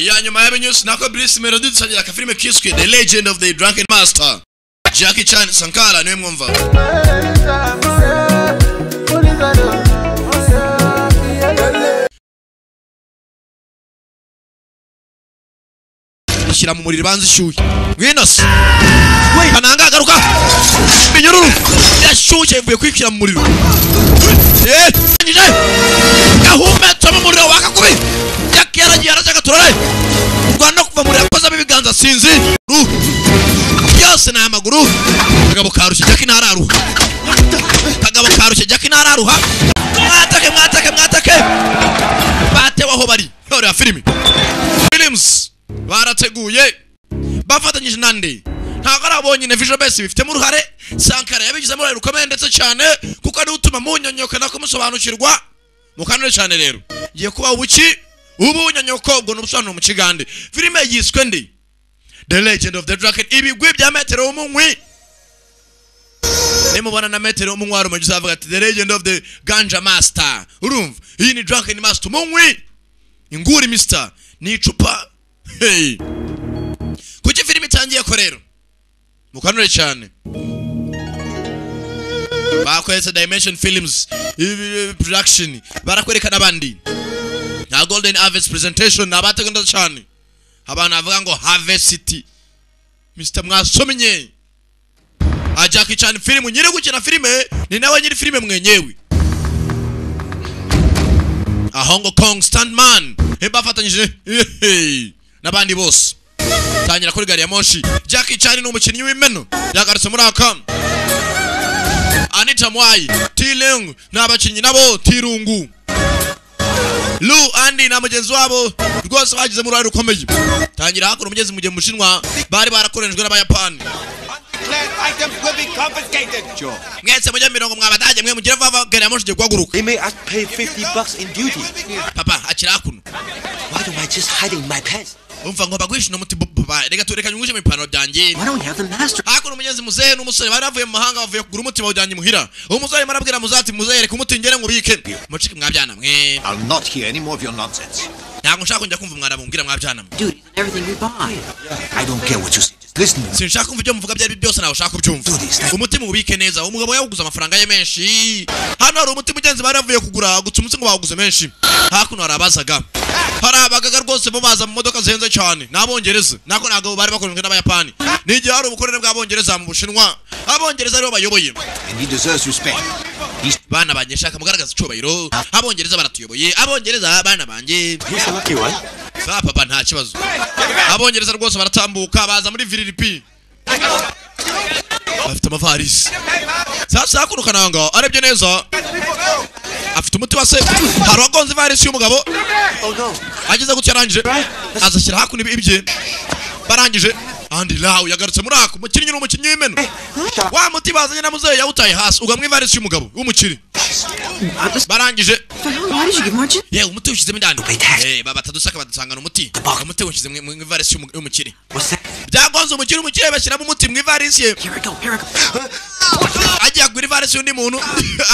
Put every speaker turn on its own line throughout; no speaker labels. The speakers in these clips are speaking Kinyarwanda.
iya nyuma y'abenyusi nako Bruce Melody dusangira ka filime kiswe The Legend of the Drunken Master. Jackie Chan Sankara niwe mwumva. Ishyira mu muriro banze ishyuye. Ngwinose. Kananga agaruka. Binyururu. Yashyuye ivuye kwikira mu muriro. Njije. Gahumetse mu muriro wakakubi. Jackie yaragiye arashaka turare. Rwanda kuva muri akoza bibiganza sinzi. Yose na amaguru. Kagabo karushye Jackie ntararuha. Kagabo karushye Jackie ntararuha. Mwatake. Batewe aho bari. Yore ya filimi. Films. Barateguye bafatanyije nande ntago arabonye ne Visual Base bifitemo uruhare Sankara yabigizemo uruhare rukomeye ndetse cyane kuko ari utuma munyonyoka nako musobanukirwa mukanure cyane rero ngiye kuba ubunyonyoko ubwo n'ubusobanuro mu kigande filime yiswe ndi The Legend of the Drunken ibigwi bya metero w'umunywi nimubona na metero w'umunywi warumagize avuga ati The Legend of the Ganja Master urumva iyi ni Drunken Master umunywi inguri Mr ni icupa. Hey. Kuki filime itangiye ko rero mukanure cyane bakwese Dimension Films production barakwereka nabandi na Golden Harvest presentation nabategunda cyane abana bavuga ngo Harvest City Mr Mwasomenye Jackie Chan film nyiri gukina filime ni nawe nyiri filime mwenyewe Hong Kong Stuntman bafatanyije nabandi bose tangira kuri gari ya moshi Jackie Chan n'umukinnyi w'imeno yagarutse muri aka Anita Mwai Tileng n'abakinnyi nabo Tirungu Lu Andy na mugenzi wabo rwose bagize muri rukomeye tangira hakuru umugezi mu gihe mushinwa bari barakoreshejwe n'abayapani
items will be confiscated.
Sure. Mwese mujya mirongo mwabadaje mwe mugira vava gari ya moshi je kwaguruka.
They may ask pay $50 in duty.
Papa akira kuno.
Why do I just hide in my pants?
Umva ngo bagwishe no muti papa reka tureka nyunguje mu pano byanjye.
Why don't we have the master?
Hakuru umugenzi muzehe n'umusore bari bavuye mu mahanga bavuye kugura umutima wajyanye muhira. Umusore marabwira muzati muzehe reka umutingere ngo bike. Mucike mwabyana mwe.
I'll not hear any more of your nonsense.
Ntabwo nshaka njya kumva mwana mumbwira mwabyana.
Dude, everything we buy. I don't care what you say. Just listen.
Sinshaka kumva ibyo muvuga byari byose nawe ushaka kubyumva. Umutima ubike neza. Umugabo yaguze amafaranga ye menshi. Hano hari umutima ugenzi bari bavuye kugura gutse umunsi ngo baguze menshi. Hakuno harabazaga. Harabagaga rwose bo baza mu modoka zihenze cyane. Nabongereza. Nako ntago bari bakoreshejwe n'abayapani. N'igihe hari ubukorere bw'abongereza mu Bushinwa. Abongereza aribo bayoboye.
And he deserves respect.
Bana banyeshaka mugaragaza icubahiro. Abongereza baratuyoboye. Abongereza bana banje.
He's a lucky one.
Sa papa nta kibazo. Abongereza rwose baratambuka baza muri VLP. Afite amavarisi. Sasa hakuno kananga arebye neza. Afite umuti wase haragonze varisi y'umugabo.
Oh no.
Ageze gutya arangije. Azashyira hakuno ibye. Barangije andi lawo yagarutse muri ako mukinnyi n'umukinnyi w'imeno. Wa muti bazanye na muzehe yawutaye hasi ugamwe varisi y'umugabo w'umukiri. Barangije.
Why did you give margin?
Yeah, umuti ushizemo indani. Baba tadusaka badusangana umuti. Umuti ushize mu ivarisi y'umukiri.
What's that?
Byagonze umukiri bashyiramo umuti mu ivarisi ye.
Here we go.
Agiye kugura ivarisi y'undi muntu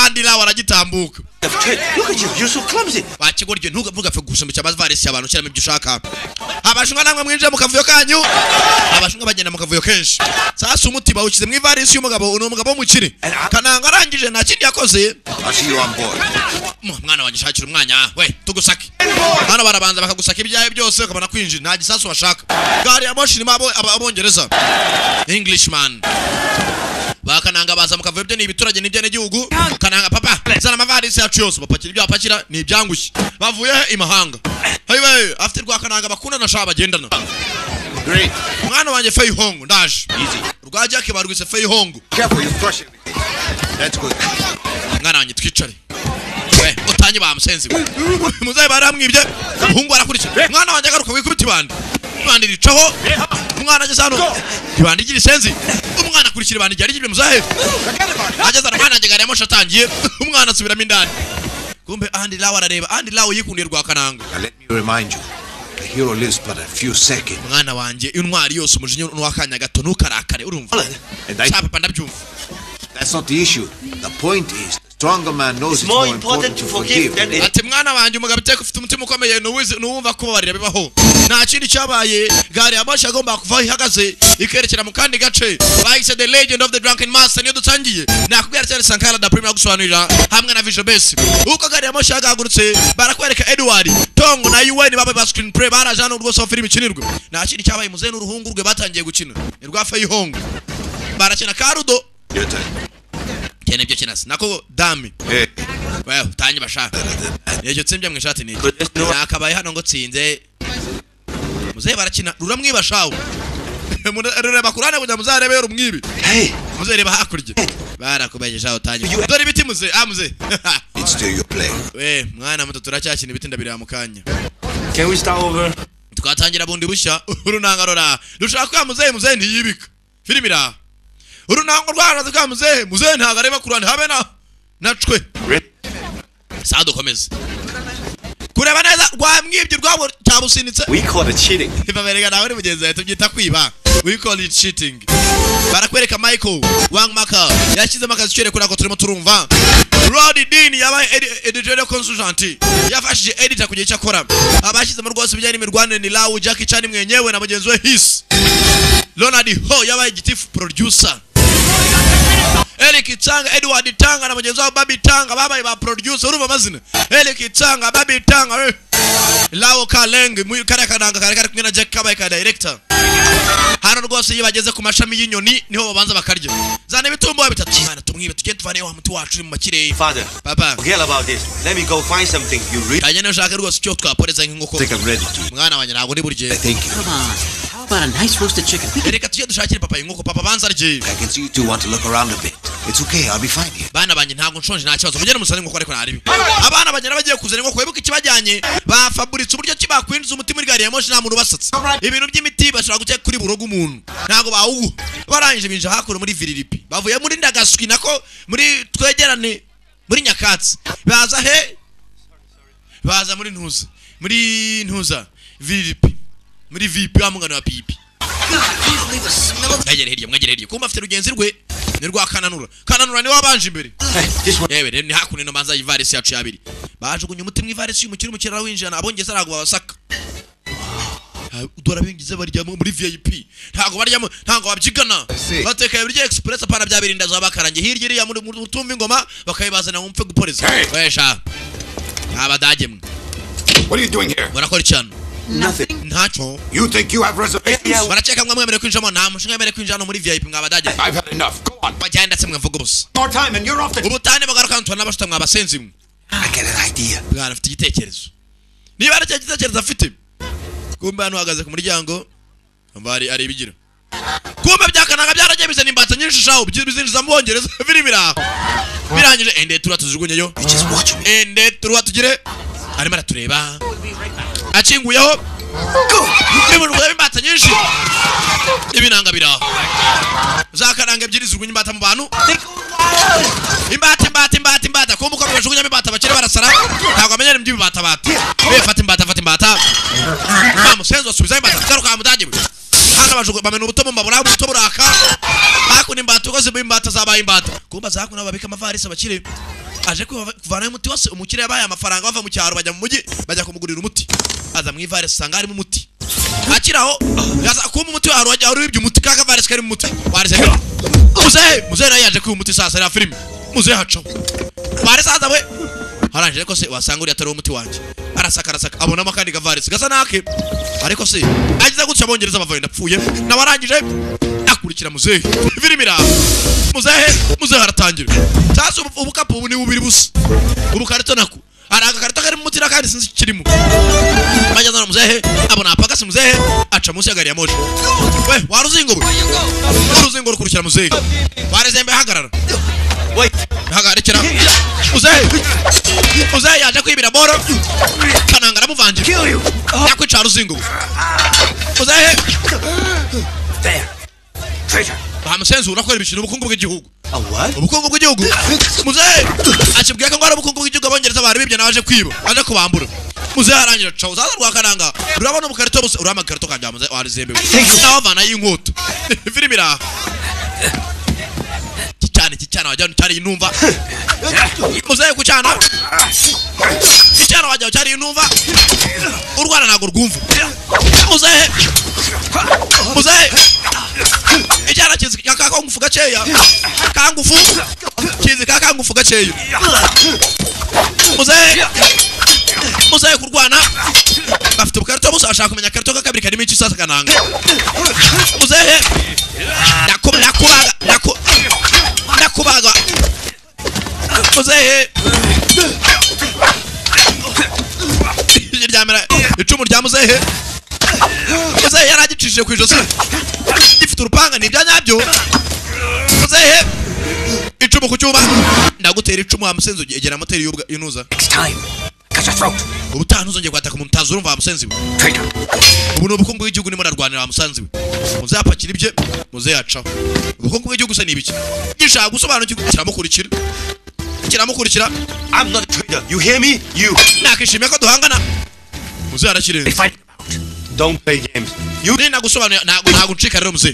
andi lawo aragitambuka.
Look at you, you're so clumsy.
Bakigorye ntugapfe gusomeka amavarisi y'abantu cyane ibyo ushaka. Abashunga namwe mwinjira mu kavuyo kanyu. Abashunga bagenda mu kavuyo kenshi. Sasa umuti bawukize mu ivarisi y'umugabo n'umugabo w'umukiri. Kananga arangije nta kindi yakoze.
I'll see you on board.
Mwana wagishakira umwanya we tugusake. Hano barabanza bakagusaka ibyaye byose ukabona kwinjira nta gisasu bashaka. Gari ya moshi ni abongereza. Englishman. Bakananga baza mukavuye byo ni ibiturage n'ibyo n'igihugu. Kananga papa zana amavarisi yacu yose bapakira ibyo bapakira ni ibyangushye. Bavuye imahanga. Hayiwe after rwakananga bakunda na shaba bagendana.
Great.
Mwana wanje Fei Hong ndaje.
Easy.
Rwajake barwise Fei Hong.
Careful, you're crushing me. That's good.
Mwana wanje twicare. We utanye bamusenzi. Muzaye baramwibye. Hungu arakurikira. Mwana wanje agaruka wikubita ibandi. Ibandi ricaho. Umwana ageze hano. Ibandi gira isenzi. Umwana akurikira ibandi ryari gibye muzahe. Ageze hano mwana ngegare yamosha atangiye. Umwana asubiramo indani. Kumbe andi lawo arareba. Andi lawo yikundiye rwakananga.
Now let me remind you. The hero lives but a few seconds.
Mwana wanje intwari yose umujinya n'wakanya gato nukarakare urumva. Papa ndabyumva.
That's not the issue. The point is, the stronger man knows it's more important to forgive than
ati mwana wanje umugabo iteka ufite umutima ukomeye n'uwumva ko barira bibaho. nta kindi cyabaye gari ya moshi agomba kuva ihagaze ikerekera mu kandi gace bahise The Legend of the Drunken Master niyo dutangiye nakubwira cyane Sankara da Premier gusobanurira hamwe na Vision Base uko gari ya moshi yagagurutse barakwereka Edward Tongo na UN baba ba screen play barajana urwose wa filimi kinirwe nta kindi cyabaye muze n'uruhungu rwe batangiye gukina rwa Fayihongo barakina Karudo kene byo kinasi nako dami well tanye bashaka yejo tsimbye mwishati ni yakabaye hano ngo tsinze muze barakina ruramwibashawo rureba kurane kujya muzarebe rumwibi muze reba hakurya barakubejeshaho tanye dore ibiti muze muze
It's still your play.
mwana muto turacyakina ibiti ndabira mu kanya
Can we start over?
twatangira bundi bushya urunangarora dushaka kwa muze ntiyibika filmira urunango rwaraze kwa muze ntagareba kurane habe nacwe sado komeza kureba neza rwamwibye rwabo cyabusinitse
We call it cheating.
ibaberega nawe mugenzi wawe tubyita kwiba we call it cheating barakwereka Michael Wangmaka yashyize makazi cyere kuri ako turimo turumva Rodi Dean yabaye editor consultant yafashije editor kugiye cyakora abashyizemo rwose bijyanye n'imirwanire ni Lawu Jackie Chan mwenyewe na mugenzi we His Leonard Ho yabaye gitifu producer Eric Tanga Edward Tanga na mugenzi wa Babi Tanga babaye ba producer urumva amazina Eric Tanga Babi Tanga Lao Kaleng mu karakananga kare kumwe na Jack Kabaye ka director hano rwose yibageze ku mashami y'inyoni niho babanza bakarya zane bitumbo bitatu cyane tumwibe tugende tuvane wa muti wacu mu makire
Father,
papa
forget about this. Let me go find something you read.
kanye nshaka rwose cyo twaporeza nk'inko
I think I'm ready to.
mwana wanye ntago ndi burye
Thank you.
Come on. How about a nice roasted chicken?
reka tujye dushakire papa inkoko papa banza arye
I can see you two want to look around a bit. It's okay, I'll be fine here.
bana banye ntago nshonje nta kibazo mugende musane inkoko ariko naribi abana banye bagiye kuzana inkoko webuka ikibajyanye ba Fabrice uburyo kibakwinjiza umutima muri gari ya moshi nta muntu basatse ibintu by'imiti bashobora guceka kuri burogo umuntu ntago bawugu barangije binje hakuru muri Virilipi bavuye muri Ndagaswi nako muri twegerane muri Nyakatsi baza muri ntuza Virilipi muri VIP amungano wa pipi mwagere hirya kumba afite rugenzi rwe ni rwa kananura ni wabanje imbere yewe ni hakuni no manza ivarisi yacu yabiri bajugunye umuti mu ivarisi y'umukiri umukira winjana abongeza arago babasaka udora bingize barya muri VIP ntago baryamo ntago babyigana bateka ibiryo express apana bya birinda za bakarange hirya iriya muri utumva ingoma bakayibazana mu mpfe guporeza wesha abadage mwe
What are you doing here?
barakora cyane
Nothing.
ntacho
You think you have reservations?
baracheka mwemere kwinjamo nta mushinga mwemere kwinjana muri VIP mwabadage
I've had enough. Go on.
bagenda se mwavuga busa
More time and you're off the...
ubutane bagaruka ntwana n'abashita mwabasenzi mwe
I get an idea.
bwana afite igitekerezo niba ari igitekerezo afite kumbe hano uhagaze ku muryango mbari ari ibigira kumbe byakanaga byaragiye bizana imbata nyinshi shaho bizinjiza mu Bongereza birangije ende tura tujugunyeyo
Just watch me.
ende tura tugire arimo aratureba acinguyeho ibintu by'imbata nyinshi ibinanga biraho zakaranga ebyiri zugunye imbata mu bantu imbata kumbe uko bajugunyamo imbata bakire barasara ntabwo amenyera imbata befata imbata musenzo asubiza imbata garuka mudage hano bajugu bamena ubuto mu mabura ubuto buraka hakuna imbata ukoze imbata zabaye imbata kumba zakuna babika amavarisi bakire aje kuvana umuti wose umukire yabaye amafaranga bava mu cyaro bajya mu mujyi bajya kumugurira umuti aza mu ivarisi sanga harimo umuti akiraho yaza kumba umuti waro wajya uribye umuti kaka varisi kari mu muti warize muze nayo yaje ku umuti sasa ya filime muze haco varisi aza we haranje ko se wasanga uri atari umuti wanje arasaka abona makandi gavarisi gasa nake ariko se agize gutya Bongereza bavaye ndapfuye nabarangije akurikira muzehe filime muzehe haratangira sasa ubukapu ubu ni bubiri busa ubukarito nako araga karita kari mu muti nakandi sinzi kirimo bajyana na muzehe abona apagase muzehe aca munsi ya gari ya moshi we waruzingo rukurikira muzehe warezembe hagarara
Wait.
hagarekera muzehe yaje kwibira boro kananga aramuvangira yakwica ruzingo muzehe
There. Traitor.
bamusenzura ko ibishino ubukungu bw'igihugu
A what?
ubukungu bw'igihugu muzehe akibwiye ko ngara ubukungu bw'igihugu Abongereza bari bibye naje kwiba aje kubambura muzehe arangira cawo zaza rwakananga urabona ubukarito bose urama karito kanja muzehe warizembe n'abavana y'inkoto filime ira kicyana wajya cyari inumva muzehe kucyana kicyana wajya cyari inumva urwa urwana ntago rwumva muzehe muzehe ijana kizi kakangufu gaceya kangufu kizi kakangufu gaceya muzehe kurwana bafite ubukarito busa ashaka kumenya karito kakabiri karimo iki sasa kananga muzehe nakubaga muzehe ryamera icumu rya muzehe yaragicishije ku ijosi gifite urupanga ni ibyanyabyo muzehe icumu ku cyuma ndagutera icumu wa musenzi egera moteri y'unuza ubutaha ntuzongeye kwataka umuntu utazi urumva wa musenzi we ubu ni ubukungu bw'igihugu nimo narwanira wa musanzi we muzapakira ibye muzeyacaho ubukungu bw'igihugu se ni ibiki gishaka gusobanukirwa kiramukurikira
I'm not a traitor. You hear me? You.
nakishimiye ko duhangana muzehe arakirenze
Don't play games. You.
ni nagusobanurira ntago ncika rero muzehe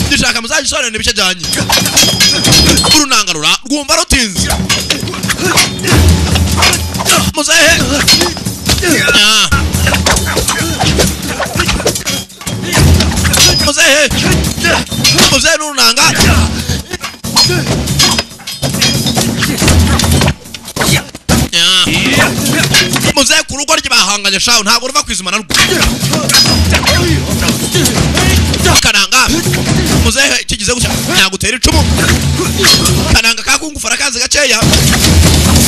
gishaka muzagisobanurira ibice byanyu urunangarura rwumva rutinze muzehe muzehe n'urunanga muzehe ku rugo ry'ibahanganye shaho ntabwo ruva kwizima na rwo kananga muzehe kigize gutya nyagutera icumu kananga kakungufu arakazi gaceya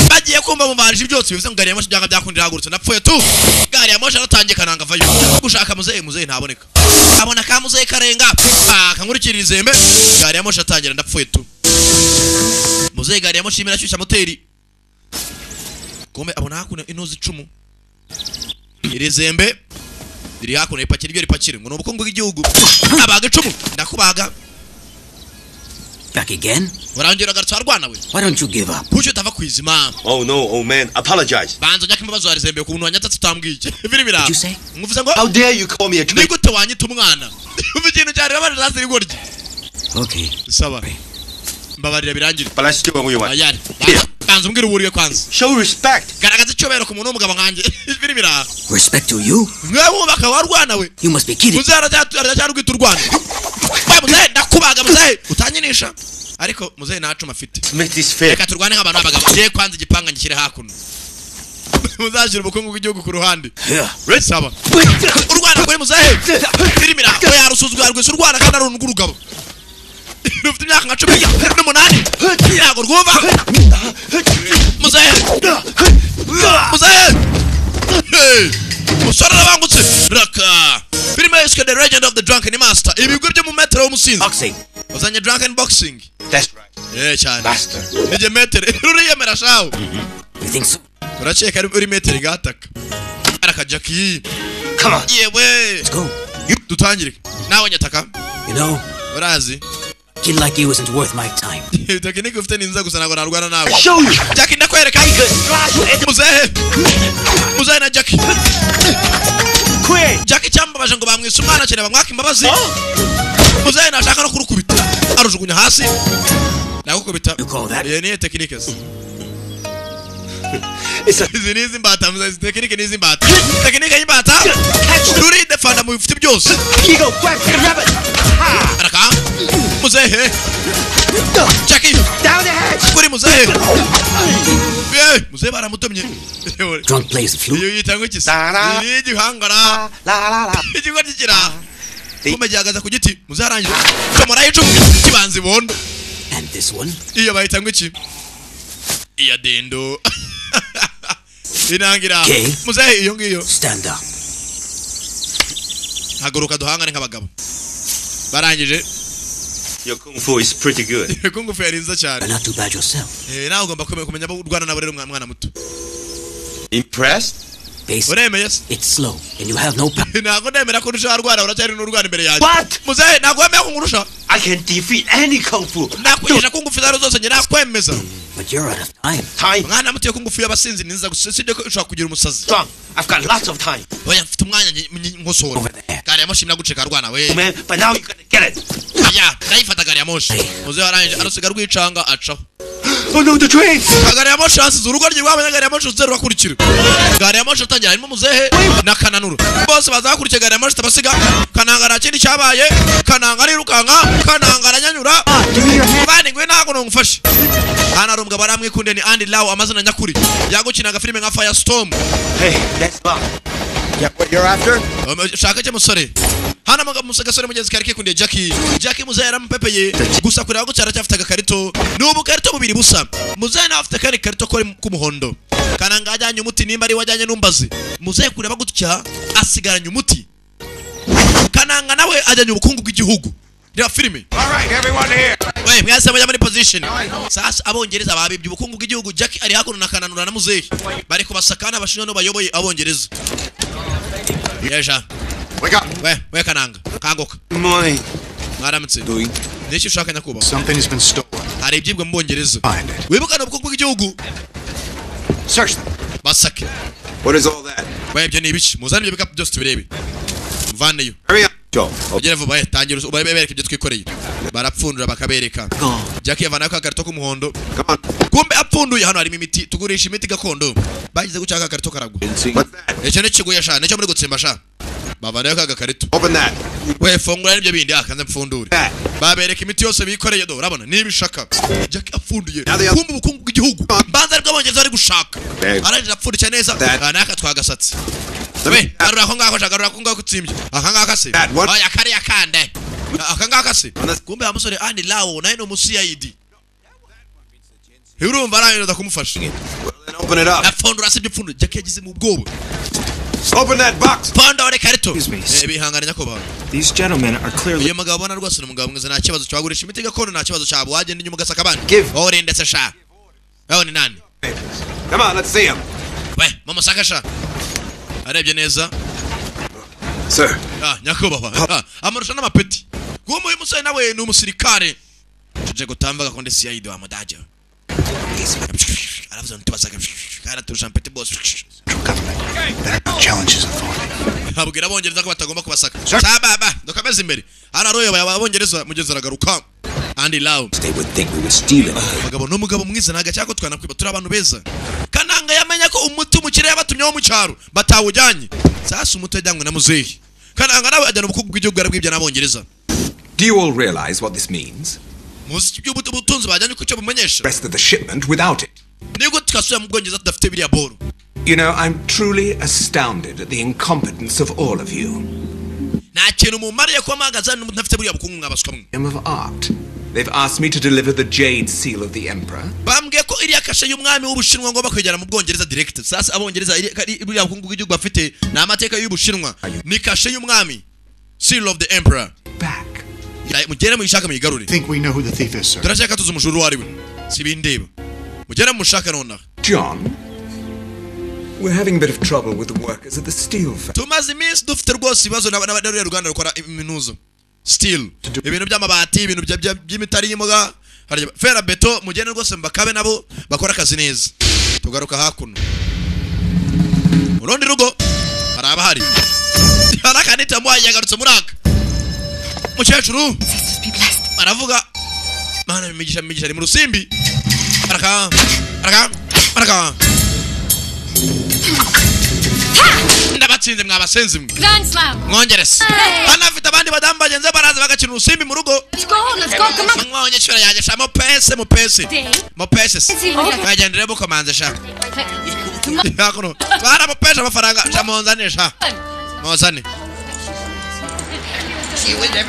bagiye kumva mubarije byose bivuze ngo gari ya moshi byanga byakundira hagurutse napfuye tu gari ya moshi aratangiye kananga vayo gushaka muzehe ntaboneka abona ka muzehe karenga kankurikira izembe gari ya moshi atangira ndapfuye tu muzehe gari ya moshi imira cyushya moteri kome abona hakuno inozi icumu iri zembe iri hakuno ipakira ibyo ripakire ngo n'ubukungu bw'igihugu abaga icumu ndakubaga
Back again?
Warangira gatsa rwana we.
Why don't you give up?
Pucho tava kwizima.
Oh no, oh man, apologize.
Banzo nyaka imbabazo arizembe ku muntu wanyatatse tambwije. Biri bira.
Did you say?
Nguvuze ngo
How dare you call me a traitor?
Nigute wanyita umwana. Ubijino cyari babari laziri gorye.
Okay.
Saba. Mbabarira birangire.
But I still want you want.
Ayari. Banzo mbwira uburiye kwanza.
Show respect.
Garagaza icyobero ku muntu w'umugabo nkanje. Biri bira.
Respect to you?
Mwe baka warwana we.
You must be kidding.
Muzara cyari rwita urwana. Muzehe ndakubaga muzehe utanyinisha. Ariko muzehe nacu mafite.
Make this fair.
Reka turwane nk'abantu b'abagabo. Je kwanza igipanga ngikire hakuno. Muzashira ubukungu bw'igihugu ku ruhande. Saba. Urwana kuri muzehe. Firimira we yarusuzugwa rwese urwana kandi ari urugabo. Rufite imyaka nka 18. Yago rwumva. Muzehe. Musora rabangutse. Raka. Firima iske the legend of the drunken master. Ibigwi byo mu metero w'umusinzi.
Boxing.
Wazanye drunken boxing.
That's right.
Cyane.
Master.
Nije metero. Ruriyemera shawo.
You think so?
Uracheka uri metero gataka. Araka Jackie.
Come on.
Yewe.
Let's go.
Dutangire. Nawe nyataka.
You know,
Urazi.
kid like you isn't worth my time.
Tekinike ufite ninza gusa nago narwana nawe.
Show you.
Jackie ndakwereka. Muzehe na Jackie. Jackie cyambabaje ngo bamwise umwana cyane bamwaka imbabazi. Muzehe nashaka no kurukubita. Arujugunya hasi. Nakukubita.
You call that?
Ni tekinike.
It's a
Izi mbata muzehe tekinike nizi mbata. Tekinike y'imbata. Ruri defanda mu bifite byose.
Kigo quack rabbit.
Araka. Muzehe. Jackie.
Down the hatch.
Kuri muzehe. Muzehe baramutomye.
Drunk plays the flute.
Iyo yitango kisa.
Tara.
Ni gihangara.
La la la.
Igigo kikira. Kumejagaza ku giti. Muzarangira. Tomora yicu kibanzi bondo.
And this one?
Iyo bayitango iki? Iya dendo. Inangira.
Okay.
Muzehe iyo ngiyo.
Stand up.
Haguruka duhangane nk'abagabo. Barangije.
Your kung fu is pretty good.
Kungu fe yarinza cyane.
You're not too bad yourself.
Nawe ugomba kumenya abo urwana nabo rero mwana muto.
Impressed?
Basic.
Uremeye se?
It's slow, and you have no power.
Ntago ndemera ko urusha arwana uracyari n'urwana imbere yanjye.
What?
Muzehe ntago wemeye ko ngurusha.
I can defeat any kung fu.
Nakwigisha kungu fe zaro zose nyina kwemeza.
But you're out of time.
Time.
Mwana muto kungu fe y'abasinzi ninza gusinde ko ushaka kugira umusazi.
Strong. I've got lots of time.
Oya mfite umwanya nkosora.
Over there.
Gari ya moshi mnaguceka arwana we.
Oh, man, but now you're gonna get it.
Ya, ndayifata gari ya moshi. Muzehe arangije arasiga rwicanga acaho.
Oh no, the train!
gari ya moshi hasize urugo rw'abanya gari ya moshi rurakurikira gari ya moshi atangira harimo muzehe na kananura bose bazakurikiye gari ya moshi tabasiga kananga nta kindi cyabaye kananga arirukanka kananga aranyanyura bane ngwe ntago ngufashe hano rumbwa baramwikunde ni Andy Lau amazina nyakuri yagukinaga filime nka Firestorm.
Hey, that's Bob.
Yeah, what you're after?
Shaka cyo musore hana musagasore mugenzi kari kikunde Jackie muzehe yarampepeye gusa kureba ko cyaracyafite agakarito n'ubu karito bubiri busa muzehe na afite kari karito ko kumuhondo kananga ajyanye umuti nimba ari wajyanye numbazi muzehe kureba gutya asigaranye umuti kananga nawe ajyanye ubukungu bw'igihugu ya filime.
All right, everyone here.
We mwese mujya muri position sasa abongereza babibye ubukungu bw'igihugu Jackie ari hakuno na kananura na muzehe bari kubasakana abashinwa no bayoboye abongereza yeja
Wake up.
we kananga kangoka
Morning.
mwaramutse
Doing?
niki ushaka nyakuba
Something has been stolen.
hari ibyibwa mu bongereza
Find it.
wibukana ubukungu bw'igihugu
Search them.
basake
What is all that?
webye ni ibiki muzane ibyo bikapu byose tubirebe mvaneyo
Hurry up. Joe.
ugere vuba tangira ubereke ibyo twikoreye barapfundura bakabereka Jackie yavana ka karito k'umuhondo
Come on.
kumbe apfunduye hano harimo imiti tugurisha imiti gakondo bagize gucaka karito karagwa
What's that?
icyo ni kiguye sha nicyo muri gutsemba sha bavanayo ka karito
Open that.
we fungura n'ibyo bindi akanze mfundure
That.
babereka imiti yose bikoreye do urabona niba ishaka Jackie apfunduye
Now they have-
kumbe ubukungu bw'igihugu mbanza aribwo abongereza bari gushaka
Okay.
arangije apfundikira neza
That.
naka twagasatse we garura ko ngako garura ko ngako tsimbye aka ngaka se
That one.
oya kare yakande aka ngaka se kumbe amusore Andy Lau nayo no musiyidi urumva arangije kumufasha
Well, then open it up.
afundura se byipfundu Jackie yagize mu bwoba
Open that box.
panda ore karito
Excuse me.
bihangana nyakoba
These gentlemen are clearly...
uyu mugabo bona rwose ni umugabo mwiza nta kibazo cyagurisha imiti gakondo nta kibazo cyabo wagenda inyuma ugasaka abandi
Give.
ore ndetse sha aho ni nani
Come on, let's see him.
we mamusaka sha arebye neza
Sir.
nyakubahwa amarusha n'amapeti kumbe uyu musore nawe ni umusirikare tuje gutambaga konde CID wa mudaje aravuze ntibasaka karaturusha mpeti boss
Government. Better not challenge his authority.
abwira abongereza ko batagomba kubasaka sababa dokameze imbere hano aroyo abongereza mugeze aragaruka Andy Lau
They would think we were stealing.
umugabo n'umugabo mwiza ntaga cyako twanakwiba turi abantu beza kananga yamenya ko umuti umukire yabatumyeho mu cyaro batawujyanye sasa umuti yajyanywe na muzehe kananga nawe ajyana ubukungu bw'igihugu yarabwibye n'abongereza.
Do you all realize what this means?
muzi by'ubutunzi bajyanye ku cyo bumenyesha
Rest of the shipment without it.
nibwo tukasuya mu bwongereza tudafite biriya boro.
You know, I'm truly astounded at the incompetence of all of you.
nta kintu mumariye kuba mpagaze ntafite buriya bukungu mwabaswa mwe.
Name of art. They've asked me to deliver the jade seal of the emperor.
bambwiye ko iriya kashe y'umwami w'ubushinwa ngomba kwegera mu bwongereza direct. sasa abongereza buriya bukungu bw'igihugu bafite ni amateka y'ubushinwa ni kashe y'umwami seal of the emperor.
Back.
mugere muyishaka muyigarure.
Think we know who the thief is, sir.
turashaka tuzi umujuru uwo ari we si bindeba mugere mushaka nonaha.
John, we're having a bit of trouble with the workers at the steel factory.
tumaze iminsi dufite rwose ibibazo n'abariya ruganda rukora iminuzo steel ibintu by'amabati ibintu by'imitari y'imoga fera beto mugende rwose mbakabe nabo bakora akazi neza. tugaruka hakuno mu rundi rugo hari abahari hari akanita mwaye yagarutse muri aka mukecuru baravuga mana imigisha ari mu rusimbi baraka ndabatsinze mwabasenzi mwe
Grand slam.
mwongerese hano afite abandi badamu bagenzi baraza bagakina urusimbi mu rugo.
Let's go, come on.
mwonye cyura yanjye sha mupese
Okay.
bagendere bukomanze sha yakuno bara mupesha amafaranga sha monzane sha monzane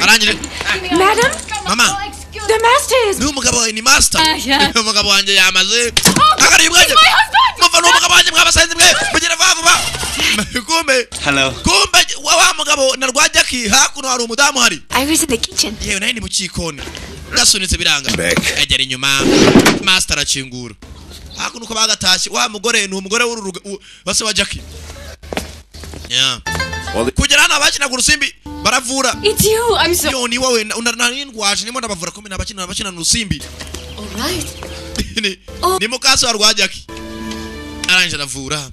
arangire
Madam,
mama
the master is...
ni umugabo ni master
yeah.
umugabo wanjye yamaze akari bwaje
my husband!
muva n'umugabo wanjye mwabasenzi mwe mugire vuba kumbe
Hello.
kumbe wa mugabo na rwa Jackie hakuno hari umudamu hari
I was in the kitchen.
yewe naye ni mu cyikoni gasunitse biranga agera inyuma master akingura hakuno uko bagatashye wa mugore ni umugore w'ururuga base wa Jackie yeah kugera hano abakina ku rusimbi baravura.
It's you, I'm so...
yo ni wowe unarindwaje nimo ndabavura ko abakina n'urusimbi.
Alright.
ni mukaso wa Jackie aranje ndavura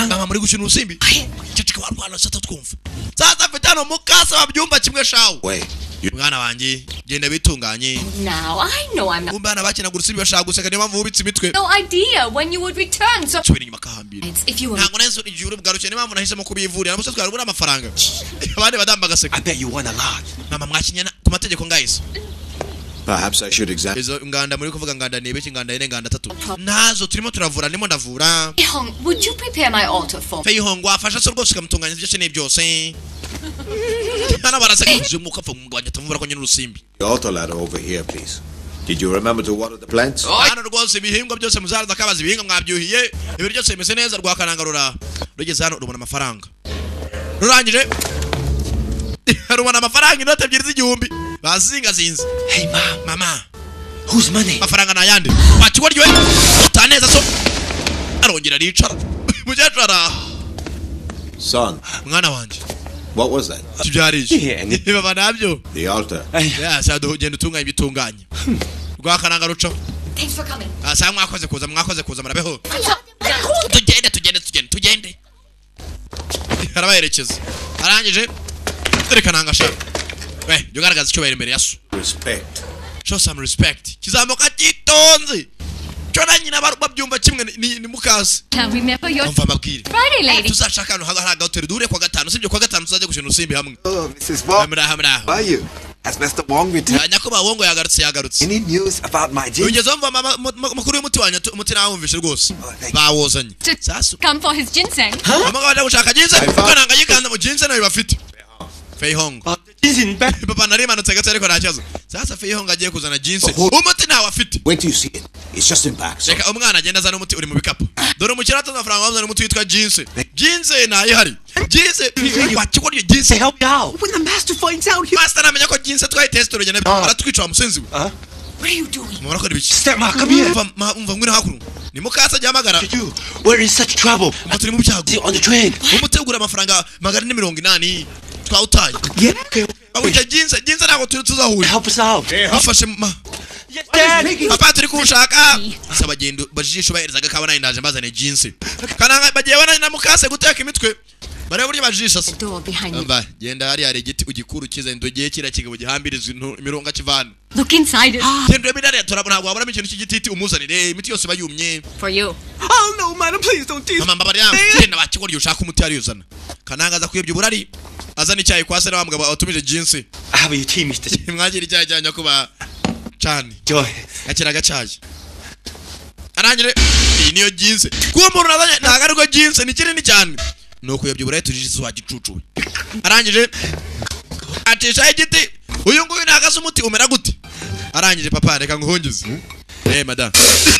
mama muri gukina urusimbi ceceka warwana sata twumva sasa fitano mukasa babyumva kimwe shawo
Wait.
mwana wanjye genda bitunganye
Now, I know I'm not.
umbana bakina gurusi bashaka guseka niyo mpamvu ubitse imitwe
No idea when you would return, so.
subira inyuma kahambira
If you were.
ntabwo neza igihe uri bwarushye niyo mpamvu nahisemo kubivurira nabwo twari buri amafaranga abandi badamba gaseka
I bet you won a lot.
mama mwakinyana ku mategeko ngayise
Perhaps I should examine.
izo nganda muri kuvuga nganda ni ibiki nganda ine nganda tatu nazo turimo turavura ndimo ndavura
Hong, would you prepare my altar for me?
Feihong wafasha so rwose ukamutunganya ibyo akeneye byose hano baraseka umwuka apfa mu rwanda tumvura ko nyine urusimbi
The altar ladder over here, please. Did you remember to water the plants?
hano rwose ibihingwa byose muzaraza kabaza ibihinga mwabyuhiye ibintu byose bimeze neza rwakananga rugeze hano rubona amafaranga rurangije rubona amafaranga inote ebyiri z'igihumbi bazingazinze
Hey, Mom.
mama
Whose money?
amafaranga nayande wakigo ryo utaneza so arongera aricara mukecuru ara
Son,
mwana wanje
what was that?
tubyarije baba nabyo
The altar.
yasa genda utunganya ibitunganye rwakananga rucaho
Thanks for coming.
asa mwakoze kuza murabeho tugende arabaherekeza arangije turekananga sha jya ugaragaza icyubahiro imbere ya so
Respect.
show some respect kizamuka kitonze cyo na nyina babyumva kimwe ni mukasi
Now remember your
umva amabwire
Friday, lady.
tuzashaka ahantu hari agahoteli duhure kwa gatanu sibyo kwa gatanu tuzajya gukina urusimbi hamwe
Oh, Mrs. Wong,
hamuraho
how are you? Has Mr. Wong returned?
nyakubahwa wongo yagarutse
Any news about my gin?
ugezeho mva makuru y'umuti wanyu umuti nawumvishe rwose bawuzanye sasa
Come for his ginseng.
amagabo ajya gushaka jinse kuko nanga yikanda mu jinse nayo bafite Feihong
Isn't bad.
papa narimanutse gato ariko nta kibazo sasa Feihong agiye kuzana jinse umuti ntawe afite
Wait till you see it. It's just in packs.
reka umwana agenda azana umuti uri mu bikapu dore umukiriya atanze amafaranga wazana umuti witwa jinse jinse ntayihari jinse wakigwa iyo jinse
Help me out.
When the master finds out, he...
master namenya ko jinse twayitesite urugendo aratwica wa musenzi we
What are you doing?
mubona ko ari biki
Step Ma, come here.
umva ngwino hakuru ni mukasa ajya hamagara
You. We're in such trouble.
turi mu byago
See, on the train.
umuti ugura amafaranga 480 twawutaye
Yeah?
awita jinse ntabwo turi tuzahura
Help us out.
bafashe ma
Yes, Dad.
papa turi kushaka saba bagenda bajisho baherezaga kabana indaje mbazane jinse kana bagiye bana na mukase guteka imitwe bare buryo bajisha se
Door behind you.
amba genda hari hari igiti ugikuru kiza ndogiye kira kigabo gihambiriza imironga kivana
Look inside it.
genda bidare turabona ntabwo wabura ikintu cy'igiti umuzanire imiti yose bayumye
For you.
Oh, no, madam, please don't tease me.
mama mbabari yam genda bakigoryo ushaka umuti ari yuzana kanangaza kuyebye burari azana icyayi kwa se na bambwa batumije jinse
How are you, team, Mr.
mwagira icyayi cyanya kuba cyane
Joy?
akira gacaje arangire iyi niyo jinse kuba umuntu nazanye ntago ariko jinse ni kinini cyane nuko yobye burayi tujije wa gicucu arangije atisha igiti uyu nguyu nagaze umuti umera gute arangije papa reka nguhongeze madam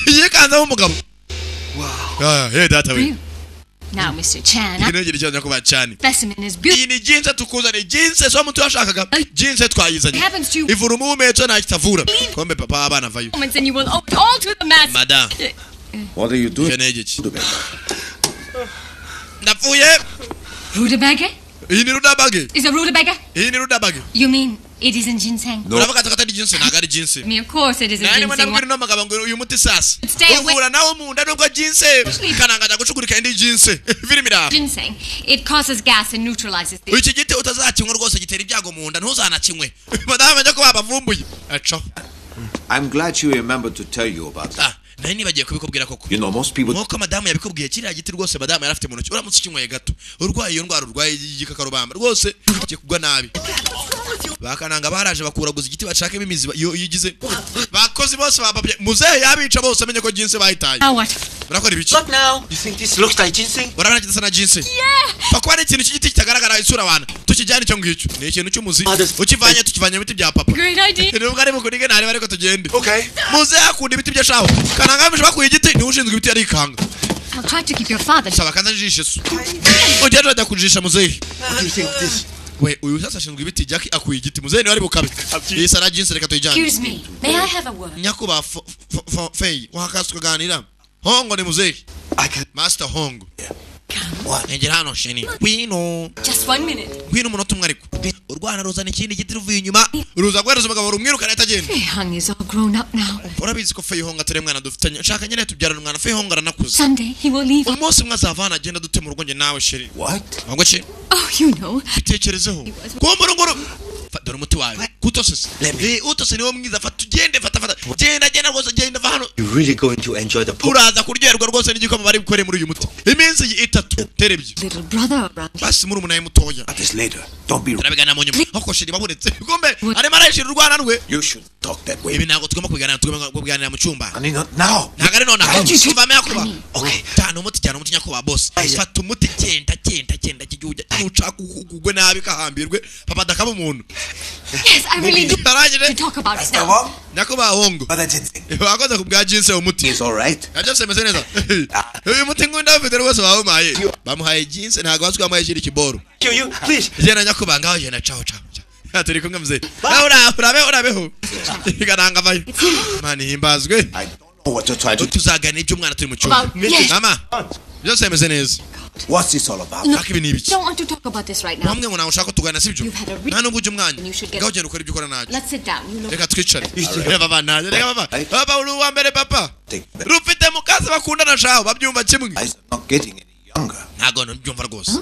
yikanza umugabo wow data we
Now, Mr. Chan,
kinogera cyane kuba cyane
specimen is beautiful.
iyi ni jinse tukuzane jinse so mutu yashakaga jinse twayizanye
Happens to you
ivura umumeto nta kitavura kombe papa abana vayo
moments and you will owe it all to the master.
madam
What are you doing?
kenegeki ndapfuye
Rutabaga?
iyi ni rudabage
Is a rutabaga?
iyi ni rudabage
You mean it isn't ginseng?
uravuga ko atari jinse ntago ari jinse
I mean, of course it isn't
nani
ginseng.
ndabwira no magabo ngo uyu muti sasa
Stay away.
uvura nawo mu nda nubwo jinse kananga gucugurika indi jinse virimira
Ginseng. It causes gas and neutralizes the...
iki giti utazakinywa rwose gitera ibyago mu nda ntuzanakinywe madame amenye ko babavumbuye aco
I'm glad she remembered to tell you about that.
nari nibagiye kubikubwira koko
You know, most people...
nkuko madamu yabikubwiye kiriya giti rwose madamu yarafite mu ntoki uramutse ukinyweye gato urwaye iyo ndwara urwaye igikakarubamba rwose kikugwa nabi bakananga baraje bakuraguza igiti bashakemo imizi iyo yigize bakozi bose bababye muzehe yabica bose amenye ko jinse bahitaye
Now what?
urakora ibiki
Look now. You think this looks like ginseng?
urabona kidasa na jinse pakuba ari ikintu cy'igiti kitagaragara isura abantu tukijyana icyo ngicyo ni ikintu cy'umuzi ukivanye tukivanye ibiti bya papa
Great idea.
nubwo ari bukunige ntari bariko tugende
Okay.
muzehe akunda ibiti by'ashaho kananga bamije bakuye igiti niwe ushinzwe ibiti yarikanga
I'll try to keep your father...
saba kanza njishe so ugenda urajya kujisha muzehe
What do you think this?
we uyu sasa ashinzwe ibiti Jackie akuye igiti muzehe niwe ari bukabe iyi sara jinse reka tuyijyane
Excuse me. May I have a word?
nyakuba fei wakasi tukaganira hongo ni muzehe
I can...
master hongo
Come.
engera hano sheni wino
Just 1 minute.
wino umunota umwe ariko urwana ruzana ikindi giti ruvuye inyuma ruza guhereza umugabo rumwirukana ahita agenda
Feihong is all grown up now.
urabizi ko Feihong atari mwana dufitanye nshaka nyine tubyarana umwana Feihong aranakuze
Someday he will leave.
umunsi umwe azava hano agenda dute mu rugo njye nawe sheri
What?
wango ki
Oh, you know.
bitekerezeho kumbura ngoro dore umuti wawe kutosese utose niwo mwiza fata tugende fata genda rwose genda va hano
You really going to enjoy the pool?
uraza kuryoherwa rwose n'igikoma bari gukore muri uyu muti iminsi 3 terebye
Little brother around.
basi muri umuntu mutoya
At this later. Don't be.
turabigana mu nyuma ako shiri babonetse gombe ari marashira urwana rwe
You should talk that way.
ibi ntago tugomba kubiganira mu cyumba
Honey, not now.
ntago ari none kivame yakuba
Okay.
cyane umuti nyakuba boss fata umuti genda kijuja nuca kugwe nabi kahambirwe papa dakaba umuntu
Yes, I really do
arangije
to talk about it
Mr.
now.
Wong?
nyakuba hongo
Brother Ginseng.
wakoze kubwa jinse umuti
He's alright.
ajya semeze neza uyu muti ngunda afite rwose bamuhaye bamuhaye jinse ntago baswe bamuhaye kiri kiboro
You, please.
jena nyakuba ngaho jena ciao turi kumwe mzee urabeho igaranga vayo mani himbazwe
I don't know what you're trying to.
tuzagana ibyo umwana turi mu cyumba
Yes.
mama byose semeze neza
What's this all about?
No,
Akibi ni ibiki?
don't want to talk about this right now.
namwe ngo nawe ushaka tugana sibyo
You've had a
nta nubwo ujya umwanya
and you should get-
ngaho genda ukora ibyo ukora nacyo
Let's sit down. You look.
reka twicare reka baba uri uwa mbere papa
Take that.
rufite mukazi bakundana shaho babyumva kimwe
Guys are not getting any younger.
ntago nbyumva rwose
Why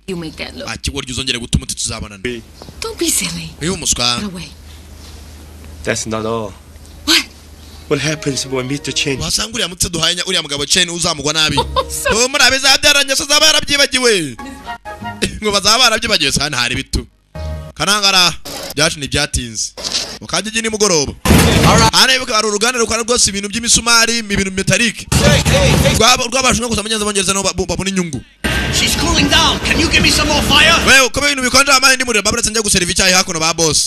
do you make that look?
akigorya uzongere guta umuti tuzabonana
Don't be silly.
iyo umuswa
Get away.
That's not all.
What?
What happens when we meet the change?
wasanga uriya mutsi duhaye uriya mugabo Chen uzamugwa nabi uwo muri abizabyaranye so zaba yarabyibagiwe ngo bazaba barabyibagiwe sana hari bitu kanangara byacu ni byatinze ukajye ni mugoroba anebuka ari uruganda rukora rwose ibintu by'imisumari ibintu metallic rwabashunga kuzamenyeza bongereza no babona inyungu.
She's cooling down. Can you give me some more fire?
Wewe uko ibintu bikonje amani ndi muri baburetse njya guserva icyayi hakuno ba boss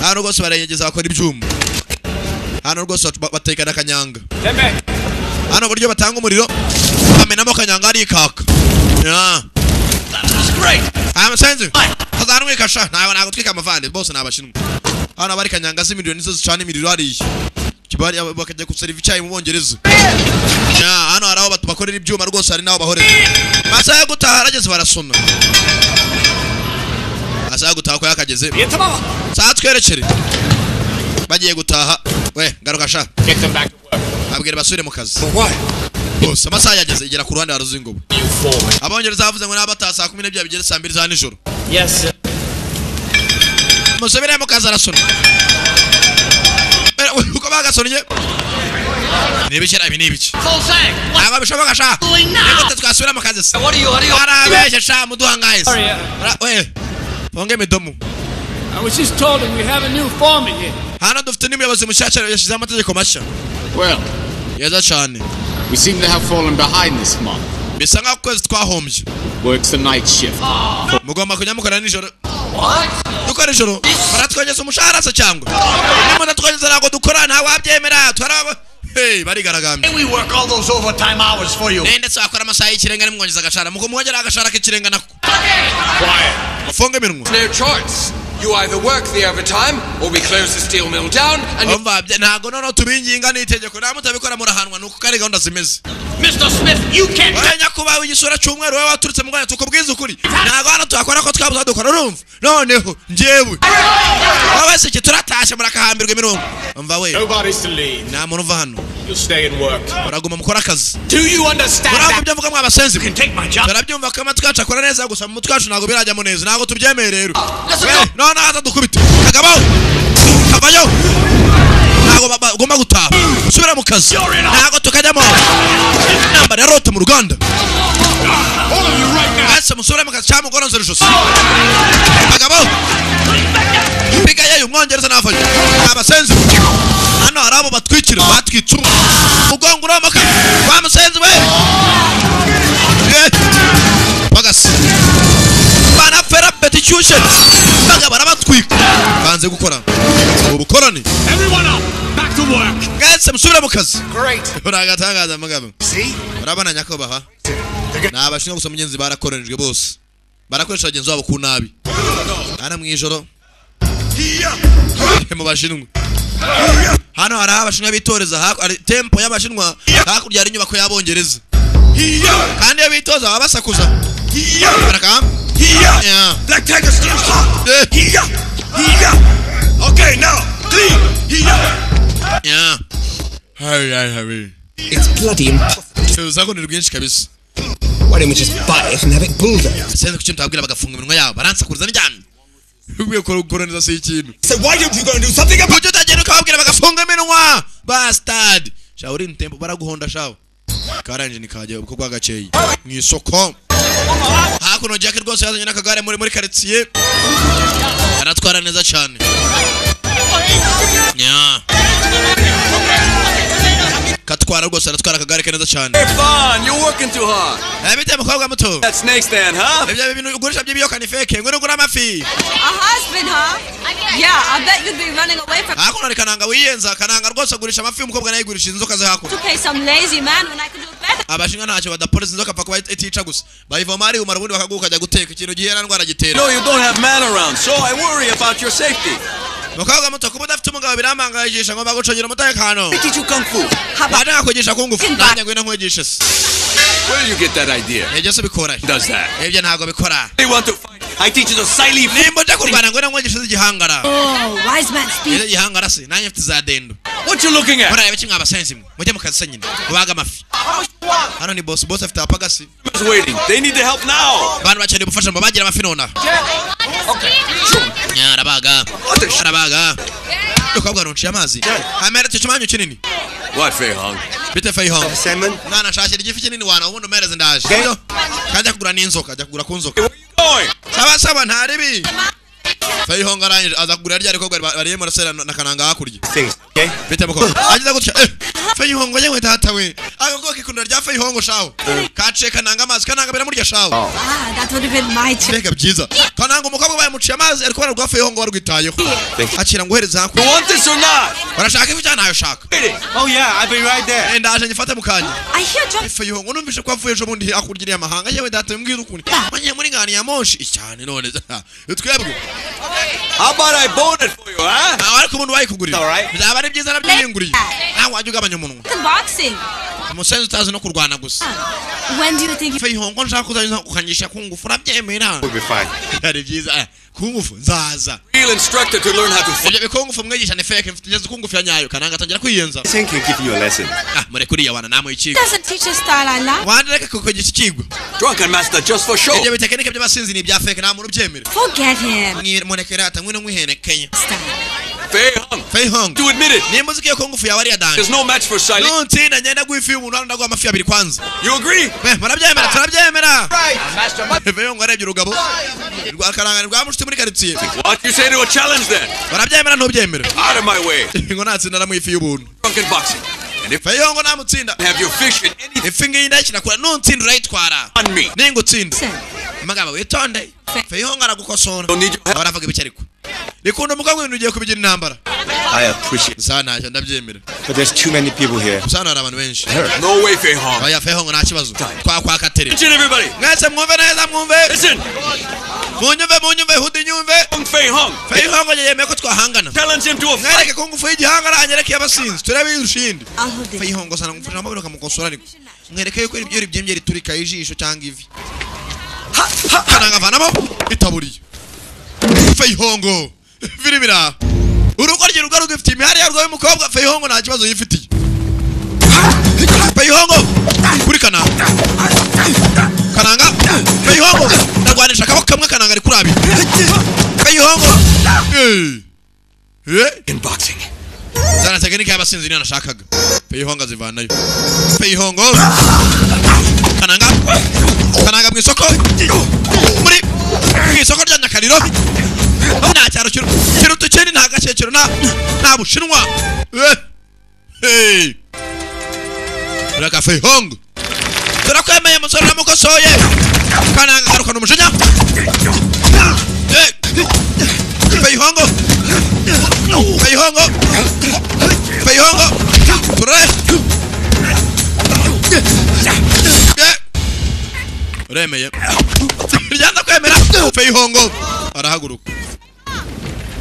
hano rwose barayegeza bakora ibyuma hano rwose batekana kanyanga hano buryo batanga umuriro bamenamo kanyanga ari ikaka
That's great.
amasenze hazanwe kasha nago twika amavande bose nabashinwa hano bari kanyanga z'imiliyoni nizo zicana imiriro hariya kibari bakajya guserva icyayi mu Bongereza hano haraho bakorera ibyuma rwose hari naho bahorera masaha gutaha arageze barasona masaha gutaha ko yakageze saa twerekere bagiye gutaha we garuka sha
Get them back to work.
abwire basubire mu kazi
Why?
bose amasaha yageze igera ku ruhande haruzingobo
You forward.
Abongereza bavuze ngo nabata saa 12 bigere saa 2 za nijoro
Yes, sir.
musubire mu kazi arasona uko bagasonye nibikira ibi nibiki
Full sang. What's
aba bishoboka sha
doing now?
niko twasubira mu kazi se
What are you?
arabeshe sha muduhangaye se we fonge midomo
I was just told that we have a new foreman here.
hano dufite n'umuyobozi mushyashya yashyize amategeko mashya
Well,
yeza cyane
we seem to have fallen behind this month.
bisa nk'aho kwezi twahombye
Works the night shift.
mugomba kujya mukora nijoro
What?
dukora ijoro baratwongeza umushahara se cyangwa nimba twongeza ntabwo dukora nta wabyemera twaraba hey barigaragambye
We work all those overtime hours for you.
ndetse wakora amasaha y'ikirenga nimwongeza agashara muko mwongera agashara k'ikirenga nako
Quiet.
ufunge iminwa
No choice. You either work the overtime or we close the steel mill down and you...
umva ntago noneho tubinginga n'itegeko nta mutabikora murahanwa nuko kari gahunda zimeze
Mr. Smith, you can't.
wenya kuba igisura cy'umweru wowe waturutse mu Rwanda tukubwiza ukuri ntago hano twakora ko twabuza dukora urumva noneho njyewe wowe se turatashe murakahambirwa imirongo umva we
Nobody's to leave.
nta muntu uva hano
You stay and work.
muraguma mukora akazi
Do you understand
murabwo
that?
ibyo mvuga mwabasenzi
You can take my job.
turabyumva ko amatwi yacu akora neza gusa mu mutwe wacu ntabwo birajyamo neza ntabwo tubyemeye rero
Listen up.
none haza dukubite kagabaho kavayo ntabwo bagomba gutaha usubira mu kazi ntabwo tukajyamo nambara ya rote mu ruganda
All of you right now.
ese musubire mu kazi cyangwa mugoronzera ijosi kagabaho mbigaye umwongereza navayo abasenzi hano hari abo batwikira batwitse umugongo uramaka wa musenzi we bagasi banafera petition baga barabatwika banze gukora ubukorani
Everyone up. Back to work.
gase musubire mu kazi
Great.
uragatangaza mugabo
See?
urabona nyakobaha n'abashinzwe gusa mugenzi barakoranijwe bose barakoresha abagenzi babo ku nabi hano mu ijoro mu bashinwa hano hari abashinwa bitoreza tempo y'abashinwa hakurya hari inyubako y'abongereza kandi iyo bitoza baba basakuza baraka
Black Tiger still hot. Okay, now clean.
It's bloody impossible.
uzako ni rwinshi kabisa
Why don't we just buy it and have it bulldozed?
senze kuki mtabwira bagafunga iminwa yabo baransakuriza n'ijyana Ugiye koroneza se ikintu.
So why don't you go and do something about
it? Utagenda ukababwira bagafunga iminwa. Bastard. Shauri ntempo baraguhonda shawo. Karanje nikaje uko gwagaceye. Mwisoko. Hakuno Jack rwose yazanye nakagare muri quartier. Aratwara neza cyane. Nya. Katwara rwose aratwara akagare ke neza cyane.
Hey fun, you're working too hard.
Bite mukobwa muto.
That snake stand, huh?
Ibyo bintu ugurisha by'ibiyoka ni fake. Ngwino ngura amafi.
A husband, huh? Yeah, I bet you'd be running away from.
Hakuno kananga wiyenza kananga rwose agurisha amafi umukobwa naye gurisha inzoka ze hakuno.
To pay some lazy man when I could do better.
Abashinga ntacyo badapolisi inzoka paka ba eticha gusa. Bayivoma ari umara bundi bakaguka kajya guteka ikintu gihera ndwara gitera.
No, you don't have man around, so I worry about your safety.
Mukobwa muto kuba udafite umugabo biramangayisha ngomba gucungira umutekano.
Teach you kung fu.
Bana kwigisha kung fu. Nanjye ngwino nkwigisha se.
Where did you get that idea?
Ibyo se bikora.
Does that?
Ibyo ntago bikora.
They want to fight. I teach you the silent.
Nimba ndakurwana ngwino nkwigisha igihangara.
Oh, wise man speak.
Igihangara se nanjye mfite za dendo.
What you looking at?
Murebe kimwe abasenzi mwe. Mujye mukazi senyine. Ubaga amafi. Hano ni boss afite apagasi.
Who's waiting? They need the help now.
Bana bakeneye ubufasha ngo bagira amafi nona.
Okay.
Arabaga. Arabaga. Ukabwa ronchi amazi. Amera cyo kinini.
What Fei Hong?
Bite Fei Hong.
Salmon.
Nana shashira igifi kinini wana ubundi umereze ndaje. Kajya kugura n'inzoka, ajya kugura kunzoka. Saba ntaribi. Fei Hong aranje aza kugura rya rikobwa bariye murasera na kananga hakurya.
Okay.
Bite mukobwa. Agiza gutya. Fei Hong yewe tata we. Agako kikunda rya Fei Hong shawo. Kace kananga amazi kananga bera murya shawo.
Ah, that would have been my turn.
Bega byiza. Kananga umukobwa bayamuciye amazi ariko bana rwa Fei Hong warwitayeho. Akira nguhereza hakurya.
You want this or not?
Barashaka ifi cyane ayo shaka.
Oh yeah, I'll be right there.
Ndaje nyifata mukanya.
I hear John.
Fei Hong numvishe kwa vuye ejo bundi akurya amahanga yewe data mbwira ukuni. Manye muri ngani ya moshi cyane none. Twebwe.
How about I bone it for you, huh?
Ariko umuntu wayikugurira. Byaba ari byiza nabyiyinguriye. Nawe wajya ugabanya umunwa.
Boxing.
Umusenzi utazi no kurwana gusa.
When do you think
Fei Hong nshaka kuzanyza ukanyisha kungufu urabyemera?
We'll be fine.
Ari byiza. Kungufu nzaza.
Real instructor to learn how to fight.
Ibyo bikungufu mwigisha ni fake mfite kungufu ya nyayo kananga atangira kwiyenza.
I think he'll give you a lesson.
Mure kuriya wana namwe ikigo.
doesn't teach a style I like?
Wanda reka kukugisha ikigo.
Drunken master just for show.
Ibyo bitekenike by'abasinzi ni bya fake nta muntu byemera.
Forget him.
Mwire monekera atangwino mwihene Kenya.
Fei Hong.
To admit it. Nimba uzikiye kungufu yawe ari yadanje.
There's no match for silent.
No ntinda nyenda guifi umuntu ndago amafi abiri kwanza.
You agree?
Murabyemera turabyemera.
Right. Master.
Fei Hong arebye urugabo. Rwa karanga rwa mushite muri quartier.
What you say to a challenge then?
Barabyemera ntubyemera.
Out of my way.
Ngo natsinda namwifi y'ubuntu.
Drunken boxing.
And if Fei Hong namutsinda.
Have your fish in any.
If fingi indakina kwa no ntsinda urayitwara.
On me.
Ningo tsinda. Magaba witonde. Fei Hong aragukosora.
Don't need your help.
Baravuga ibiki ariko. Nikunda umukobwa w'ibintu ugiye kubigira intambara.
I appreciate it.
Sana ndabyemera.
But there's too many people here.
Sana hari abantu benshi.
No way Fei Hong.
Oya Fei Hong nta kibazo. Kwa katere.
Listen everybody.
Mwese mwumve neza mwumve.
Listen.
Munyumve hudi nyumve.
Fei Hong.
Fei Hong yemeye ko twahangana.
Challenge him to a fight.
Mwereke kungufu y'igihangara anyereke y'abasinzi. Turebe yushindi.
I'll hold it.
Fei Hong sana ngufasha amabiro kamukosora ariko. Mwereke yuko ibyo byemye riturika ijisho cyangwa ivi. Kananga vanamo itaburiye. Fei Hong. Viribira. Urugo rye rugaruka ifite imihari yarwo y'umukobwa Fei Hong nta kibazo yifitiye. Fei Hong kuri kananga. Kananga Fei Hong ndagwanisha akaboko kamwe kananga ari kurabi. Fei Hong
In boxing.
Zana tekinike y'abasinzi niyo nashakaga. Fei Hong azivanayo. Fei Hong kananga mu isoko muri isoko rya Nyakariro. Nta cyaro kiruta cyane nta gacecero nta bushinwa. Hey. Raka Fei Hong. Turakwemeye musore namukosoye. Kananga garukana umujinya. Fei Hong. Ture. Uremeye. Ryanda kwemera Fei Hong arahaguruka.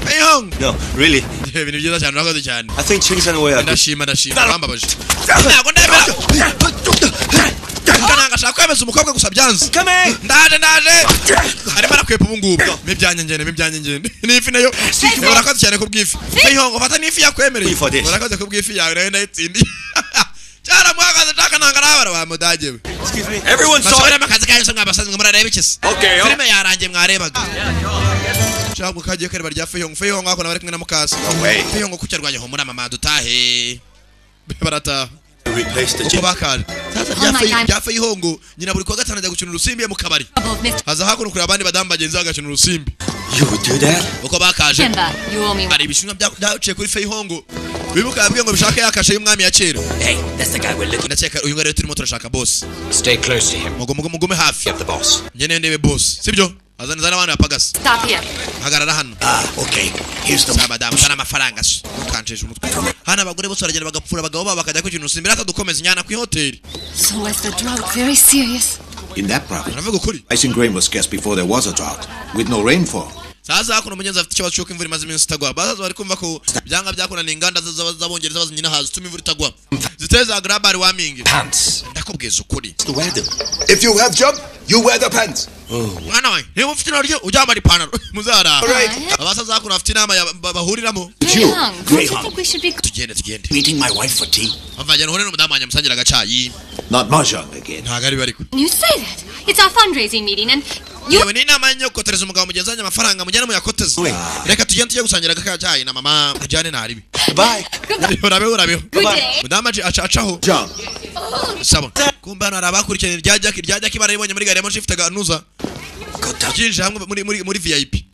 Fei Hong.
No, really.
Ibintu byiza cyane urakoze cyane.
I think Ching's on the way out.
Ndashima bambabaje. Ntabwo ndemera. Kananga shaka kwemeza umukobwa gusa byanze. Ndaje. Arimo arakwepa ubu ngubu. Mibyanye ngene. Nifi nayo. Urakoze cyane ku bwifi. Fei Hong fata nifi yakwemereye. Urakoze ku bwifi yawe nayo ndayitsindi. Cyara mwagaze takananga nabara ba mudage we.
Excuse me. Everyone saw it.
Makazi kayo songa basanzwe murareba ikisi.
Okay.
Filime yarangiye mwarebaga. cyangwa kagiye kareba rya Feyong ako nabari kumwe na mukasa Feyong kucyarwanya ho muri mama dutahe barata uko bakara sasa rya Feyong nyina buri kwa gatanu ajya gukina urusimbi mu kabari haza hakuno kuri abandi badamba bagenzi bagakina urusimbi
You would do that?
uko bakaje ari ibishimwa byaciye kuri Feyong bibuka yabwiye ngo bishaka yakashe y'umwami ya kera.
Hey, that's the guy we're looking.
Ndakeka uyu ngare turimo turashaka boss.
Stay close to him.
Mugume hafi.
Get the boss.
Njye ndebe boss. Sibyo? Azana abana apagasa.
Stop here.
Hagarara hano.
Okay. Here's the
madam sana amafaranga. Ukanjeje umutwe. Hana abagore bose baragenda bagapfura abagabo babo bakajya ku kintu simbira atadukomeza inyana ku hotel.
So was the drought very serious?
In that province,
Navuga ukuri.
icing grain was scarce before there was a drought, with no rainfall.
Sasa hakuno umunyenzi afite ikibazo cy'uko imvura imaze iminsi itagwa. Bazaza bari kumva ko byanga byakona n'inganda z'abongereza bazinyina hazi tuma imvura itagwa. Ziteza global warming.
Pants.
Ndakubwiza ukuri.
The weather. If you have job, you wear the pants.
Mwana wawe, niba ufite naryo ujya muri panaro. Muzara. Abasaza hakuno afite inama bahuriramo. Tugende.
meeting my wife for tea.
Avajya none n'umudamu wanjye musangira agacayi.
Not mahjong again.
Ntagari bariko.
You say that? It's our fundraising meeting and
yewe ni inama yo kotereza umugabo mugenzanya amafaranga mujyana mu yakoteza. Reka tujye gusangira agacayi na mama ajyane naribi.
Bye.
Urabeho.
good day.
Mudamu acaho.
John.
Sabo. Kumba hano arabakurikirana rya Jackie barayibonye muri gare moshi ifite ganuza. Kinje hamwe muri VIP.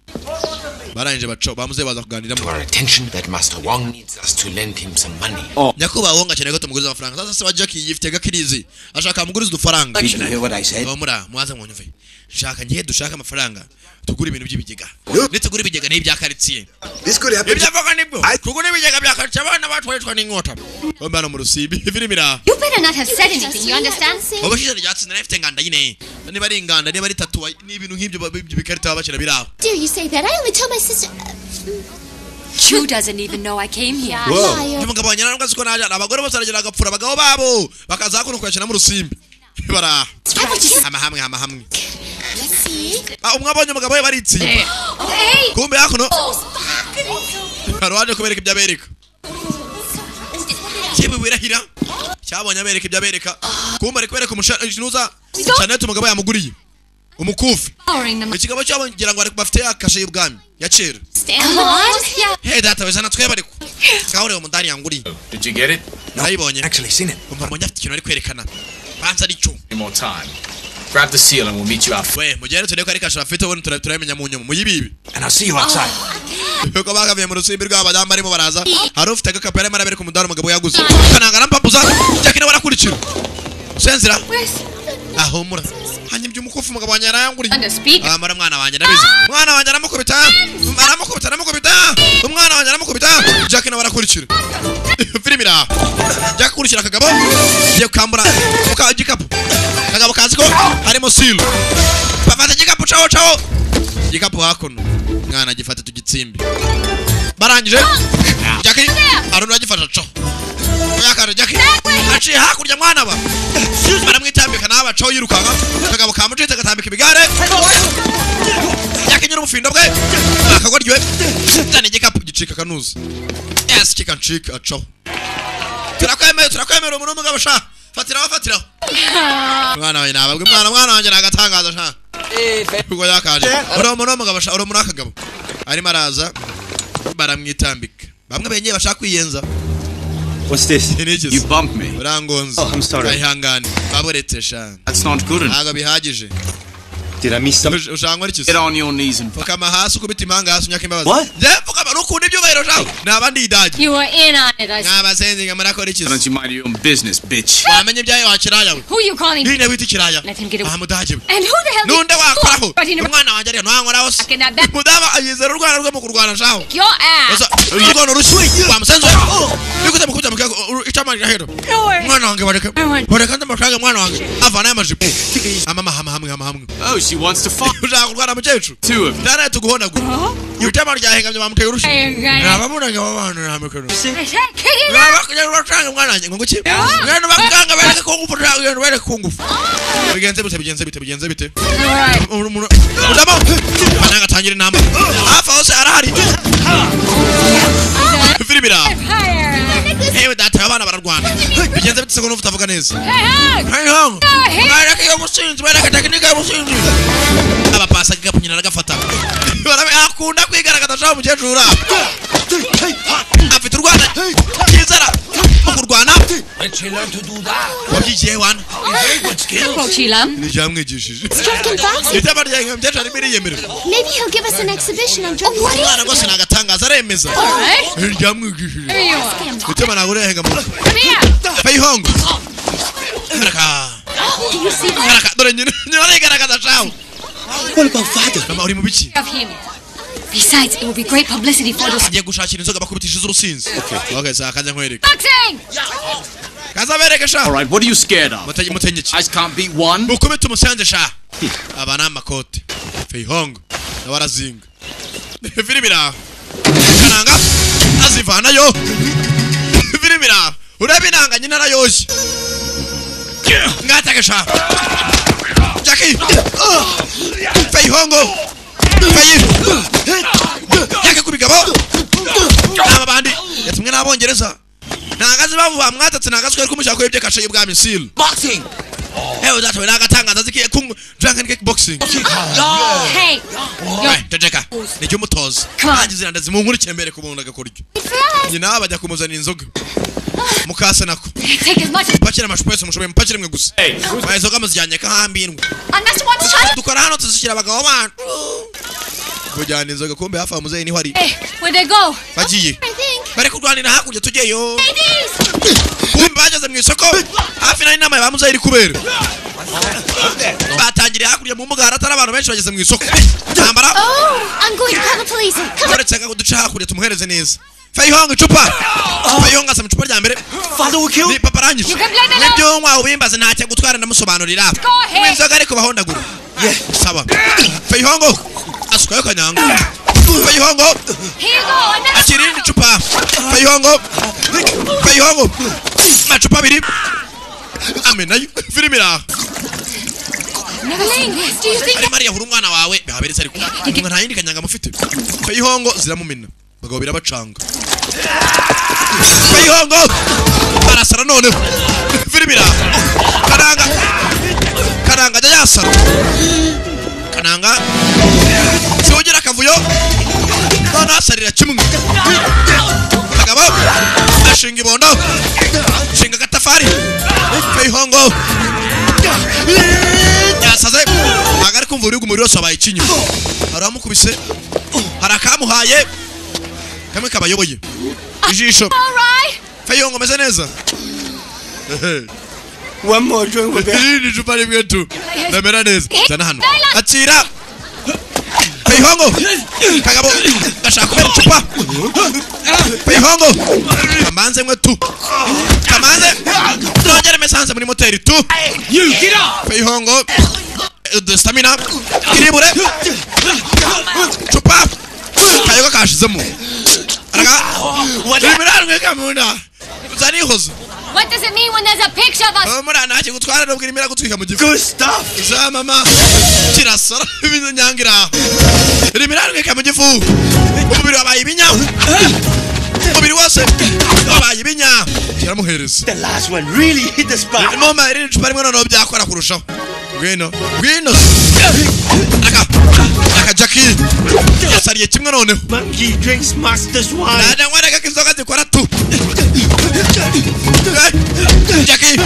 Baranje baco bamuze baza kuganira
To our attention that Master Wong needs us to lend him some money.
Nyakuba wonga cyane ko tumuguriza amafaranga. Sasa se wa Jackie yifite gakirizi. Ashaka muguriza udufaranga.
Did you hear what I said?
Bamura mwaza mwonyumve. Shaka ngiye dushaka amafaranga. Tugura ibintu by'ibigega. Nitugura ibigega n'ibyakaritsiye.
This could happen.
Ibyavuga nibwo. Tugura ibigega byakaritsiye abana batwaritwa n'inkota. Bambana mu rusibi. Ibirimira.
You better not have said anything, you understand?
Obashije ryatsinda nafite nganda yine. Niba ari inganda niba ari tatu n'ibintu nk'ibyo bikarita babashira biraho.
Dare you say that? I only told my sister.
Chu doesn't even know I came here.
Umugabo wanyana n'ubwo ko naje abagore bose aragera agapfura abagabo babo bakaza hakuno kwakina mu rusimbi. Bara. Hamwe.
Let's see.
Umwe abonye umugabo we baritsi.
Hey!
Kumbe hakuno. Barwaje kubereka ibyabereka. Kibe wirahira. Cyabonye abereka ibyabereka. Kumbe ari kubereka umushanuza. Chanete umugabo yamuguriye. Umukufi. Ikigabo cyabongira ngo ari bafite yakashe y'ubwami ya kera.
Come on.
Hey data wezana twebare ko. Kaure umundani yanguriye.
Did you get it?
Nayibonye.
Actually seen it.
Umva mbonye afite ikintu ari kwerekana. Panza ari cyo.
Any more time. Grab the seal and we'll meet you out.
We mugere tureko ari kasha afite wone turayimenya mu nyuma muyibibi.
And I'll see you outside.
Yuko bakavuye mu rusimbi rw'abadamu barimo baraza. Hari ufite agakapera marabere ku mudari umugabo yaguze. Kananga nampapuza. Jakina barakurikira. Senzira. Ahumura. Hanyimye umukufu umugabo wanyara yanguriye. Amara mwana wanje nabizi. Mwana wanje aramukubita. Umwana wanje aramukubita. Jakina barakurikira. Firimira. Jakurikira kagabo. Je kambura muka gikapu. Kagabo kaziko harimo silo. Bafata gikapu cawo. Gikapu hakuno. Mwana gifata tugitsimbi. Barangije. Jackie aruna gifata cawo. Yakara Jackie. Aciye hakurya mwana ba. Baramwitambika naba cawo yirukanga. Kagabo kamucitse gatambika ibigare. Jackie nyura umufindo bwe. Akagoryo. Tane gikapu gicika kanuza. Yes kikancika cawo. Turakwemera umuntu umugabo sha. Fatiraho. Mwana wawe nababwe mwana wanjye nagatangaza sha. Kuko yakaje. Umuntu umugabo sha uri muri akagabo. Arimo araza baramwitambika. Bamwe benye bashaka kwiyenza.
What's this? You bumped me.
Urangonze.
Oh, I'm sorry.
Ayihangane. Baboretse sha.
That's not good enough.
Ntago bihagije.
Did I miss something?
Ushangwa iki?
Get on your knees and
Fakama hasi kubita imanga hasi unyaka imbabazi.
What?
Fakama rukundi byubahiro sha. Nabandi idaje.
You were in on it, I
Nabasenzi ngamara iki?
don't you mind your own business, bitch?
Wamenye ibyaye wakiraya we.
Who you calling?
Nine witi kiraya.
Let him get away.
Amudaje.
And who the hell?
Nunde wakoraho.
But he never
Umwana wanje ari ntwankora hose. Mudaba ayizera urwana rwo mu kurwana shaho.
your ass.
Oza urwana rushwe wa musenzo. Bikuze mukujya mukako icamanje hero. Mwana wange bareka ndamashaka mwana wange. Avana y'amajipo. Amama hamwe.
Oh, she wants to fuck.
Kurwana mucecu.
Two of them.
Dana tuguhona gu. Yutama ryahengamye bamuteye urushi. Nabamuna ngabana hamekano. Nabakujya urashanga mwana wange ngo ki? Mwana bakanga bareka ko ngufura bareka ko ngufu. Bigenze bite. Udamo. Mananga tangire namba. Afa hose arahari. Firimira. Hey with that abana bararwana bigenze bitse ko n'uvuta avuga neza
Hey,
mwana kiyo musinzi mwana tekinike y'umusinzi abapasa kigapunyina nagafata barabe akunda kwigaragaza sha mukecuru afite urwana kizara kurwana
When she learned to do that?
wabyigiye wana ni jamwigishije itaba ryange mbyacari biri yemere
Maybe he'll give us an exhibition on drum. What?
mwana gose nagatangaza aremeza jamwigishije itaba nagurehenga mu Feihong Araka
Do you see that?
Araka dore nyine nyigaragaza shawo
What about father?
mama uri mu biki
of him. Besides, it will be great publicity for this.
agiye gushakira inzoga bakubitishije urusinzi okay sa kaza nkwereka
Boxing!
kaza bereke sha
All right, what are you scared of?
mutenyeki
I can't beat one.
mukubita umusenze sha abana amakote Feihong na warazinga filmira kananga azivanayo filmira urabinanga nyina nayoshye ngatake sha Jackie Feihong yake kubigabo abandi yatumwe n'abongereza ntangazi bavuga mwatatse ntangazi ko mushaka kwebye kashaye bwa misile
Boxing!
datwe nagatangaza zikiye ku drunken kickboxing
Hey!
Tejeka nicyo mutoza agize ndandazi mu nkuru cyembere ku buntu agakoryo nyina bajya kumuzana inzoga mukase nako
Take as much as
bakira amashupesi mushobe mpakire mwe gusa bayizoga muzijyanye kahambirwe
unless you want to try.
dukora hano tuzishyira abagabo bana bujyana inzoga kumbe hafa muzeyi niho ari
Hey, where'd they go?
bagiye
I think.
bari kurwanira hakurya tugeyo
Ladies!
kumbe bageze mu isoko hafi nari nama bamuzeyi iri kubera batangiriye hakurya mu mbuga haratari abantu benshi bageze mu isoko ntambara
Oh, I'm going to call the police. Come on.
uretse ngo duce hakurya tumuhereze neza Feihong icupa Feihong asa mu icupa rya mbere
Father will kill?
ni papa arangije
You can blame it on-
nibyo nkwa ubimbaze ntacyo gutwara ndamusobanurira
Go ahead.
inzoga ariko bahondagura saba Feihong asukayo kanyanga Feihong
Here you go, another
akirindi icupa Feihong macupa abiri amenayo filmira
Neverling, do you think
ari Maria huru umwana wawe bihaberetse ariko umwe nta yindi kanyanga mufite Feihong ziramumena bagabo birabacanga Feihong arasara none filmira kananga ajya yasara kananga siwugira akavuyo none asarira kimwe kagabo ashinga ibondo ashinga agatafari Feihong yasaze agari kumva uri gumuri wose abaye ikinyu aramukubise harakamuhaye kamwe kabayoboye ijisho
all right?
Feihong ameze neza
One more drink will be.
ni jupa rimwe tu ndamera neza zana hano akira Feihong kagabo gashaka kubera icupa Feihong kamanze mwe tu kamanze nongere mesanze muri moteri tu
You get up!
Feihong the stamina kiribure chupa kayoga kashizemo araga wadimirarwe kamuna zani hozo
What does it mean when there's a picture of us?
mura nake gutwara no bwirimira gutwika mu gifu
Good stuff.
za mama kirasara ibintu nyangira rimirarwe kamu gifu umubiri wabaye ibinya umubiri wose wabaye ibinya kiramuhereza
The last one really hit the spot.
mama iri chupa rimwe no byakora kurushaho Gwino aka Jackie yasariye kimwe noneho
Monkey drinks master's wine.
nada ngwaraga kizoga zikora tu Jackie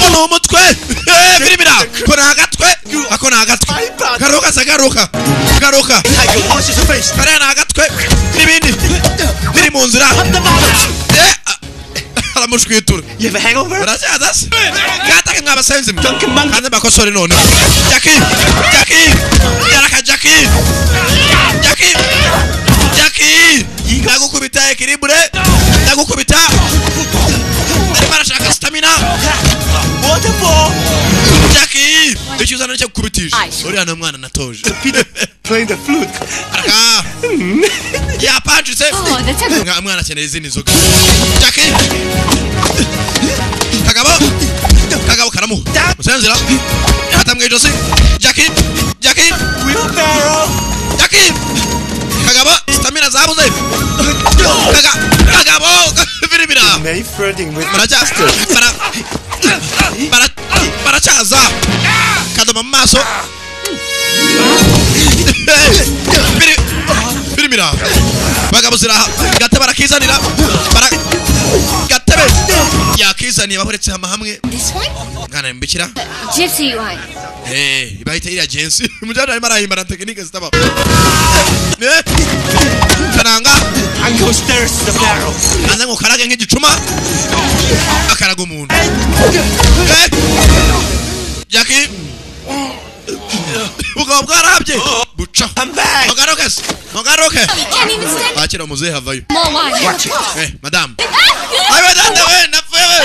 ono mutwe filmira kona agatwe akona agatwe garuka
I can wash his face.
karena agatwe nibindi biri mu nzira aramushwitura
You have a hangover?
barazaza gatake mwabasenzi kandi bakosore none Jackie yaraka Jackie ndagukubita ekiribure ndagukubita arimo arashaka stamina
Waterfall.
Jackie icyuzana cyo kukubitisha uriya no mwana natoje
Playing the flute.
araka yapacitse
Oh, that's a good.
mwana akeneye izindi nzoga Jackie kagabo karamuha musenzera fata mu ijosi Jackie
Wheelbarrow.
Jackie kagabo stamina zabuze kagabo Virimira.
May flirting with
Barachaza. Kadoma maso. Virimira. Bagabuzira gatebe barakizanira. Gatebe. Yakizaniye bahuretse hamwe.
This one?
Ngana mbikira.
Gypsy wine.
Bahita iriya jensi. Mujana arimo arahimbana tekinike zitaba. Kananga.
and go stairs to the barrel.
Anza ngukarage nk'igicuma. Akaraga umuntu. Jackie. Bugabo bwarabye. Buca. Mugarokes. Mugaroke. Akira muzehe havayo.
Watch it.
Madam. Ayo dada we napwewe.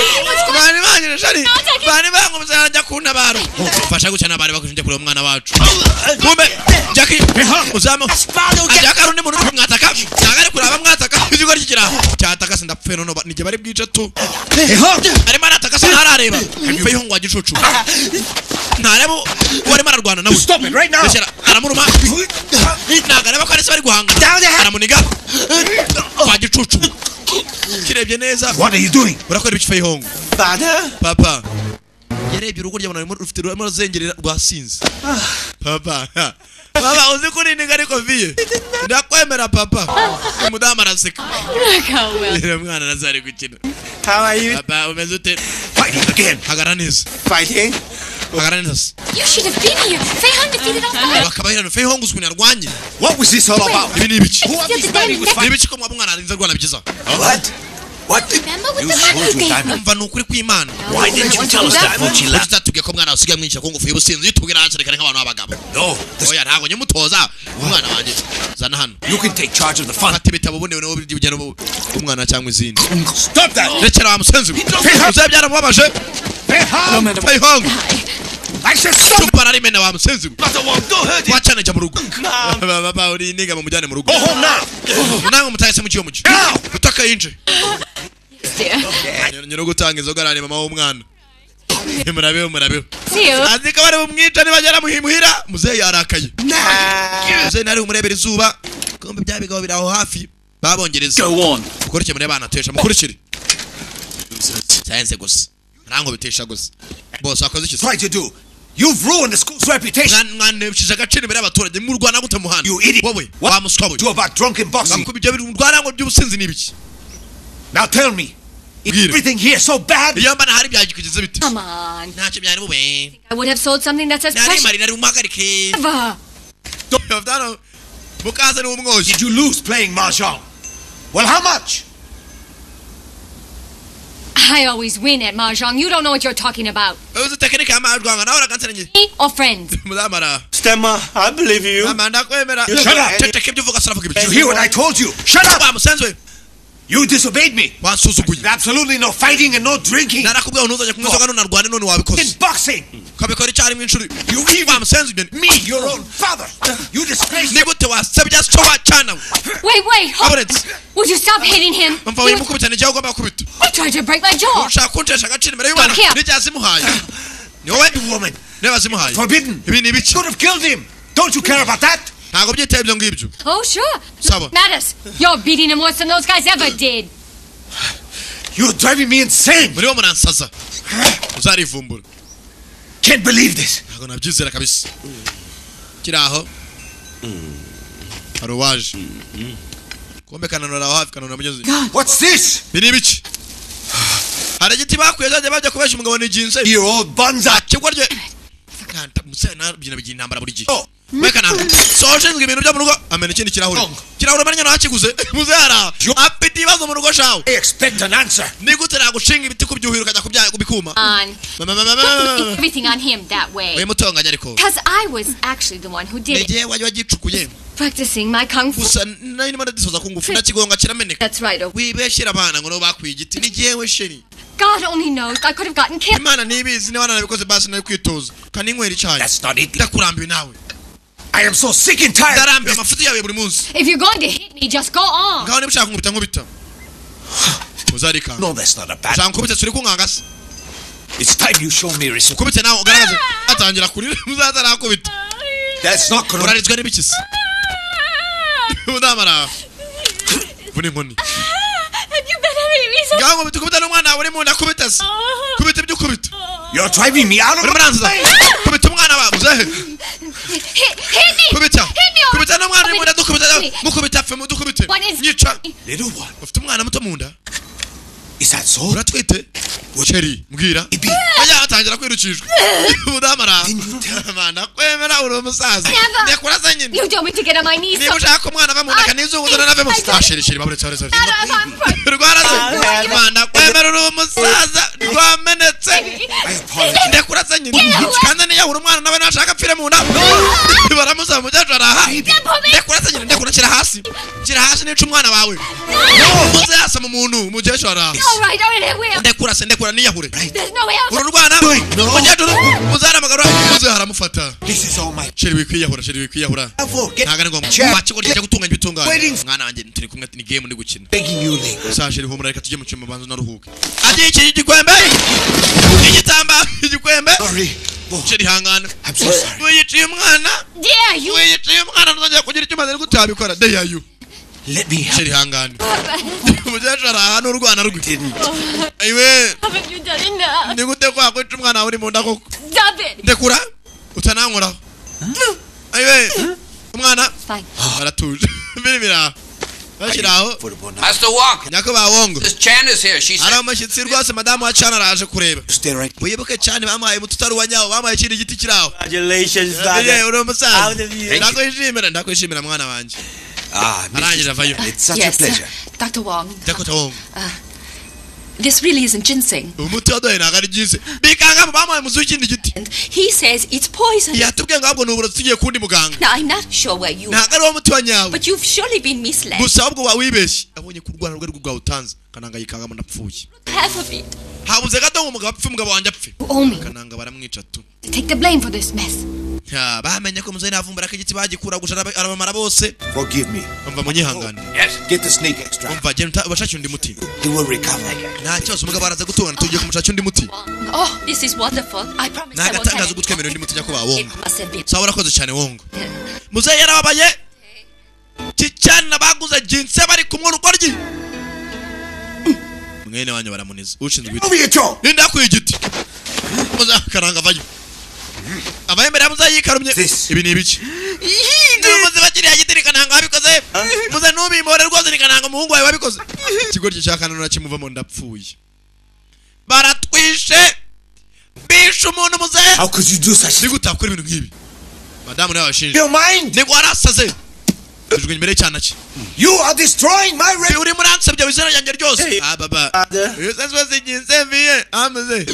Bani banyire shari. Bani bangu muzanja kuna baro. Fasha gucana bari bakushinje kuri umwana wacu. Kumbe Jackie uzamo. Ajaka rundi muntu mwataka. Nagare kuraba mwataka. Izigo rikira. Cyataka sindapfe none nije bari bwice tu. Ari marataka sanarareba. Mfe ihungu agicucu. Ntarebo wari mararwana nawe.
Stop it right now.
Aramuruma. Nagareba ko ari se bari guhanga. Aramuniga. Kwagicucu. Kirebye neza.
What are you doing?
Urakora ibice ihungu.
Father?
Papa. Yarebye urugo ry'abantu rufite ruzengerera rwasinze. Papa. Baba uzi kuri ninga ariko viye. Ndakwemera papa. Mudama araseka. Mwana nazari gukina.
How are you?
Papa umeze ute?
Fighting again.
Hagaraneza.
Fighting?
Hagaraneza.
You should have been here. Fei defeated us all.
Bakabayirano Fei Hong uzwi yarwanye.
What was this all about?
Ibi nibiki?
Who are these fighting with?
Nibiki ko mwabumwana arinze rwana bikiza.
What? What?
Remember what
You
the
told you,
happened?
Diamond.
Mva nukuri kw'Imana.
Why didn't you tell us that when she left?
Utatubwiye ko mwana wasigaye mwinshi ko ngufuye ubusinzi tubwira hanserekane nk'abantu b'abagabo.
No.
Oya ntago nyemutoza umwana wanje. Zana hano.
You can take charge of the fun.
Fata ibitabo bundi wowe by'ubujyana umwana cyangwa izindi.
Stop that!
Rekera wa musenzi. Uzaye byaramubabaje. Fei Hong.
I said stop!
Tupara rimena wa musenzi.
Mother won't go hurt you.
Wachana jya mu rugo. Baba uri niga mu mujyane mu rugo.
Go home now.
Nango mutayise mu kiyomuji. Utaka yinje. Nyiro gutanga inzoga arane mama w'umwana. Murabeho. Azika bari bumwica nibagera muhira muzehe yarakaye. Muzehe nari umurebera izuba. Kombe byabigabo biraho hafi. Babongereza.
Go on.
Ukoreke muri bana tesha mukurikire. Sayense gusa. Rango bitesha gusa. Boss akoze iki?
Try to do. You've ruined the school's reputation.
Mwana bishiza gaciro imbere y'abaturage mu Rwanda gute muhanda.
You idiot.
Wowe wa muswa we.
Do about drunken boxing.
Bakubije biri mu Rwanda ngo by'ubusinzi nibiki.
Now tell me. Is everything here so bad?
Iyo mbana hari byagikugeze bite?
Come on.
Ntacyo byari bube.
I would have sold something that says
Nari
precious.
mari nari umagarike.
Never.
Yavdano. Mukaza ni umwoshi.
Did you lose playing mahjong? Well, how much?
I always win at mahjong. You don't know what you're talking about.
Uzi tekinike ya mahjong nawe uraganzanye.
Me or friends?
Mudamara.
Stemma, I believe you.
Amanda kwemera.
Shut up.
Tete ibyo uvuga saravuga ibyo.
Did you hear what I told you? Shut up.
Wa musenzi.
You disobeyed me.
Wansuzuguye.
Absolutely no fighting and no drinking.
Narakubwiye ntuzajya kunywa inzoga none narwane none wabikoze.
In boxing.
Kabikora cyari mu inshuri.
You
Wa musenzi ibyo.
Me, your own father. You disgraced me.
Nigute wasabye so wacana.
Wait.
Aburetsi.
Would you stop hitting him?
Mva uri mukubita n'ijya ugomba kubita.
You tried to break my jaw.
Ushaka kuntesha agaciro imbere y'Imana.
Stop here.
Nijyazimuhaye. Ni wowe
woman.
Nebazimuhaye.
Forbidden.
Ibi ni ibiki?
Could have killed him. Don't you care about that?
Ntago byitaye ibyo ngibyo.
Oh, sure.
Sabo.
Matters. You're beating him worse than those guys ever did.
You're driving me insane.
Muri wo muransaza. Uzarivumbura.
Can't believe this.
Ntago nabyizera kabisa. Kiraho. Haruwaje. Kombe kananura hafi kananura mugeze.
What's this?
Bini biki? Hari igiti bakuye zaje bajya kubesha umugabo ni jinse.
You old banza.
Kigwa rye. Kanta musena byina bigira intambara buri gihe. Mekana. Soshinzwe ibintu byo mu rugo amena ikindi kirahure. Kirahure mananya no hakiguze. Muzera. Apeti bazo mu rugo shawo.
I expect an answer.
Nigute nagushinga ibiti kubyuhira ukajya kubya kubikuma.
Everything on him that way.
Oye mutonganya ariko.
Because I was actually the one who did it.
Nege waje wagicukuye.
Practicing my kung fu.
Gusa nari nimara disoza kungufu ndakigonga kirameneka.
That's right.
Wibeshyira abana ngo no bakwiye igiti nigiyewe sheri.
God only knows. I could have gotten killed.
Imana nibizi ni wana nabikoze basi nari kwitoza. Kani nkwera icyayi.
That's not it.
Ndakurambiwe nawe.
I am so sick and tired.
Ndarambiwe amafuti yawe buri munsi.
If you're going to hit me, just go on.
Ngaho niba ushaka kunkubita nkubita. Uzarika.
No, that's not a bad.
Ushaka kunkubita turi kunkangasa.
It's time you show me respect.
Ukubite nawe ugaragaze. Atangira kurira muzaza nakubita.
That's not gonna.
Urarizwe n'ibikisi. Udamara. Vuni nkoni.
You better hit me so
ngaho bitukubita n'umwana wawe uri mu nda kubita se kubita ibyo kubita
You're driving me out of my mind.
kubita umwana wawe uzahe
Hit me!
kubita
Hit me!
kubita n'umwana uri mu nda dukubita mukubita fe mudukubite nyica
Little one.
ufite umwana muto mu nda
Is that so?
uratwite Cheri mbwira aya atangira kwirukijwe budamara mana kwemera uri umusaza ndekuraza nyine
You don't want me to get on my knees.
niba ushaka umwana ava mu nda kanizunguzana nave mu sheri baburetse rwaraza mana kwemera uri umusaza rwamenetse ndekuraza nyine kandi niyo uri umwana nawe nashaka apfire mu nda baramuza mu cyacu araha ndekuraza nyine ndekuracira hasi kira hasi nica umwana wawe muze yasa mu muntu mu cyacu araha ndekurase ndekura niyahure ururwana mujyaduru muzara magaro muze haramufata sheri wikwiyahura ntagane ngo makigo ryo gutunganya bitunganya mwana wanjye turi kumwe ni game ndi gukina sa sheri humura reka tujye mu cyumba banzo naruhuke ati iki gikwembe igitamba igikwembe sheri hangana wiyiciye umwana wiyiciye umwana nzajya kugira icyo maze gutabikora dare you
Let me
sheri hangana mujyashara hano urwana rwe aiwe
Haven't you done enough?
nigute kwa kwica umwana uri mu nda koko
David!
ndekura utanankora aiwe umwana aratuje birimira bashiraho
Master Wong.
nyako bawongo
This Chan is here. She's
ara amashyitsi rwose madamu wa Chan araje kureba wibuke cyane bamuhaye mututari wa nyawo bamuhaye ikindi giti kiraho
Congratulations,
uri umusaza
father.
ndakwishimira mwana wanje
Ah,
arangije avayo
it's such a pleasure.
Dr. Wong,
Dr. Wong
this really isn't ginseng.
umuti wadoye ntabwo ari byiza bikanga bamuhaye muzu w'ikindi giti
He says it's poison.
yatubwiye ngo ahubwo ni uburozi tugiye kundi muganga
Now, I'm not sure where you
ntabwo ari wo muti wa nyawo
but you've surely been misled.
gusa ahubwo wawibeshye abonye ku rwanda rwe rwawe utanze kananga yikangamo ndapfuye
Half of it.
habuze gato ngo umugabo apfe umugabo wanjye apfe
Owe me.
kananga baramwica tu
Take the blame for this mess.
bamenye ko muzehe navumbura ko igiti bagikura gusa arabamara bose
Forgive me.
umva munyihangane
Get the snake extract.
umva genda ubashakire undi muti
He will recover.
nta kibazo umugabo araza gutungana tugiye kumushakira undi muti
Oh, this is wonderful. I promise I won't
nagatangaza
have
gutwemera undi muti nyakubahwa wongo
It must have been.
sawa urakoze cyane wongo muzehe yarababaye kicyana baguze jinse bari kumwe urugoryi mwene wanyu baramuniza ushinzwe ibiti
Over your jaw.
ninda ku igiti muzehe karanga vayo abayembere yamuzehe yikarumye ibi ni ibiki muze bakiriya giti rikananga wabikoze muze nubimore rwose rikananga umuhungu wawe wabikoze ikigoryi cya kanano nakimuvamo ndapfuye baratwishe bishe umuntu muzehe
How could you do such?
nigutakora ibintu nk'ibi madamu nawe washinje
Your mind.
nigo warasaze ujwe imbere cyana cye
You are destroying my
uri muri ansebye wizera yanjye ryose baba yesezwe ziginze viye amaze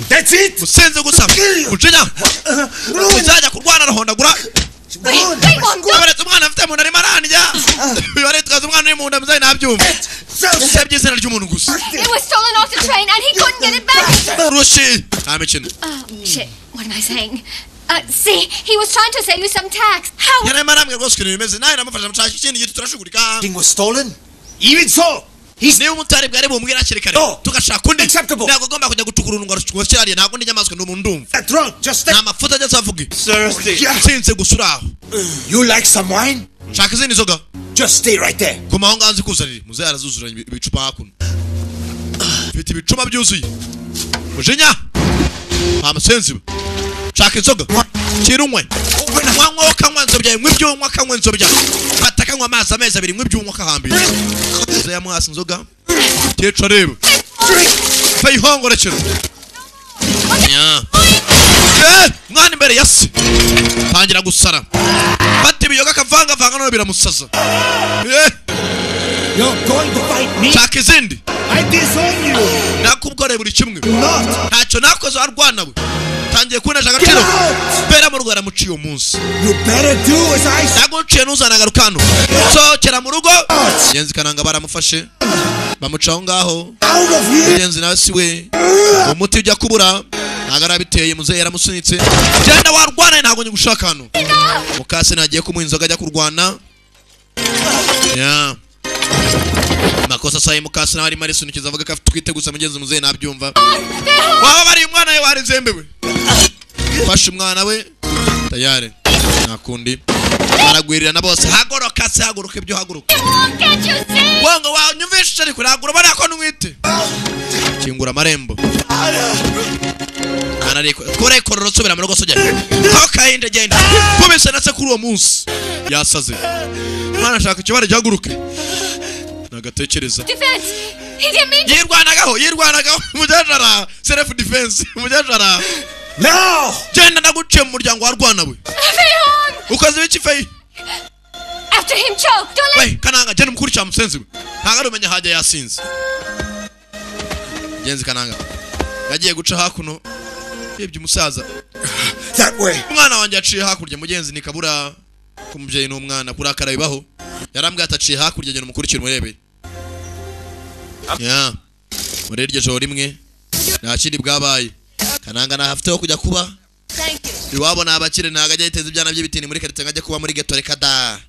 That's it.
musenze gusa ucinya uzajya kurwana arahondagura abaretse umwana afite mu nda arimo arandya bibaretwaza umwana uri mu nda muzaye nabyumva usebye izina ry'umuntu gusa
It was stolen off the train and he couldn't get it back.
rushi nta mikino
Shit. What am I saying? See, he was trying to sell you some tax. How?
yarimo arambwira rwose ukuntu bimeze nawe namufasha mushaka ikindi giti turashugurika
Thing was stolen. Even so,
niba umutari bwari bumubwira hakiri kare tugashaka undi ntabwo ugomba kujya gucukura urungo rucukura cyariye ntabwo ndi nyamaswa ndi umuntu ndumva
that drunk. Just
nta mafuta ajya avuge
Thirsty.
nsinze gusa uri aho
You like some wine?
shaka izindi nzoga
Just stay right there.
guma aho ngaho nzikuzanire muzehe arazuzuranya ibicupa hakuno mfite ibicuma byuzuye mujinya nta musenzi we shaka inzoga kira unywe wanywa ukanywa nzobya nywa ibyo unywa akanywa nzobya fata akanywa amazi amezi abiri nywa ibyo unywa akahambira muzehe yamwasa inzoga keca areba fayihongorekera mwana imbere ya se tangira gusara fata ibiyoga akavangavanga none biramusaza
You're going to fight me?
shaka izindi
I disown you.
nakubwore buri kimwe
Not.
ntacyo nakoze warwana we tangiye kunesha agaciro pera mu rugo aramuciye uwo munsi
You better do as I say.
naguciye ntuzanagaruka hano sohokera mu rugo genzi kananga baramufashe bamuca aho ngaho
Out of here.
genzi nawe si we umuti ujya kubura ntabwo arabiteye muzehe yaramusunitse genda warwana ntabwo nyigushaka hano mukase nagiye kumuha inzoga ajya kurwana makosa sayi mukase nawe arimo arisunikiza avuga ko afite twite gusa mugenzi muzehe nabyumva waba bari umwana we warinzembewe fashe umwana we tayare nakundi aragwirira na bose hagoroka se haguruka ibyo haguruka wango wa nyumvisha ariko nagura bari ko nwite kingura amarembo anariko kore kororo subira mu rugo sogera kokayinde genda kubise natse kuri uwo munsi yasaze mwana shaka ikibare gihaguruke nagatekereza yirwanagaho mujajara self defense mujajara
no
genda naguciye mu muryango warwana we ukoze biki fei
after him choke don't
let kananga genda mukuri cya musenzi we ntaga rumenya haje yasinze genzi kananga yagiye guca hakuno yebye umusaza
that way
umwana wanjye aciye hakurya mugenzi nikabura kumubyeyi n'umwana kurakara bibaho yarambwiye ataciye hakurya genda mukurikira umurebe ya muri iryo joro rimwe nta kindi bwabaye kananga nahafiteho kujya kuba iwabo n'abakire ntaga ajya yiteza ibyana by'ibitini muri karite ngajya kuba muri geto reka da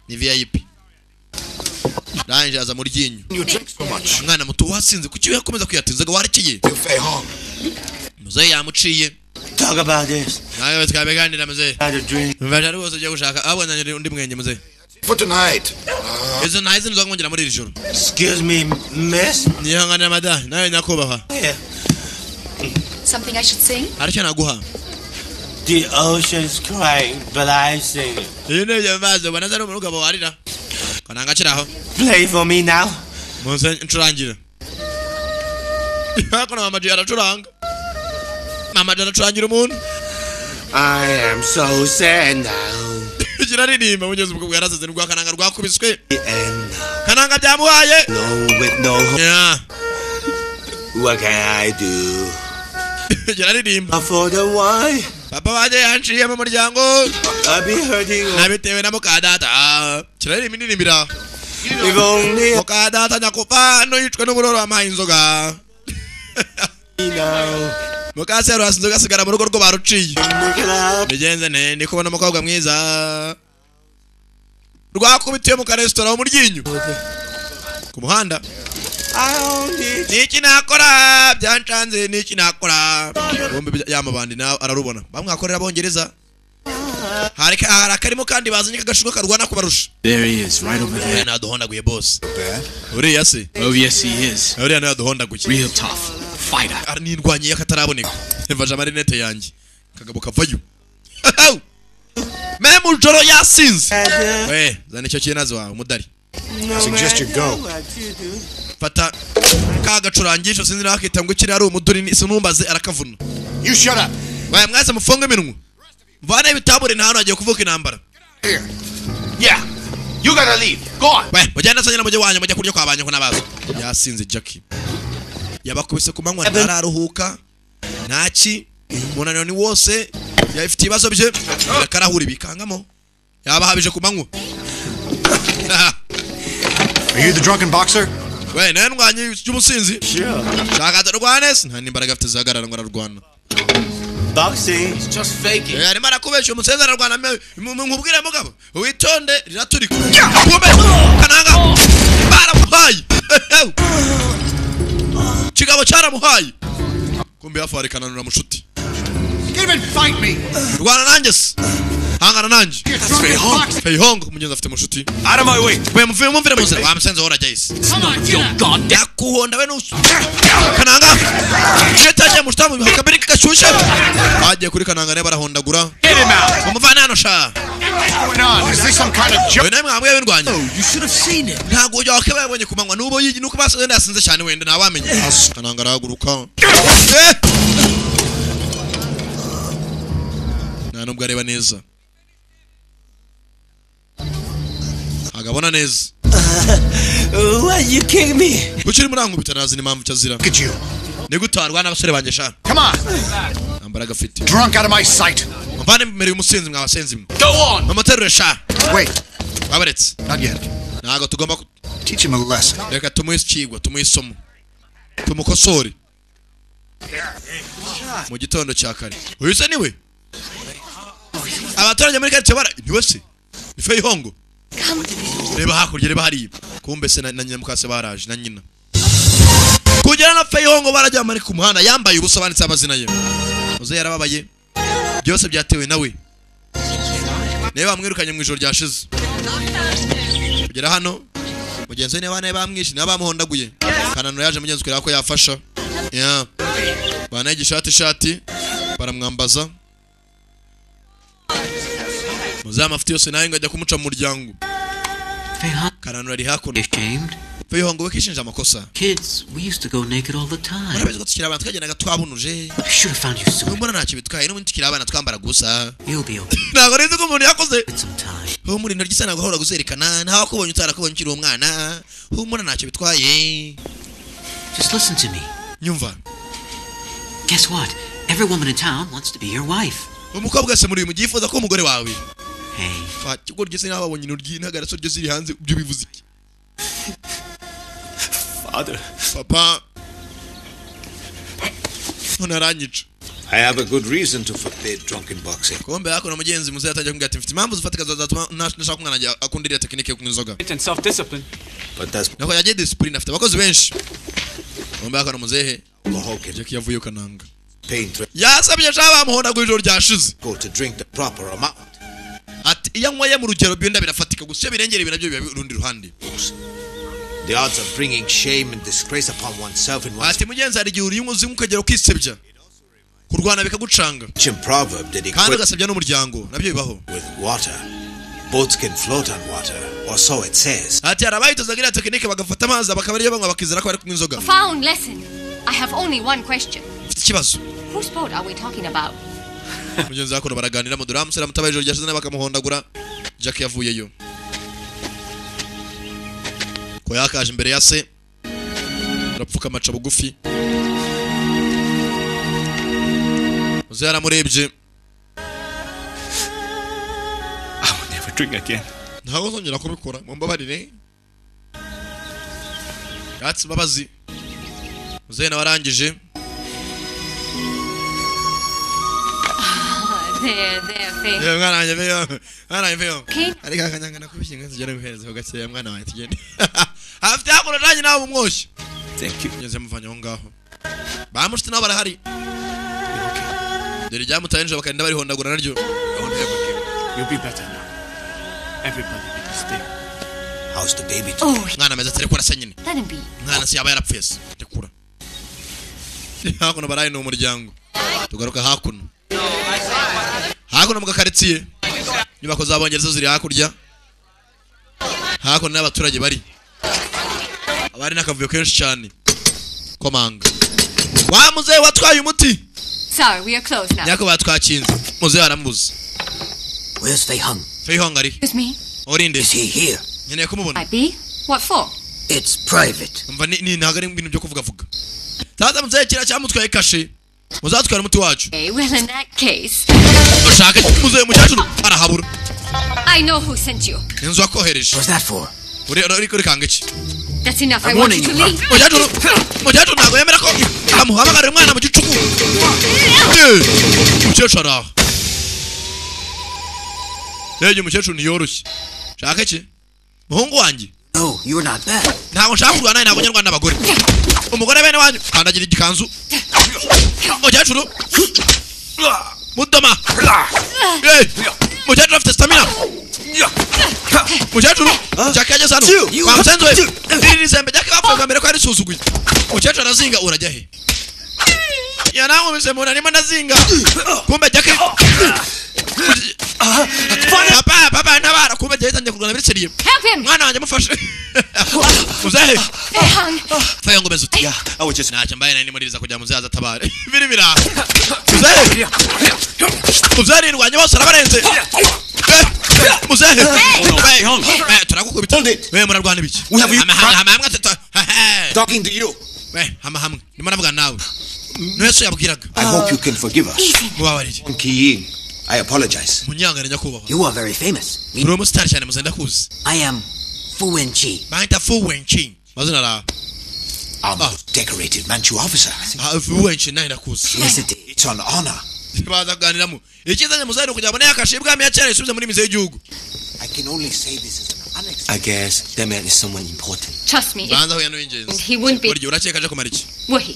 ni VIP ranje aza muri ryinyo umwana muto wasinze kuki yakomeza kwiyatinzaga warekiye muzehe yamuciye
talk about this
nawe twabeganira muzehe mvaje rwose ujya gushaka abonanye undi mwenge muzehe
for tonight
izo nahize nzongera muri iri joro
excuse me miss
nihangana madame nawe nyakubaha
Something I should sing?
aricyo naguha
the ocean's crying but I sing
yine yamaze banaza no mugabo warira kananga kiraho
play for me now
muze ncurangira yakona mama jara curanga mama jara curangira umuntu
I am so sad now
kiraririmba mugeze ubwo yarasaze rwa kananga rwakubiswe kananga byamuhaye
no with no
yeah
what can I do
kiraririmba
for the why
papa waje yanciye mu muryango
I be hurting
nabitewe na mukadata kiraririmba indirimbira
if only
mukadata nyakufa no yicwe n'uburoro amaye inzoga
now
mukase rwasinze gasigara mu rugo rwo baruciye nigenze ndi kubona umukobwa mwiza rwakubitiye mu karesitora mu ryinyo ku muhanda niki nakora byancanze niki nakora bombe yamabandi nawe ararubona bamwakorera bongereza harimo kandi bazanye kagashuka karwana kubarusha
There he is, right over there.
na dohondaguye boss uriya se
Oh yes he is.
uriya na dohondaguye
Real tough fighter.
ari nirwanye yakataraboneka mvaje amarinete yanjye kagabo kavayo memu joro yasinze we zane cyo kinazo wawe mudari
suggest you go
fata kagacurangisho sinzi nakita ngo kiri ari umuduri sinumbaze arakavuna
you shut up
we mwese mufunge minwe mvane bitabure nta hano agiye kuvuka intambara
here yeah you gotta leave go on
we mujyana sanyira mujye wanyu mujye kurya kwabanye ko nabazo yasinze Jackie yabakubise ku manywa ntararuhuka ntaki munaniro ni wose yafite ibibazo bye karahuri bikangamo yabahabije ku manywa
are you the drunken boxer
we nandwanye cy'umusinzi shaka turwanes nta nimbaraga afite zagarara ngo ararwana
boxing is just faking
yari marakubesha umusenzi ararwana nkubwire mugabo witonde riraturika kumbe kananga baramuhaye kigabo cyaramuhaye kumbe afari kananura mushuti
even fight me
rwana nanjye hangana nanjye Feihong mugenzi afite mushuti
out of my way
we mumvire muzira wa musenzi hora Jace yakuhonda we nusu kananga netaje mushtamu hakabiri kashushe agiye kuri kananga ne barahondagura umuvana hano sha
is this some kind of joke
we namwe amwe birwanya
you should have seen it
ntago ujya wakababonye kumanywa nubo yiji nuko basende yasinze cyane wenda nabamenye kananga araguruka nubwo areba neza agabona neza
why you kick me
ukiri murankubita nazi ni impamvu cyazira
look at you
nigutarwa n'abasore banjye sha
come on
ambara gafite
drunk out of my sight
mvane mbere umusinzi mwabasenzi
Go on.
amaterure sha
wait
babaretse
not yet
nago tugomba
teach him a lesson
reka tumuhishigwa tumuhisomo tumukosore mu gitondo cya kare uyu se niwe abaturage muri karitsiye bara niwe se ni Feihong reba hakurya reba hariya kumbe se na nyina mukase baraje na nyina kugera na Feihong barajya muri ku muhanda yambaye ubusa banditse amazina ye uze yarababaye byose byatewe nawe niba bamwirukanye mu ijoro ryashize kugera hano mugenzi we niba bamwishe niba bamuhondaguye Kananura yaje mugenzi kureba ko yafasha banaye ishati baramwambaza muzama afite yose nawe ngajya kumuca mu muryango Kananura ari hakuno Feyong ngo bakishinja amakosa
Kids, we used to go naked all the time.
Murabizi ko tukiri abana twagendaga twabunuje
I should have found you soon.
Mbona ntacyo bitwaye n'ubundi tukiri abana twambara gusa
You'll be okay.
Ntabwo nzi ko umuntu yakoze
Some time.
Humura intoryi sana gahora guzerekana ntaho kubonye utarakubonye ukiri umwana humura ntacyo bitwaye
Just listen to me.
Nyumva
Guess what? Every woman in town wants to be your wife.
Umukobwa se muri mugifuza ko umugore wawe
Hey.
Fakigor gise nababonye intoryi ntagaraso ryo ziri hanze ibyo bivuze iki
Father.
Papa Unaranyica
I have a good reason to forbid drunken boxing.
Kombe yako na mugenzi muze yatangiye kumbwira ati mfite impamvu zifatika zatuma nashaka kumwana akundira tekinike ku nzoga
And self-discipline.
But that's
nako yaje discipline afite abakozi benshi Kombe yako na muzehe
Gohoken.
Jackie yavuye kananga
Pain
yasabye shaba muhonda ku ijoro ryashize
go to drink the proper amount.
Ati iyo nkwaye mu rugero byenda birafatika gusa birengera ibintu byo birundi ruhande
The odds of bringing shame and disgrace upon oneself in one's
ati mugenzi ari gihe uri umuzimu ukagera ukisebya kurwana bikagucanga
proverb that
kandi ugasebya n'umuryango nabyo bibaho
with water. Boats can float on water, or so it says.
Ati arabayitozagira tekinike bagafata amazi bakabariyo banywa bakizera ko bari kunywa inzoga
Profound lesson. I have only one question.
Mfite ikibazo
Whose boat are we talking about?
mugenzi wako baraganira mu duramu sera mutabaye ijoro ryashize bakamuhondagura Jackie yavuyeyo ko yakaje imbere ya se rapfuka amaca bugufi Uze yaramurebye
I will never drink again.
ntago zongera kubikora mumbabarire Yatsi babazi Uze na warangije
There,
mwana wanjye veyo
Okay.
ariko akanyanga nakubishinga tugere guhereza ho gakeya mwana wanjye tugende afite hakuno nanjye nawe umwoshye
Thank you.
ngeze muvanye aho ngaho bamushite nabo barahari dore ryamutayenje bakagenda barihondagura naryo
Don't ever give up. You'll be better now. Everybody be still.
How's the baby?
Oh,
mwana meza terekura se nyine
let him be.
mwana si yaba yarapfuye se tekura hakuno baraye no umuryango tugaruka hakuno mu gakaritsiye nyubako z'abongereza ziri hakurya hakuno n'abaturage bari abari n'akavuyo kenshi cyane komanga wa muzehe watwaye umuti
Sorry, we are closed now.
nyako batwakinze muzehe aramubuze
Where's
Feyong ari
Excuse me.
orinde
Is he here?
nkeneye kumubona
Might be. What for?
It's private.
umva ni ntago ari ibintu byo kuvuga taza muzehe kira cyamutwaye kashe muzatwara umuti wacu
Okay, well in that case,
ushaka muzehe mukecuru arahabura
I know who sent you.
inzu akohereje
What's that for?
uri kanga iki
That's enough. I want you to leave.
mukecuru ntago yemera ko amuhamagara umwana mu gicuku mukecuru araho rege mukecuru ntiyoroshye shaka iki muhungu wanjye
No, you're not that.
ntabwo nshaka kurwana nawe ntabwo nyarwanda n'abagore umugore bene wanyu kandagira igikanzu mukecuru mudoma mukecuru afite stamina mukecuru Jackie yageze hano bamusenze we iri zembe Jackie bapfuye bwa mbere ko yarisuzuguye mukecuru arazinga urajya he yanankubise muna nimo nazinga kumbe Jackie papa ntabara kumbe Jackie yatangiye kurwana biriseriye
Help him.
mwana wanjye mufashe muzehe Feyong umeze uti
I was just
ntacyo mbaye nari nimuririza kugira muzehe azatabare biri bira muzehe nirwanye bose arabarenze muzehe turagukubita we murarwana ibiki hamwe
Talking to you.
we hamwe ndimo navuga nawe Nweso yabwiraga
I hope you can forgive us.
mubabarire
Kiyin, I apologize.
munyangane nyakubahwa
You are very famous.
uri umusitari cyane muzenda kuzi
I am Fu Wenqi.
bahita Fu Wenqi mazina ra
Our most decorated Manchu officer.
Fu Wenqi nayo ndakuzi
It's an honor.
baza kuganiramo ikizanye muzehe kugira abone yakashibwa mi yacyane isubize muri mize y'igihugu
I can only say this is an unexpected.
I guess that man is someone important.
Trust me.
banza huye n'ingenzi
He wouldn't be.
buryo urakeka aje kumara iki
Will he?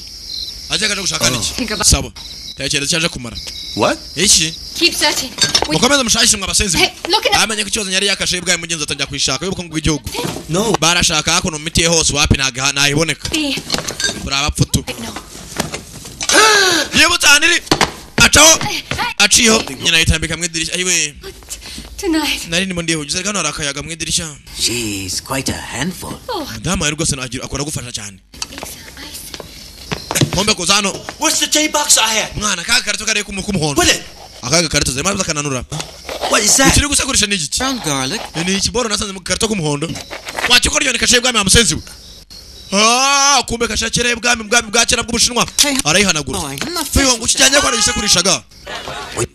aje kaje gushaka iki
Think about.
sabo tekereza cyaje kumara
What?
iki
Keep searching.
mukomeze mushakishe mwa basenzi
Hey, look at that.
amenye ko ikibazo nyari yakashe bwa mugenzi atangira kwishaka y'ubukungu bw'igihugu
No.
barashaka hakuno miti hose wapi nayiboneka urabapfutu yebutaniri acaho aciho nyina yitambika mwidirisha ayiwe
Tonight.
nari ndimo ndihugize gano arakayaga mwidirisha.
She's quite a handful.
Madama yari rwose akora gufasha cyane. Mombe kozano.
What's the tea box I had?
Mwana kaka karito kare kumuhondo.
What it?
Akaga karito zema bakananura.
What is that?
Ikiri gusakurisha n'igiki?
Brown garlic.
Ni ikiboro nasanze mu karito kumuhondo. Wakikora yone kashe bwami amusenzi. Kumbe kashakire bwami bwakera bw'ubushinwa. Arayihanagura. Fiho ngukijanye kwa gisakurishaga.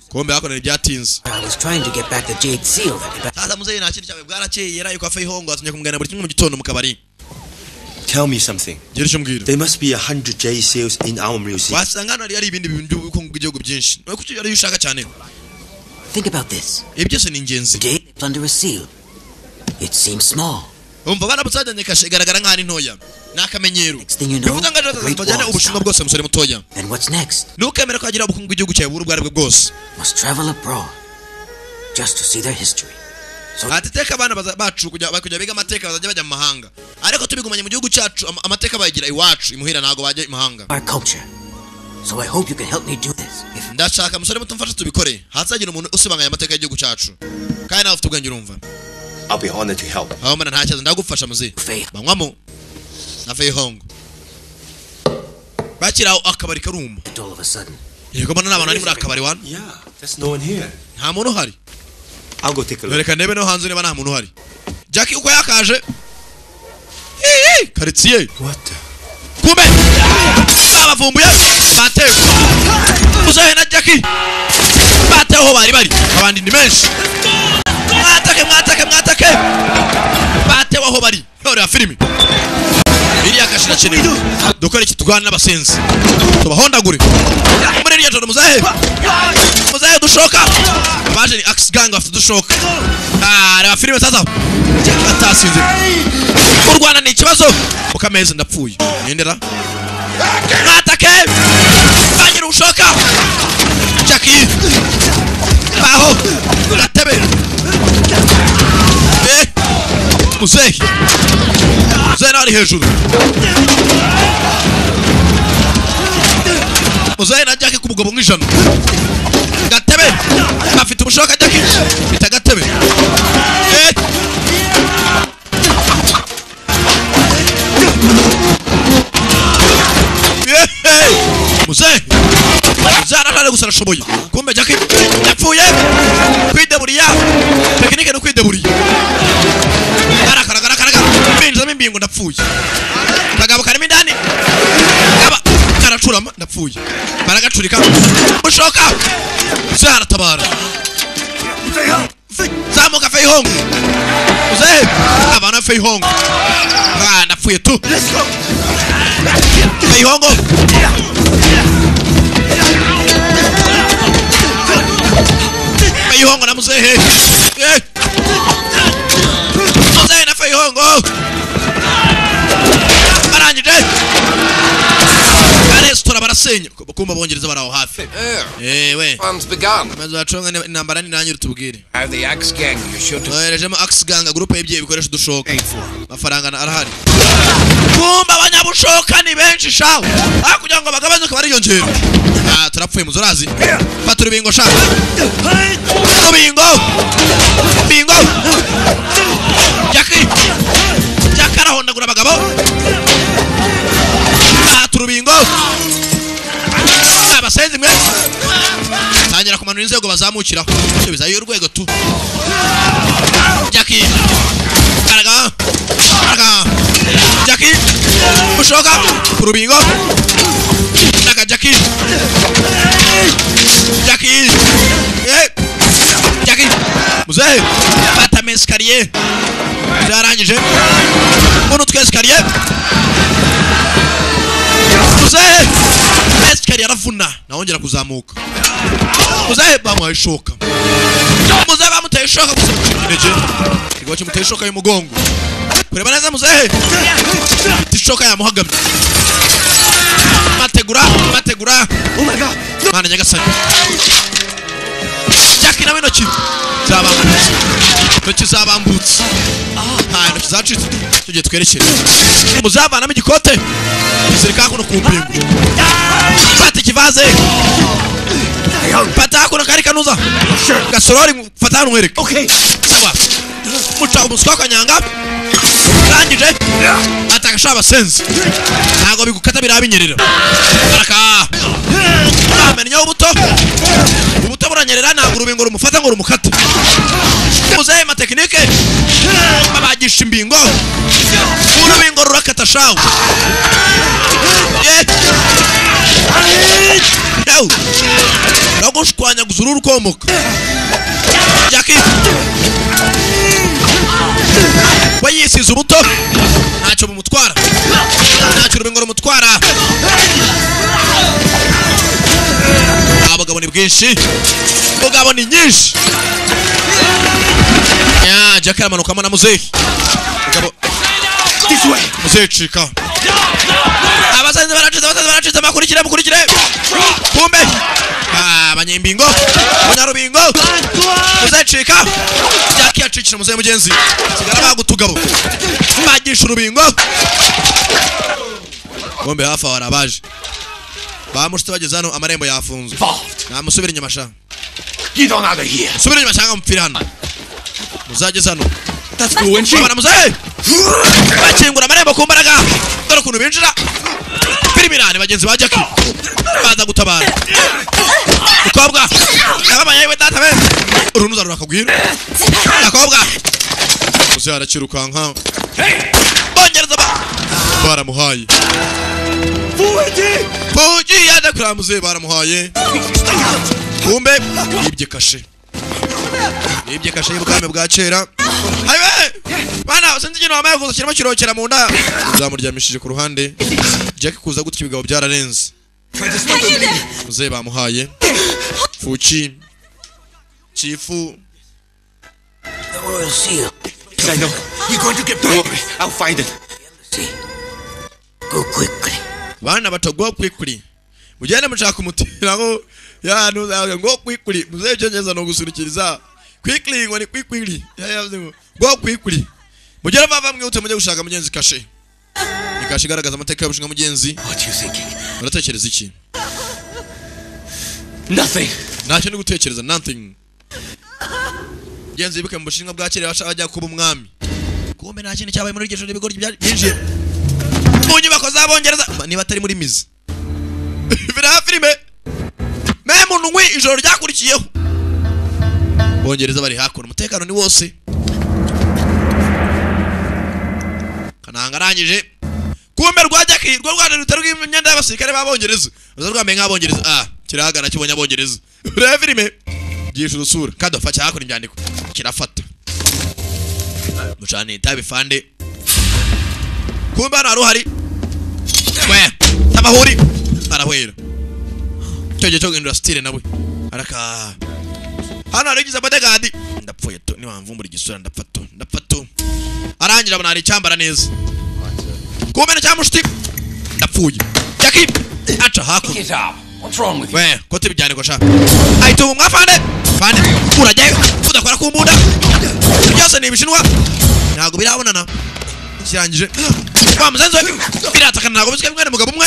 Kumbe akone byatinze.
I was trying to get back the jade seal that
Sasa muzeyi nakiri cyawe bwarakeye yaraye kwa Fiho ngo atunye kumugana buri kimwe mu gitondo mu kabari.
Tell me something. There must be 100 jade seals in our museum.
Wasangana yari ibindi bintu by'ubukungu bw'igihugu byinshi. Kuki yari ushaka cyane?
Think about this.
Ibyose ni ingenzi.
Jade under a seal. It seems small.
Umva bana butsajanye kashigaragara nk'ari ntoya. Nakamenyero.
You know,
bajyana ubushinwa bwose musore mutoya.
And what's next?
Nukemera ko agira ubukungu bw'igihugu cyawe bwari bwe bwose.
Must travel abroad just to see their history.
Atiteka abana bacu kujya biga amateka bazajya bajya mu mahanga. Ariko tubigumanye mu gihugu cyacu amateka bayigira iwacu imuhira nago bajya imahanga.
Our culture. So I hope you can help me do this.
Ndashaka musore mutumfasha tubikore. Hazagira umuntu usibanganya amateka y'igihugu cyacu. Kandi nawe ufite ubwenge urumva.
I'll be honored to help.
Aho mana nta cyazo ndagufasha muzi. Banywamo. Na Feihongo. Bakiraho akabari karumba.
All of a sudden.
Yego mbona nabana ari muri akabari wan?
Yeah, there's no one here.
Nta muntu hari.
I'll go take a look.
Reka ndebe no hanze niba nta muntu hari. Jackie uko yakaje. Karitsiye.
What the?
Kumbe. Babavumbuye. Batewe. Muzahe na Jackie. Bateho bari. Abandi ni menshi. Mwatake. Bateho aho bari. Hora filimi. Iriya kashira cyane. Dukora iki tugwana n'abasenzi. Tubahondagure. Muri iriya joro muzahe. Muzahe dushoka. Baje ni Axe Gang afite dushoka. Reba filime sasa. Atasinze. Kurwana ni ikibazo. Ukameza ndapfuye. Ngendera. Mwatake. Bagira ushoka. Jackie. Baho. Gatebe. Muzehe ari hejuru. Muzehe na Jackie kumugabo nk'ijana. Gatebe afite ubushoka Jackie bita Gatebe. Muzehe arashaka gusa arashoboye. Kumbe Jackie yapfuye. Kwideburiya tekinike no kwideburiya. Karaga binjamo imbingo ndapfuye. Kagabo karimo indani. Kaba karacurama ndapfuye. Baragacurika. Ushoka. Zara tabara. Zamuka Feihongo. Uzehe abana Feihongo. Ndapfuye tu. Feihongo. Feihongo na muzehe. Muzehe na Feihongo. Arangije. Restaurant barasenya. Kumba bongereza baraho hafi. We.
Fun's begun.
Maze acunga intambara ni nanyu rutubwire.
Have the Axe Gang you should have.
Rejemo Axe Gang group y'ibye bikoresho dushoka. Mafaranga arahari. Kumba abanyabushoka ni benshi shaho. Kugira ngo bagabanyuke bariyongera. Turapfuye muzorazi. Fata urubingo shaka. Bingo. Jackie arahondagura abagabo. Turubingo. Abasenzi mwe. Tangira kumanura inzego bazamukiraho. Cyo bizayo urwego tu. Jackie. Karaga. Jackie. Mushoka. Turubingo. Naka Jackie. Jackie. Jackie. Muzehe. Bata meskariye. Zarangije. Bunu tweskariye. Muzehe. Meskariye arafuna. Naongera kuzamuka. Muzehe bamwaye shoka. Muzehe bamuteye shoka gusa kuneje. Kigo cy'umuteye shoka y'umugongo. Kureba neza muzehe. Tishoka yamuhagamye. Mategura. Oh my god. Mana nyagasani. nawe intoki zabambutse intoki zabambutse intoki zacitse tugiye twerekere muzavanamo igikote zirika kuno ku mpingo fata ikivaze fata kuno kari kanuza gasorori fata hano mwereke sawa muca umuswa kanyanga rangije atakashaba sense ntago bigukata birabinyerera baraka amenye ubuto buranyerera ntago urubingo rumufata ngo rumukate muzaye ma technique babagisha imbingo urubingo rurakata shawo nagushwanya guzuru rukomoka Jackie bayisize ubuto ntacyo bumutwara ntacyo urubingo rumutwara abagabo ni bwinshi abagabo ni nyinshi ya Jackie amanukamo na muzehe muzehe cika abasanze baracize makurikire kumbe abanyembingo munyarubingo muzehe cika Jackie acikira muzehe mugenzi sigara bagutugabo bagisha urubingo bombe hafa warabaje bamushite bageze hano amarembo yafunze namusubira inyuma sha
Get on out of here.
subira inyuma cyangwa mupfira hano muzageze hano bana muzehe bakingura amarembo ku mbaraga dore ukuntu binjira firimirane bagenzi ba Jackie baza gutabara mukobwa ababanyewe data be urunuza rurakagwira akobwa muzehe arakirukanka bongereza baramuhaye Fuji yaje kura muzehe baramuhaye kumbe yibye kashe y'ubwami bwa kera hayiwe bana sinzi ikintu wamaye kuza kirimo kirokera mu nda zamuryamishije ku ruhande Jackie kuza gutya ibigabo byararenze muzehe bamuhaye Fuji Chifu
The Royal Seal.
I know. You're going to get back. I'll find it.
Go quickly.
Bana batogwa quickly. Mugende mushaka kumutiraho ya nuza ngo quickly muzehe cyongeza no gusurikiriza quickly ngo ni quickly yavuze go quickly mugere bava mwute mujye gushaka mugenzi kashe ikashigaragaza amateka y'ubushinga mugenzi.
What you thinking?
Uratekereza iki?
Nothing.
Ntacyo ndi gutekereza nothing. Mugenzi yibuke mu bushinga bwa kera bashaka kuba umwami. Kumbe nta kintu cyabaye muri iryo joro ibigori byinjiye mu nyubako z'abongereza niba atari muri mizi bira filime memu nungwi ijoro ryakurikiyeho bongereza bari hakuno umutekano ni wose kananga arangije kumbe rwa Jackie rwo rwanda rutari rw'imyenda y'abasirikare b'abongereza rwambaye nk'abongereza kiragana kibonye abongereza bira filime gisha urusura kadofa cyakora imyandiko kirafata mucane itabi fande kumbe hano hari we tabahuri arahwera cyo cyo indura style nawe araka hano arigiza bodyguard ndapfuye to ni wamvumbura igisura ndapfato arangira abona ari cyambara neza kumbe na cyamushiti ndapfuye Jackie acha hakuno.
What's wrong with you?
We kote bijyane ko sha ayitunga mwafande fande urajyayo udakora ku mbunda byose ni ibishinwa ntago birabonana kirangije kwa muzanzo biratakana ntago bizwe mwene mugabo umwe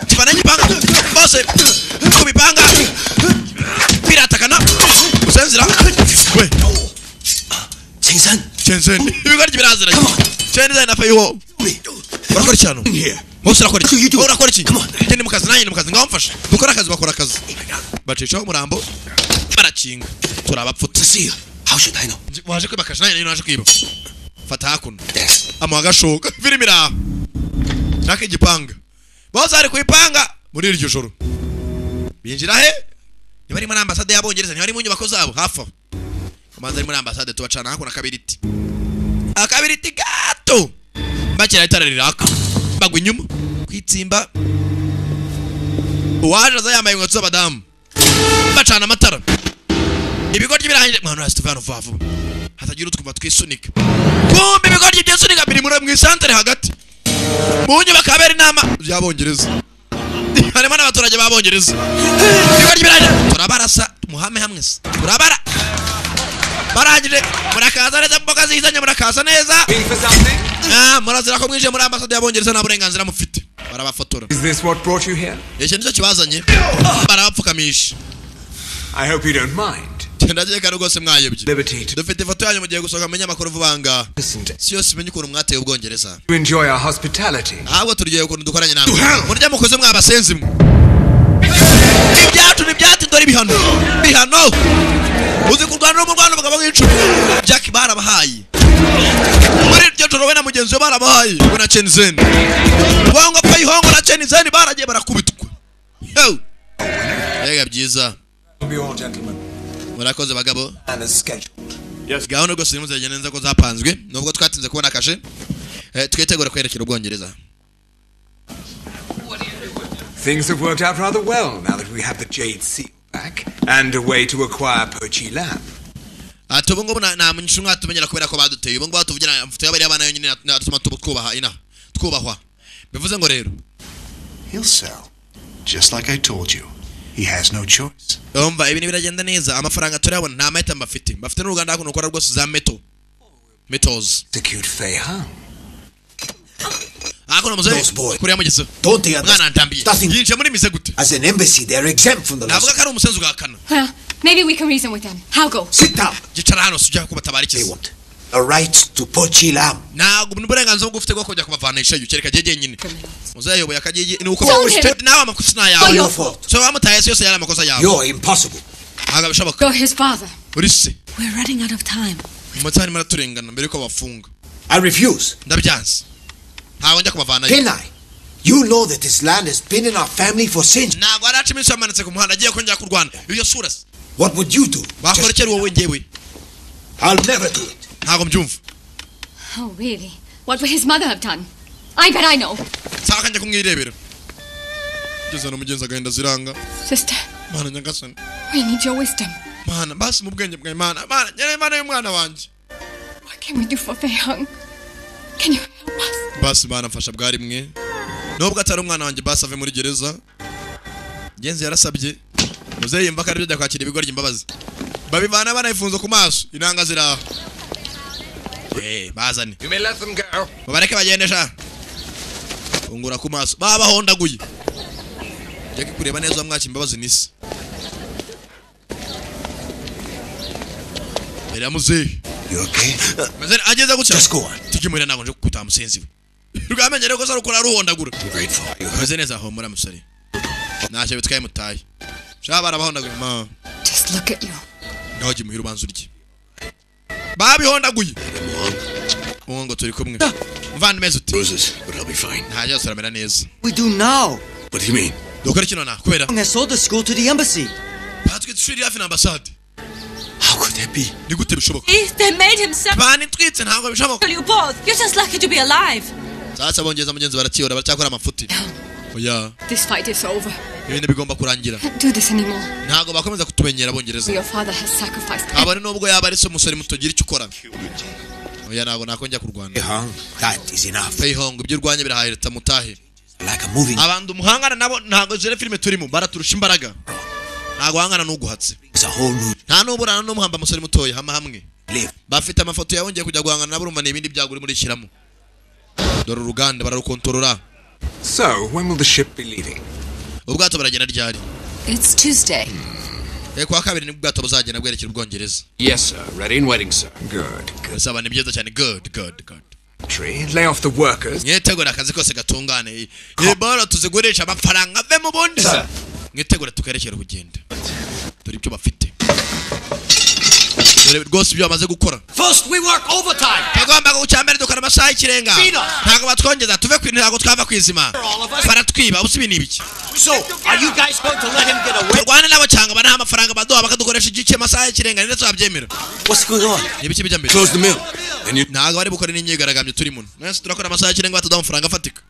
kibana gipanga bose kubipanga biratakana usenzira we Chensen ibigori birazira Chensen na fayo barakora cyano bose rakora iki urakora iki ngende mukazi nanye mukazi ngamfasha dukora akazi bakora akazi bacisha umurambo barakinga turabapfutse siya how should I know waje kwibakasha nanye naje kwiba fata hakuno amaga shoka firimira naka igipanga bose ari kwipanga muri iryo joro binjira he bari muri ambassade y'abongereza ntibari mu nyubako zabo hafa kamanza ari muri ambassade tubacana hakuno akabiriti gato bakira itararira bagwa inyuma kwitsimba uwaje azayambaye inkweto z'abadamu bacana amatara ibigoryi birahanje mwana wa Stefano Vavu hatagira utwumva twisunika kumbe ibigoryi byisunika biri muri mu centre hagati munye bakabera inama y'abongereza harimo n'abaturage babongereza ibigoryi birahanje turabarasa muhame hamwe turabara barangije murakaza neza mboga zizanye murakaza neza murazira ko mwije muri ambasade y'Abongereza nta burenganzira mufite barabafotora.
Is this what brought you here?
Ese nicyo kibazanye barabapfukamisha.
I hope you don't mind.
Ndageka rwose mwayebye. Dufite ifoto yanyu mugiye gusohoka mu nyamakuru vubanga. Siyo simenye ukuntu mwateye Ubwongereza.
You enjoy our hospitality.
Ahubwo turyoye ukuntu dukoranye namwe. Murya mukoze mwabasenzi mwe. Ibyatu ndori bihano. Uzi kurwana no mu Rwanda bagabo nk'icumi. Jack barabahaye. Muri iryo joro we na mugenzi we barabahaye. We na Chenzen. Bongo kwa ihongo na Chenzen baragiye barakubitwa. Yo. Yega byiza.
Be all gentlemen.
Murakoze bagabo.
And as scheduled.
Yes, gahunda rwose nimuzagenda neza ko zapanzwe. Nubwo twatinze kubona kashe. Twitegura kwerekera Ubwongereza.
Things have worked out rather well now that we have the Jade Seal back and a way to acquire Pochi Lamb.
Atubungo na munyishumwa tumenyera kubera ko baduteye. Ubungo batuvugira amfuto y'abari abana yonyine natuma twubahwa. Bivuze ngo rero.
He'll sell. Just like I told you. He has no choice.
Umva ibintu biragenda neza amafaranga turabona nta mahita mbafite n'uruganda hano ukora rwose za metals.
Execute Fei Hang.
Ako mzee kuriya mugiso.
Don't they
mwana ndambiye. Yinje muri mise gute?
As an embassy they're exempt from the law.
Navuga ko ari umusenzi ugakana.
Well, maybe we can reason with them. How go?
Sit down.
Gicara hano sujya kubatabarikiza.
They want a right to Pochi Lamb.
Ntabwo n'uburenganzira bwo ufite bwo kujya kubavanisha yukereka jeje nyine. Muzee yoboye akajeje ni uko nawe amakusina yawe. So wamutaye yose yari amakosa yawe.
You're impossible.
Aga bishoboka.
Go his father.
Urisse.
We're running out of time.
Mutani maraturengana mbere ko bafunga.
I refuse.
Ndabyanze. Hawo njya kubavana.
Can I? You know that this land has been in our family for centuries.
Ntabwo aracimisha amanitse ku muhanda agiye ko njya kurwana. Iyo sura.
What would you do?
Bakorekera wowe ngewe.
I'll never do it.
Ntabwo mbyumva.
Oh really? What would his mother have done? I bet I know.
Saka njya kumwirebera. Ngeze no mugenza gahenda ziranga.
Sister.
Mana nyagasani.
We need your wisdom.
Mana basi mu bwenge bwa Imana. Mana nyere Imana y'umwana wanje.
What can we do for Fei Hang? Can you help us?
Basi bana mfasha bwari mwe. Nubwo atari umwana wanje basi ave muri gereza. Genzi yarasabye. Muzeye yimba kari byo kwakira ibigoryi imbabazi. Babivana bana ifunzo ku maso. Inanga ziraho. Bazani.
You may let them go.
Babareke bagende sha. Ungura ku maso. Baba hondaguye. Jeki kureba neza mwaki imbabazi nisi. Era muzeye.
You okay?
Mazani ageza gutya.
Just go on.
Tujimure nago nje kukuta musenzi we. Rugamenyere ko sarukora ruhondagura.
Grateful.
Meze neza ho muri amusari. Ntacyo bitwaye mutaye. Shabara bahondaguye ma.
Just look at you.
Ngaje muhira ubanza urye. Babihondaguye. Ngo turi kumwe. Mvana meze uti.
Roses, but I'll be fine.
Ntajya saramera neza.
We do now.
What do you mean?
Dokora kino na kubera.
I saw the school to the embassy.
Patwe tshiri hafi na ambassade.
How could that be?
Ni gute bishoboka?
They made him so.
Bani twitse ntabwo bishoboka.
You both. You're just lucky to be alive.
Sasa bongeza mugenzi baratiyora baracyakora amafuti. Oya.
This fight is over.
Ibintu bigomba kurangira.
Can't do this anymore.
Ntabwo bakomeza kutumenyera Abongereza.
Your father has sacrificed.
Abone nubwo yaba ari so musore mutogira icyo ukora. Oya ntabwo nakongera kurwana.
That is enough.
Fei Hang ibyo urwanye birahayireta mutahe.
Like a moving.
Abantu muhangana nabo ntabwo zere filime turimo baraturusha imbaraga. Ntabwo hangana n'uguhatse.
It's a whole new.
Nta nuburana no muhamba musore mutoya hamwe. Bafite amafoto yabongeye kujya guhangana nabo urumva n'ibindi byaguri muri shyiramo. Dore uruganda bararukontorora.
So, when will the ship be leaving?
Ubwato baragenda ryari?
It's Tuesday.
Kwa kabiri nibwo ubwato buzagenda bwerekera Ubwongereza.
Yes, sir. Ready and waiting, sir.
Good.
Saba ni byiza cyane. Good.
Tree, lay off the workers.
Mwitegura akazi kose gatungane. Yebara tuzigurisha amafaranga ave mu bundi. Mwitegura tukerekera urugendo. Dore ibyo bafite. Dore rwose ibyo bamaze gukora.
First we work overtime.
Tagomba gucyambere dukora amasaha ikirenga. Ntago batwongeza tuve ku ntago twava kwizima. Baratwiba usibi nibiki.
So, are you guys going to let him get away?
Rwana nabo cyanga bana amafaranga baduha bakadukoresha igice amasaha ikirenga ndetse babyemera.
What's going on?
Nibiki bijya mbere.
Close the mill. And you
Ntago bari bukora n'inyigaragambye turimo. Mwese turakora amasaha ikirenga batudaha amafaranga afatika.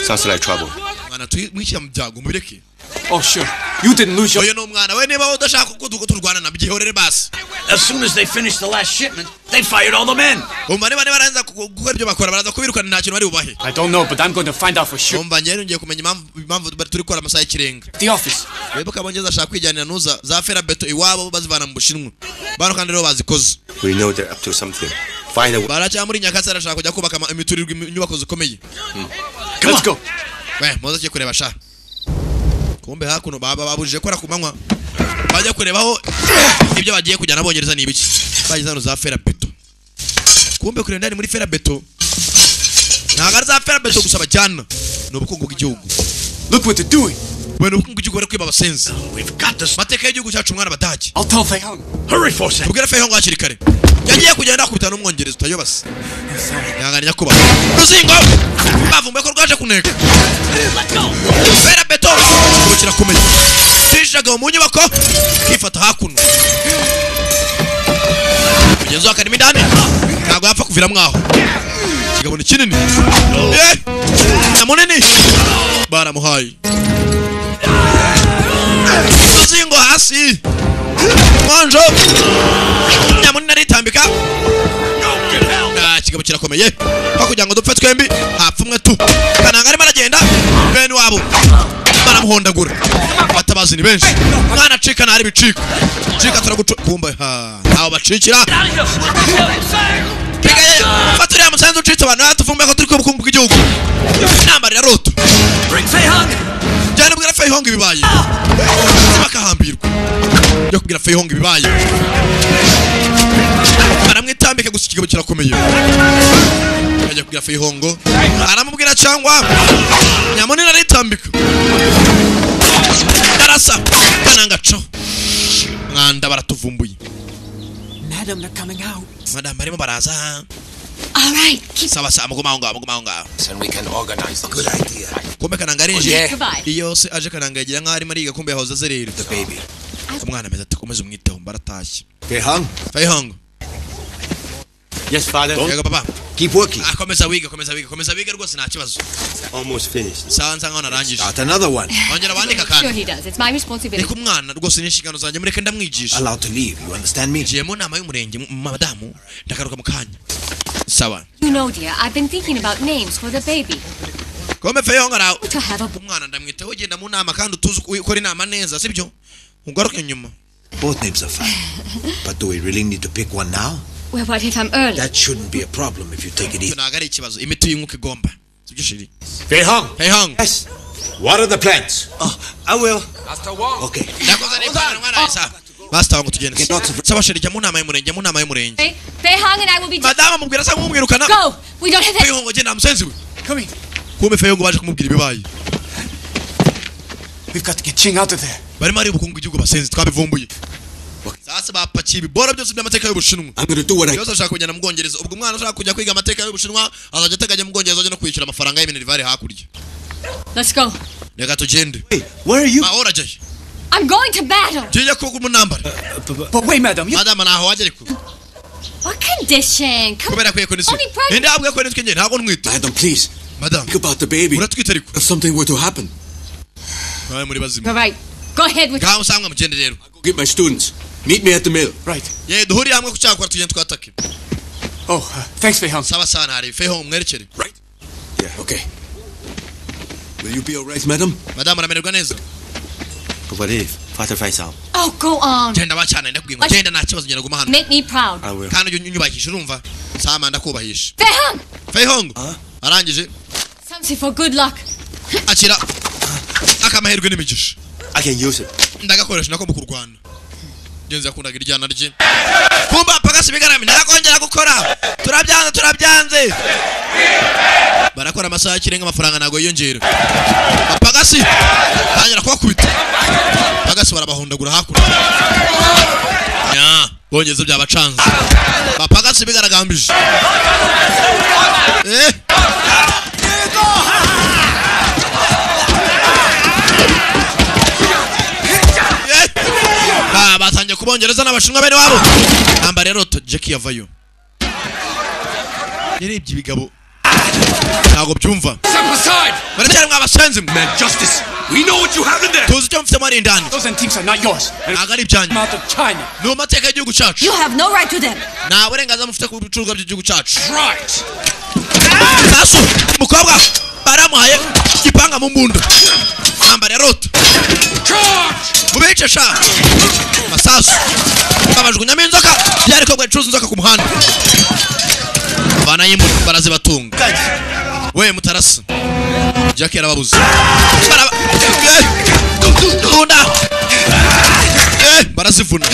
sounds like trouble.
Mana twishyira mu byago mubireke.
Oh sure. You didn't lose your.
Oyo no mwana we niba udashaka ko turwana na byihorere basi.
As soon as they finish the last shipment,
They fired all the men.
Umane bane baranza gukora ibyo bakora baraza kubirukana nta kintu bari bubahe.
I don't know, but I'm going to find out for sure.
Umva nyene ngiye kumenya impamvu bari turi gukora amasaha y'ikirenga.
The office.
Webo kabongeza ashaka kwijyanira nuza za ferabeto iwabo bazivana mu Bushinwa. Bano kandi rero bazikoze.
We know they're up to something. Find a way.
Baracha muri Nyakatsi arashaka kujya kubaka imiturirwa inyubako zikomeye.
Let's go.
Muze cyo kureba sha. Kumbe hakuno baba babujije kora kumanywa. Bajya kurebaho ibyo bagiye kujyana bongereza ni ibiki. Bagizano za ferabeto. Kumbe kure ndani muri ferabeto. Ntago za ferabeto gusaba cyane. N'ubukungu bw'igihugu.
Look what they're doing.
Bueno ubukungu bw'igihugu bari kwiba abasenzi. We've got this. Mateka y'igihugu cyacu mwana badaje.
I'll tell Fei Hong. Hurry for a
Tubwire Fei Hong akiri kare. Yagiye kugenda kubita n'umwongereza utayobase. Yanganya kuba. Ruzingo. Bavumbe ko rwaje kuneka.
Let's go.
Ferabeto. Ukira kumenya. Tishaga mu nyubako. Kifata hakuno. Yenzo akademi ndani. Ntago yapfa kuvira mwaho. Kigabo ni kinini. Namunini. Baramuhaye. Ruzingo hasi. Monjo. Nyamunini aritambika. Kigabo kirakomeye. Hakugira ngo dupfe twembi. Hapfumwe tu. Kananga arimo aragenda. Bene wabo. Baramuhondagura. Batabazi ni benshi. Mwana cika nari bicika. Cika turagukumba ha. Aho bacikira. Pigaye. Faturiya musanzu ucitse abantu atuvumbe ko turi ku bukungu bw'igihugu. Nambari ya roto.
Bring Fei Hong.
Jana bwira Fei Hong ibibaye. Bakahambirwa. Yo kugira Fei Hong ibibaye. Baramwitambike gusa ikigabo kirakomeye. Ajya kugira Fei Hong. Aramubwira cyangwa Nyamunini aritambika. Darasa kananga cho. Nganda baratuvumbuye.
Madam, they're coming out.
Madam barimo baraza.
All right.
Sawa sawa muguma ngo.
And we can organize a good idea.
Kumbe kananga rinje. Iyo se aje kananga yagira nka ari mariga kumbe yahoza zerera.
The baby.
Umwana meza tukomeze umwiteho mbaratashye.
Fei Hong.
Fei Hong.
Yes, father.
Yego papa.
Keep working.
Komeza wiga rwose nta kibazo.
Almost finished.
Sawa nsanga narangije.
Start another one.
Ongera bandika
Sure
kandi.
he does. It's my responsibility.
Niko umwana rwose n'inshingano zanjye mureke ndamwigisha.
Allowed to leave. You understand me?
Ngiye mu nama y'umurenge madamu ndakaruka mu kanya. Sawa.
You know, dear, I've been thinking about names for the baby.
Kombe Fei Hong araho.
To have a
umwana ndamwiteho genda mu nama kandi utuzi ukora inama neza sibyo? Ugaruke nyuma.
Both names are fine. But do we really need to pick one now?
Well, what if I'm early?
That shouldn't be a problem if you take it easy.
Ntago ari ikibazo imitu y'inkuka igomba. Sibyo shiri.
Fei Hong.
Fei Hong.
Yes. What are the plans?
Oh, I will.
Master Wong. Okay.
Ndakoze ni pana mwana isa. Master Wong tugende. Saba shiri mu nama y'umurenge.
Fei Hong and I will be.
Madama mubwira sa kumwirukana.
Go. We don't have.
Fei Hong genda musenzi we.
Come in.
Kumbe Fei Hong baje kumubwira ibibaye.
We've got to get Ching out of there.
Bari mari ubukungu bw'igihugu basenzi twabivumbuye. Sasa bapakiye ibibora byose by'amateka y'Ubushinwa.
I'm going to do what I
Yose ashaka kujyana mu Bwongereza. Ubwo umwana ashaka kujya kwiga amateka y'Ubushinwa azajya ateganya mu Bwongereza no kwishyura amafaranga y'iminerivare hakurya.
Let's go.
Reka tugende.
Hey, where are you?
Mahora jaye.
I'm going to battle.
Jiya ko mu nambara.
But wait, madam.
Madam naho wagere ko.
What condition? Come
Kubera kwiye ko nisi.
Only pregnant.
Ende abwe ko nitwe nge ntago ntwite.
Madam, please.
Madam.
Think about the baby.
Uratwite ariko.
If something were to happen.
Nawe muri bazima.
All right. Go ahead with.
Gaho samwe mugende rero.
Go get my students. Meet me at the mill.
Right.
Ye duhuri hamwe kucyakora tugende twatake.
Oh, thanks, Fei Hong.
Sawa sana hari Fei Hong mwerekere.
Right. Yeah, okay. Will you be all right, madam?
Madam aramererwa neza.
What if Father finds out?
Oh, go on.
Genda bacana ndakubwira genda nta kibazo ngenda guma hano.
Make me proud.
I will.
Kandi unyubakisha urumva. Sama ndakubahisha.
Fei Hong.
Fei Hong. Arangije.
Something for good luck.
Akira. Akamahirwe n'imigisha.
I can use it.
Ndagakoresha nako mu kurwana. Genzi yakundaga iryana rye. Kumba pagasi bigarami ndakongera gukora. Turabyanze. Barakora amasaha kirenga amafaranga nago yiyongera. Pagasi. Tangira kwakubita. Pagasi barabahondagura hakuno. Ya, bongeze byabacanze. Pagasi bigaragambije. Batangiye kubongereza n'abashinwa bene wabo. Amba rero Jackie yavayo. Yarebye ibigabo. Ntago byumva. Baracyari mwabasenze.
Man, justice.
We know what you have in there.
Tuzi icyo mfite muri indani.
Those antiques are not yours.
Ntabwo ari ibyanyu.
Out of China.
Ni amateka y'igihugu cyacu.
You have no right to them.
Nta burenganzira mufite ku bicuruzwa by'igihugu cyacu.
Right.
Sasu mukobwa baramuhaye igipanga mu mbunda. Nambara rota. Mubice sha. Masasu. Babajugunyamo inzoka. Byari ko gwecuza inzoka ku muhanda. Bana yimu barazibatunga. We mutarasa. Jackie arababuza. Tunda. Barazivuna.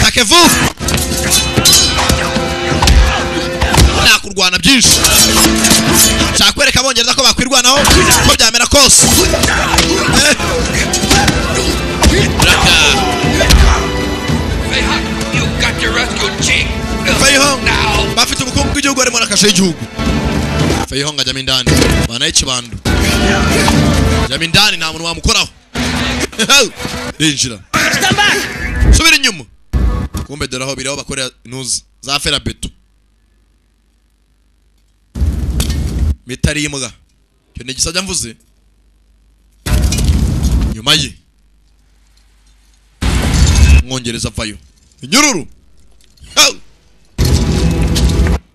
Takevu. Nakurwana byinshi. Cyakwereka abongereza ko bakwirwanaho ko byamera kose.
You got to rescue Chief.
Feihong bafite ubukungu bw'igihugu arimo nakashe y'igihugu. Feihong ajya mindani bana y'ikibando. Ajya mindani nta muntu wamukoraho. Injira.
Stand back.
Subira inyuma. Kumbe deraho biraho bakorera inuza za fera beto. Mitari yimuga. Cyo ne gisajya mvuze. Nyuma ye. Mwongereza vayo. Inyururu.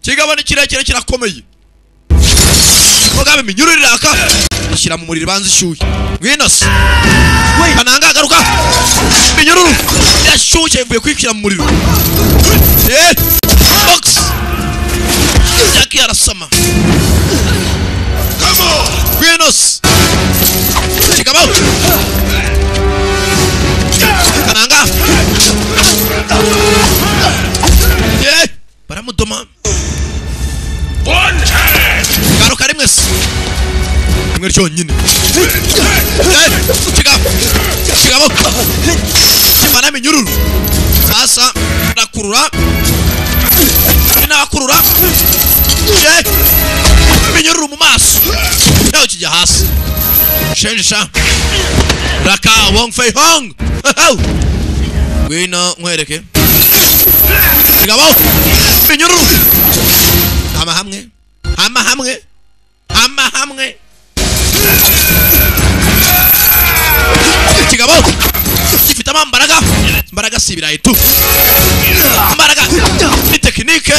Kigabo ni kirekire kirakomeye. Mugabe minyururu iraka. Ishyira mu muriro banze ishyuye. Ngwinose. Kananga garuka. Minyururu. Yashyuye ivuye kwikira mu muriro. Box. Jackie arasama. Come on. Ngwinose. Kigabo. Kananga. Baramudoma.
One hand.
Garuka rimwe se. Rimwe ryonyine. Kigabo. Kimana minyururu. Sasa nakurura. Nakurura. Minyururu mu maso. Naho kijya hasi. Shenjisha. Raka Wong Feihong. Wina nkwereke. Kigabo. Minyururu. Hamwe. Kigabo. Gifite ambaraga sibiraye tu. Ambaraga ni tekinike.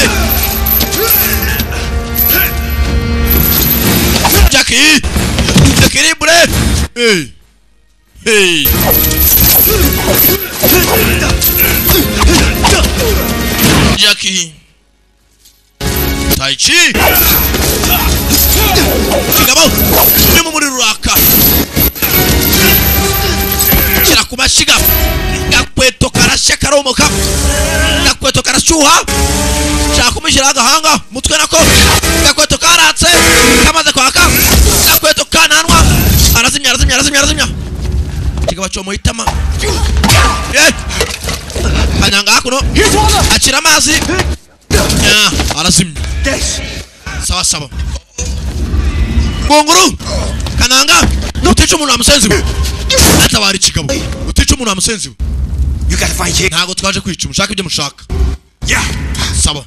Jackie. Equilibre. Hey. Jackie. Tai Chi. Kigabo. Nimo muri raka. Kira kumashiga. Gakweto karashya karomoka. Gakweto karashuha. Chakumishira agahanga mutwe nako. Gakweto karatse. Kamaze kwaka. Gakweto kananwa. Arazimya. Kigabo cyo muhitama. Kanyanga kuno. Akira amazi. Arazimya. Sawa. Bonguru. Kananga. Uticha umuntu amusenzi we. Atabari Kigabo. Uticha umuntu amusenzi we.
You gotta find him.
Ntago twaje kwica umushaka ibyo mushaka. Yeah. Sawa.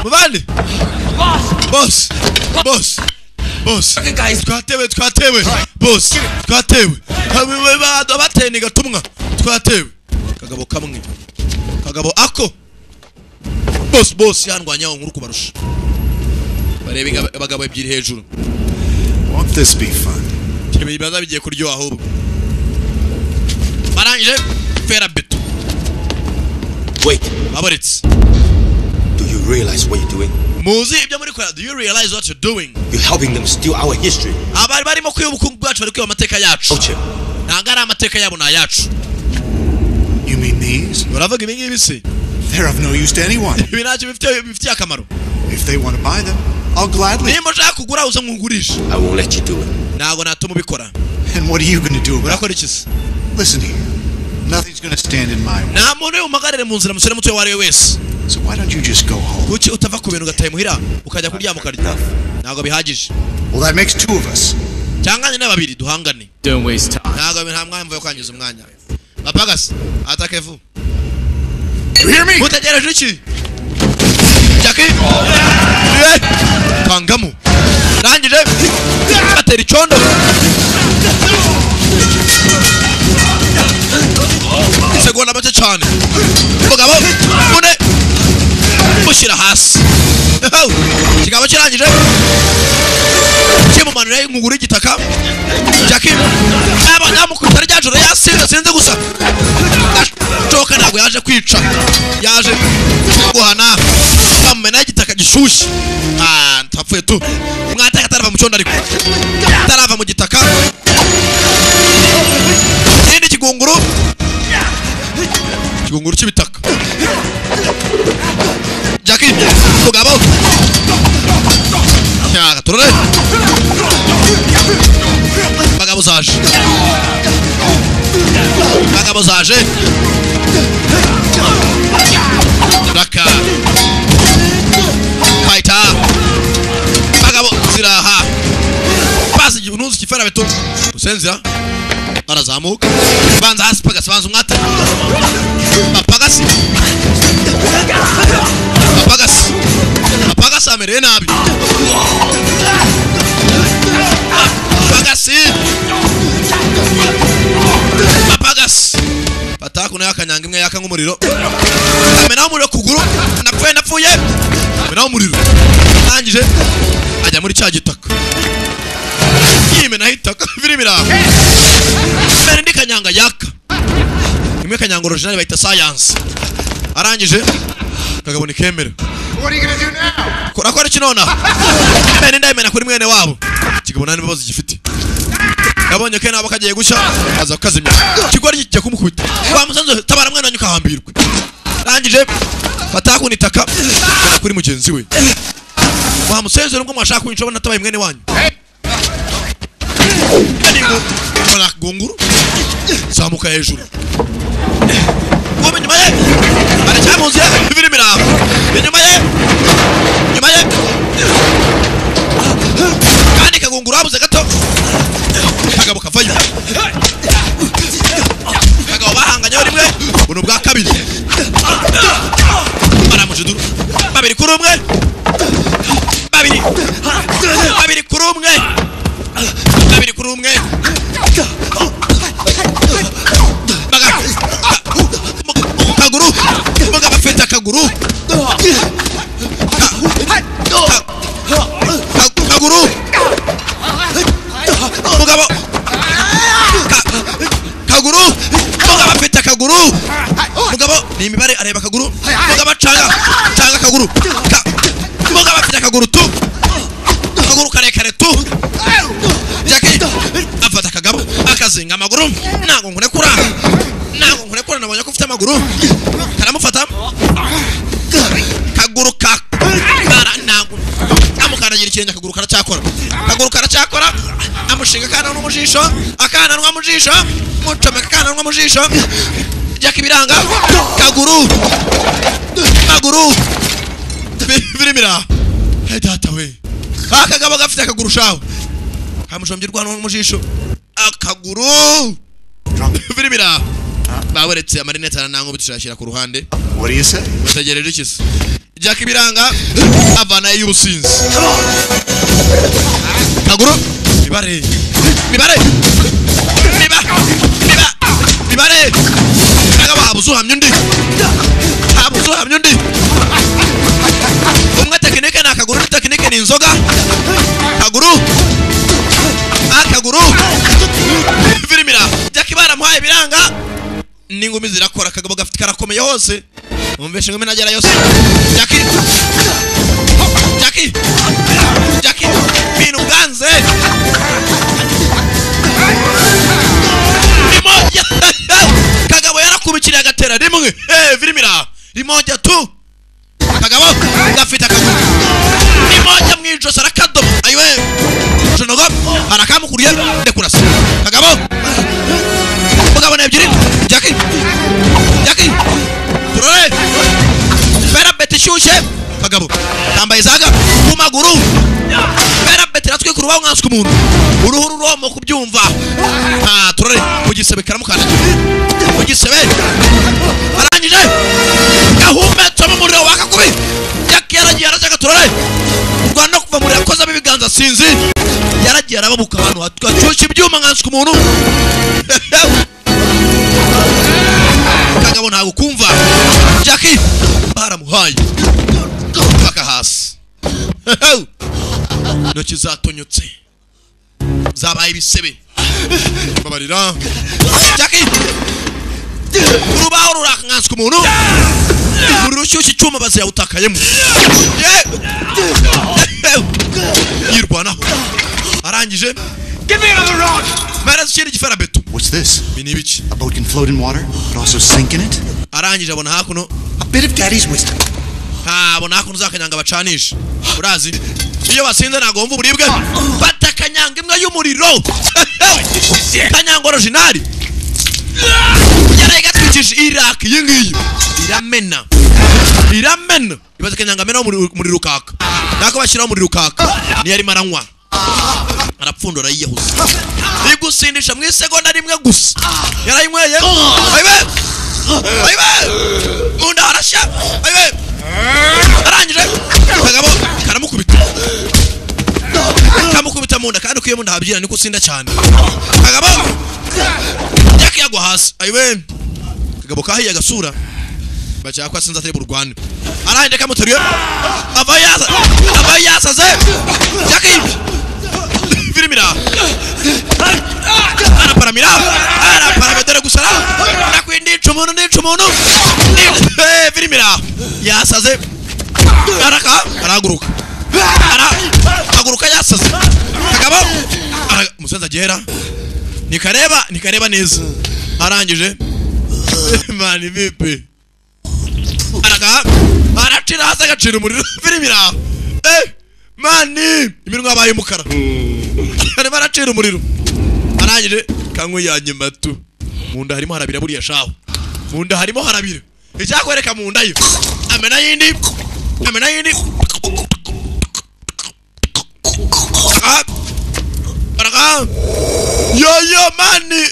Muvandi. Boss. Okay, guys, twatewe. Boss, twatewe. Abateni gatumwa. Twatewe. Kagabo kamwe. Kagabo ako. Boss yandwanyaho nkuru kubarusha. Barebe abagabo ebyiri hejuru.
Won't this be fun?
Ibibaza bigiye kuryo ahubwo. Barangije fera beto.
Wait.
Aborits.
Do you realize what you're doing?
Muzi ibyo muri kora. Do you realize what you're doing?
You're helping them steal our history.
Abari barimo kwibukungu bwacu bari kwiba amateka yacu. Nangara amateka yabo na yacu.
You mean these?
Uravuga ibi ngibi se?
They're of no use to anyone.
Ibinaje bifite akamaro.
If they want to buy them, I'll gladly.
Niba ushaka kugura uza nkungurisha.
I won't let you do it.
Nago natuma ubikora.
And what are you going to do about it?
Urakora iki se?
Listen here. Nothing's going to stand in my way.
Na muntu umagarire mu nzira musore muto wari wese.
So why don't you just go home?
Kuki utava ku bintu gataye muhira ukajya kuryama ukarya. Nago bihagije.
Well, that makes two of us.
Cyanganye n'ababiri duhangane.
Don't waste time.
Nago nta mwamva yo kwangiza umwanya. Bapagas atakevu.
You hear me?
Mutagereje iki? Jackie Tangamu rangije batera icondo segonda make cyane mugabo une mushira hasi kigabo kirangije kimumanura inguguru y'igitaka Jackie abanyamukuru ryajoro yasinze gusa Joka ntabwo yaje kwica yaje guhana bamena igitaka gishushe ntapfuye tu mwataka tarava mu condo ariko tarava mu gitaka ikindi kigunguru cy'ibitaka Jackie mugabo ya turore bagabo zaje Raka Fighter bagabo ziraha basi gihunuzi kifara beto usenzira arazamuka banza hasi pagasi banza umwata mapagasi amereye nabi mapagasi batakuna yakanyanga imwe yaka nk'umuriro amena umuriro kuguru napfuye amena umuriro nangije ajya muri cya gitaka yimena hitaka birimira mbere ndi kanyanga yaka imwe kanyanga original bayita science arangije kagabona ikemera kora kinona mbere ndayimena kuri mwene wabo kigabona n'ibibazo gifite yabonye ko nabo kagiye gushya aza kazimya kigori kijya kumukubita bamusanze tabara mwana wanyu kahambirwe rangije batakunitaka kuri mugenzi we bamusenze ngo mwashaka kwinjira bona tabaye mwene wanyu Kanigo bana gunguru zamuka hejuru nyuma ye aracyamuze birimira nyuma ye kandi kagunguru abuze gato kagabo kavayo kagabo bahanganye rimwe buno bwa kabiri baramujuduru babiri kuri umwe kaguru mugabo afite kaguru mugabo afite kaguru mugabo ni imibare areba kaguru mugabo canga kaguru mugabo afite kaguru tu kaguru karekare tu Jackie afata kagabo akazinga amaguru nago nkurekura nabonye ko ufite amaguru karamufata kaguru bara nago amukanagira ikirenge kaguru karacyakora amushinga kana n'umujisho akana n'umujisho mucomeka kana n'umujisho Jackie biranga kaguru birimira data we akagabo gafite akaguru shawe kamushombirwa n'umujisho akaguru birimira baweretse amarinete nango bitishashira ku ruhande
What do you say?
Utegereje ikisi Jackie biranga avana y'ubusinzi kaguru mibare kagabo habuzuhamye undi umwe tekinike na kaguru tekinike ni inzoga kaguru birimira Jackie baramuhaye biranga n'ingumi zirakora kagabo gafite karakomeye hose umveshe ngome nagera yose Jackie bintu ganze imoja kagabo yarakubikira agatera rimwe birimira imoja tu kagabo gafite kagabo imoja mwijosa rakadomo ayiwe jonogo arakamukuriye dekurasa kagabo mugabo nebyiri Jackie turore bera beti shushe kagabo tambaye zaga ku maguru bera beti ratwe kurubaho nkanswe umuntu uruhuru romo kubyumva turore kugisebe karamukana kugisebe arangije gahumetse mu muriro wakakubi Jackie abasinzi yaragiye arababuka abantu hatwacusha ibyuma nkanswe umuntu Kagabo ntago kumva Jackie baramuhaye paka hasi Noki zatonyotse zabaye ibisebe babarira Jackie urubaho rurankanswe umuntu muri rushyushye icyuma bazayawutakayemo yirwanaho arangije
Give me another rod!
What's
this? A boat can float in water, but also sink in it?
A
bit of Daddy's wisdom.
abona hakuno zakanyanga bacanisha urazi iyo basinze nagomba uburibwe batakanyanga imwe y'umuriro kanyanga original yarega twitije Iraq yingiyi iramena ibaze kanyanga mena muri rukaka nako bashira muri rukaka ni yari maranywa arapfundura yiyahuse igusindisha mu isegonda rimwe gusa yarayinyweye ayibe munda arashya ayibe arangije Kagabo karamukubita munda kandi kuye munda habyina niko sinda cyane Kagabo Jackie yagwa hasi ayiwe Kagabo kahiye gasura bacha kwa sinza tari mu Rwanda arahinde kamuteriye avayaza Jackie Virimira Parametere gusara nakwindica umuntu Virimira yasaze araguruka yasaze Kagabo umusaza gera nikareba neza arangije mani vipi aracira hasi agacira umuriro Virimira mani iminwa abaye umukara arimo aracira umuriro arangije kankwe yanyuma tu munda harimo harabira buriya shaho munda harimo harabira icyakwereka munda yo amena yindi Araga yo mani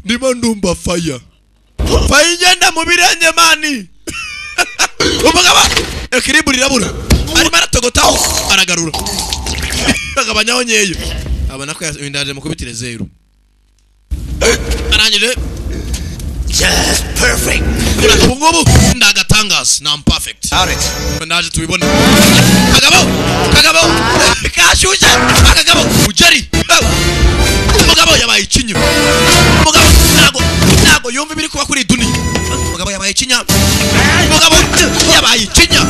ndimo ndumva fire ngenda mu birenge mani umugabo ekiriburira bura arimo aratogota aragarura agabanyaho nyeyo abana ko yindaje mu kubitire zero arangije
just perfect
ngubu ndagatangaza na perfect ndaje tubibone Kagabo kashuje Kagabo ujeri umugabo yabaye ikinyo umugabo nago yumva biri kuba kuri duni umugabo yabaye ikinya umugabo yabaye ikinya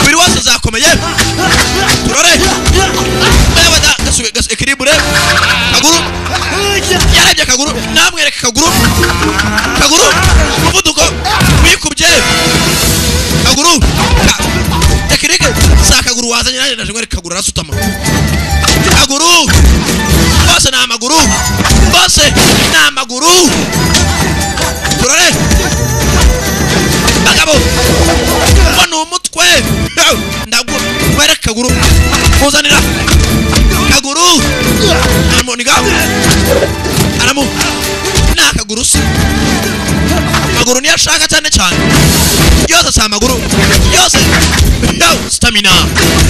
biri wose zakomeye turore bada gasube ekiribure Kaguru yarabye Kaguru namwereka Kaguru umuvuduko wikubye Kaguru ekirike sa Kaguru wazanye nanje ndaje mwereka Kaguru arasutama Kaguru bose na amaguru turore Kagabo bano umutwe ndago mwereka Kaguru kuzanira Kaguru aramu na Kaguru si Kaguru ni ashaka cyane yose sa maguru yose stamina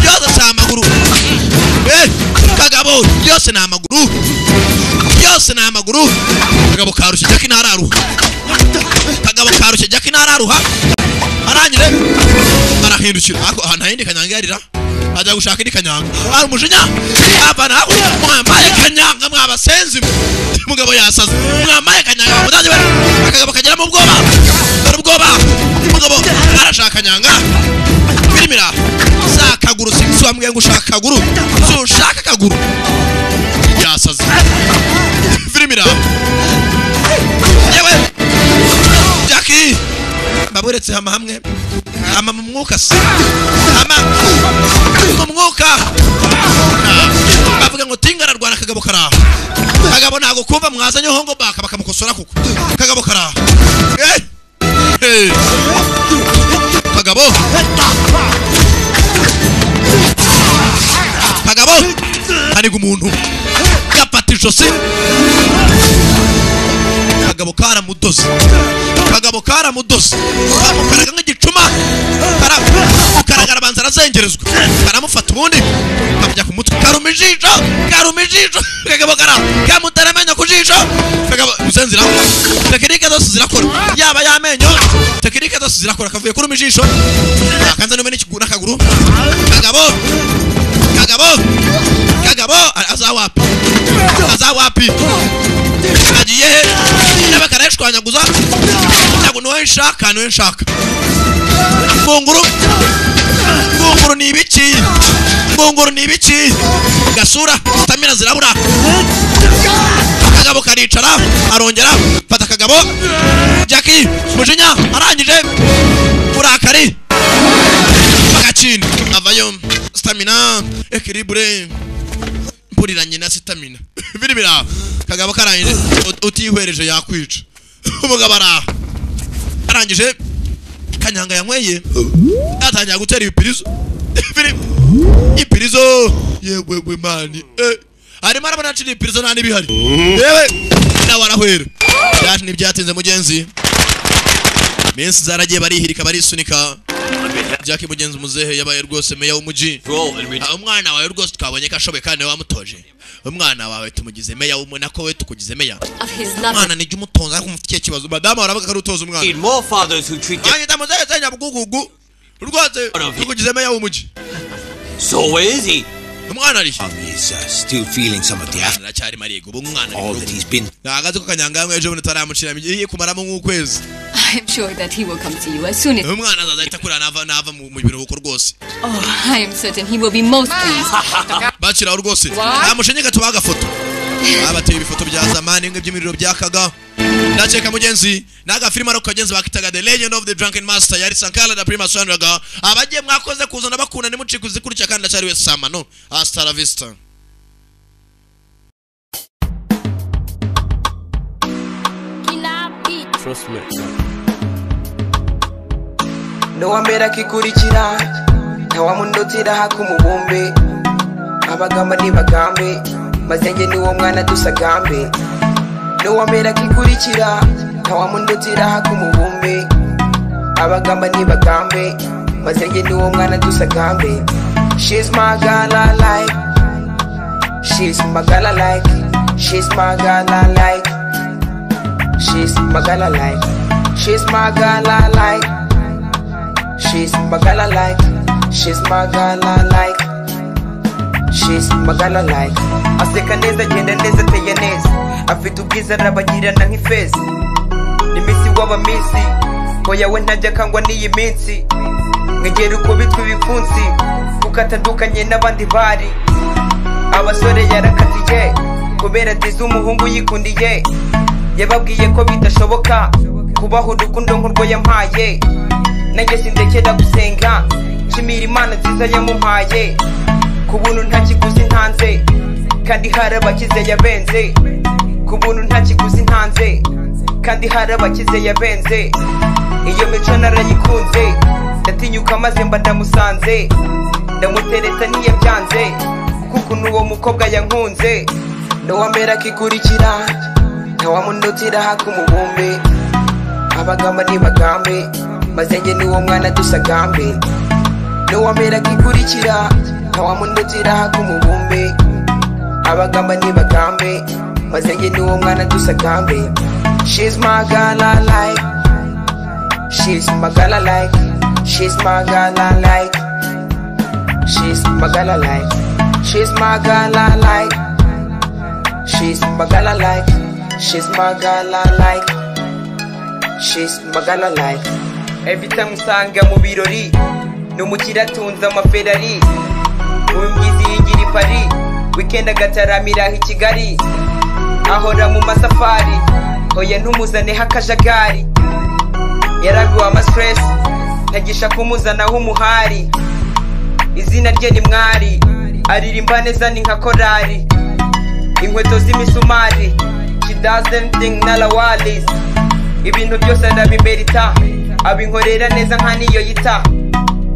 yose sa maguru Kagabo yose na amaguru Kagabo karushye Jackie nararuha arangire arahindukira ntahindi kanyanga yarira ajya gushaka indi kanyanga ari umujinya abana mwambaye kanyanga mwabasenzi mugabo yasaze mwambaye kanyanga mudaje Kagabo kagera mu bwoba mugabo arashaka kanyanga Virimira za Kaguru siwambwiye ngo ushaka Kaguru ushaka Kaguru yasaze Virimira yewe Jackie baburetse hamwe ama mu mwuka se mu mwuka bavuga ngo tingara rwana Kagabo kara Kagabo nago kumva mwazanye hongo baka bakamukosora kuko Kagabo kara Kagabo haniga umuntu yapata ijosi kagabo karamudoze kamukaraga nk'igicuma karagara banza arazengerezwa karamufata ubundi kamujya ku mutwe karumijisho kagabo kamutera amenyo ku jisho kagabo uzenzira tekinike zose zirakora yaba yamenyo tekinike zose zirakora kavuye kuri umijisho akanza numene ikigura kaguru kagabo azawapi agiye he naba karashwanyaguza ntabwo no nshaka ngunguru ni ibiki gasura stamina zirabura kagabo karicara arongera fata kagabo Jackie mujinya arangije urakari bagacina avayo stamina equilibre mpuriranye na stamina bira kagabo karangije utihwereje yakwica umugabo arangije kanyanga yanyweye atangira gutera ipirizo yewe mani arimo arabona ati ipirizo nta nibihari yewe nawe arahwera yaje nibyatinze mugenzi mensi zaragiye barihirika barisunika Jackie mugenzi muzehe yabaye rwose meya w'umuji umwana wawe rwose twabonye ko ashoboye kandi wamutoje umwana wawe tumugize meya w'umuna ko we tukugize meya umwana nijye umutonza ariko mufite kibazo madama aravuga ko utoza umwana anyita muzehe senya bugugugu rwose tukugize meya w'umuji
So where is he?
He's
still feeling some of the
after all
that he's been.
I'm sure that he will come to you as soon as. Oh, I am certain he will be most pleased.
Ndacheka mugenzi naga filima ro kagenzi bakitaga The Legend of the Drunken Master yari Sankara da Prima Sandraga abagiye mwakoze kuzana bakuna ni muci kuzikurikira kandi cyari we sama no hasta la vista.
Trust me. No wambera kikurikira ntawamundotira hakumubumbe abagamba ni bagambe mazenge ni wo mwana dusagambe no wambera kikurikira ntawamundotira hakumubumbe abagamba ni bagambe mazenge ni wo mwana dusagambe. She's my girl I like, she's my girl I like, she's my girl I like, she's my girl I like, she's my girl I like, she's my girl I like, she's my girl I like, she's my girl I like. Aseka neza genda neza teye neza afite ubwiza arabagirana nk'ifeza nimisi w'abamisi hoya we ntajya kangwa n'iyi minsi mwegera uko bitwa ibipfunsi kuko atandukanye n'abandi bari abasore yarakatiye kubera dizi umuhungu yikundiye yababwiye ko bidashoboka kubaho urukundo nk'urwo yampaye nanjye sindekera gusenga nshimira Imana nziza yamumpaye ku buntu nta kiguzi ntanze kandi hari abakize yabenze ku buntu nta kiguzi ntanze kandi hari abakize yabenze iyo mico narayikunze ndatinyuka maze mba ndamusanze ndamutereta ntiyabyanze kuko n'uwo mukobwa yankunze ndawamera kikurikira ntawamundotira hakumubumbe abagamba ni bagambe mazenge ni wo mwana dusagambe ndawamera kikurikira ntawamundotira hakumubumbe abagamba ni bagambe mazenge ni wo mwana dusagambe. She's my girl I like, she's my girl I like, she's my girl I like, she's my girl I like, she's my girl I like, she's my girl I like, she's my girl I like, she's my girl I like. Every time usanga mu birori n'umukira atunze amaferari umwizi yigira i Paris weekend agataramira i Kigali ahora mu masafari oya ntumuzane hakajagari yarabiwa ama stress ntagisha kumuzana h'umuhari izina rye ni mwari aririmba neza ni nka korari inkweto z'imisumari she doesn't think na lawalis ibintu byose ndabimerita abinkorera neza nka niyo yita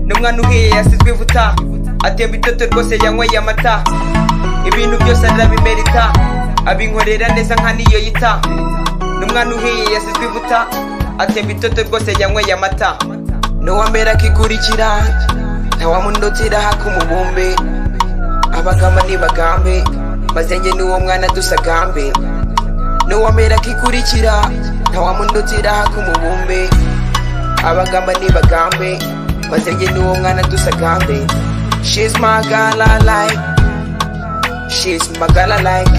n'umwana uhiye yasizwe ivuta atemba itoto rwose yanyweye amata ibintu byose ndabimerita abinkorera neza nka niyo yita umwana uhiye yasizwe ivuta atemba itoto rwose yanyweye amata n'uwambera akikurikira ntawamundotira haka umubumbe abagamba nibagambe maze njye n'uwo mwana dusagambe n'uwambera akikurikira ntawamundotira haka umubumbe abagamba nibagambe maze njye n'uwo mwana dusagambe. She's my girl I like, she's my girl I like,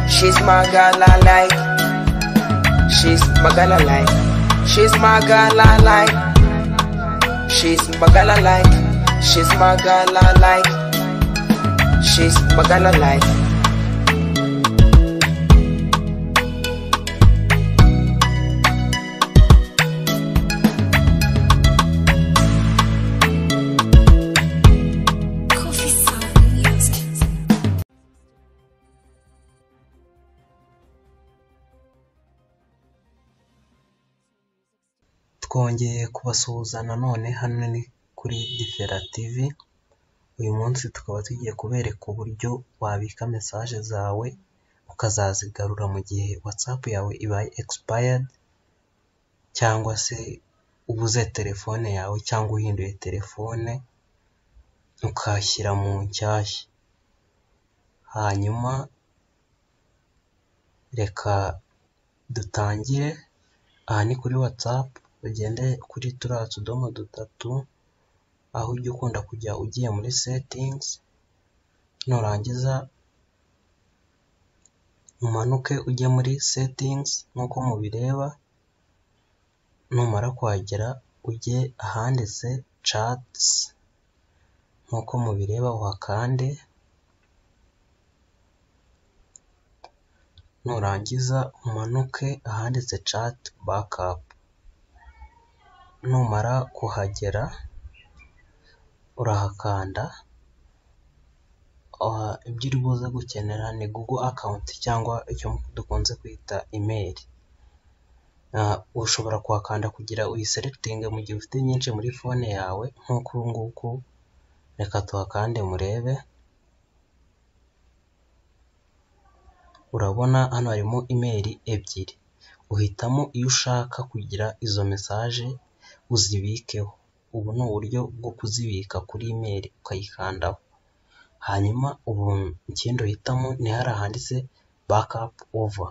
she's my girl I like, she's my girl I like, she's my girl I like, she's my girl I like, she's my girl I like, she's my girl I like.
Twongeye kubasuhuza nanone hano ni kuri Difera TV. Uyu munsi tukaba tugiye kubereka uburyo wabika message zawe ukazazigarura mu gihe WhatsApp yawe ibaye expired cyangwa se ubuze telefone yawe cyangwa uhinduye telefone ukashyira mu nshyashya. Hanyuma reka dutangire. Aha ni kuri WhatsApp, ugende kuri turiya tudomo dutatu aho ujya ukunda kujya ugiye muri settings, nurangiza umanuke ujye muri settings nk'uko mubireba, numara kuhagera ujye ahanditse chats nk'uko mubireba uhakande, nurangiza umanuke ahanditse chat backup. Numara kuhagera urahakanda. Ibyo uri buze gukenera ni Google account cyangwa icyo dukunze kwita email. Ushobora kuhakanda kugira uyiselecting mu gihe ufite nyinshi muri phone yawe nk'uko ubu nguku. Reka tuhakande murebe. Urabona hano harimo email ebyiri, uhitamo iyo ushaka kugira izo message uzibikeho. Ubu ni uburyo bwo kuzibika kuri email ukayikandaho. Hanyuma ubu ikindi uhitamo ni hariya handitse backup over.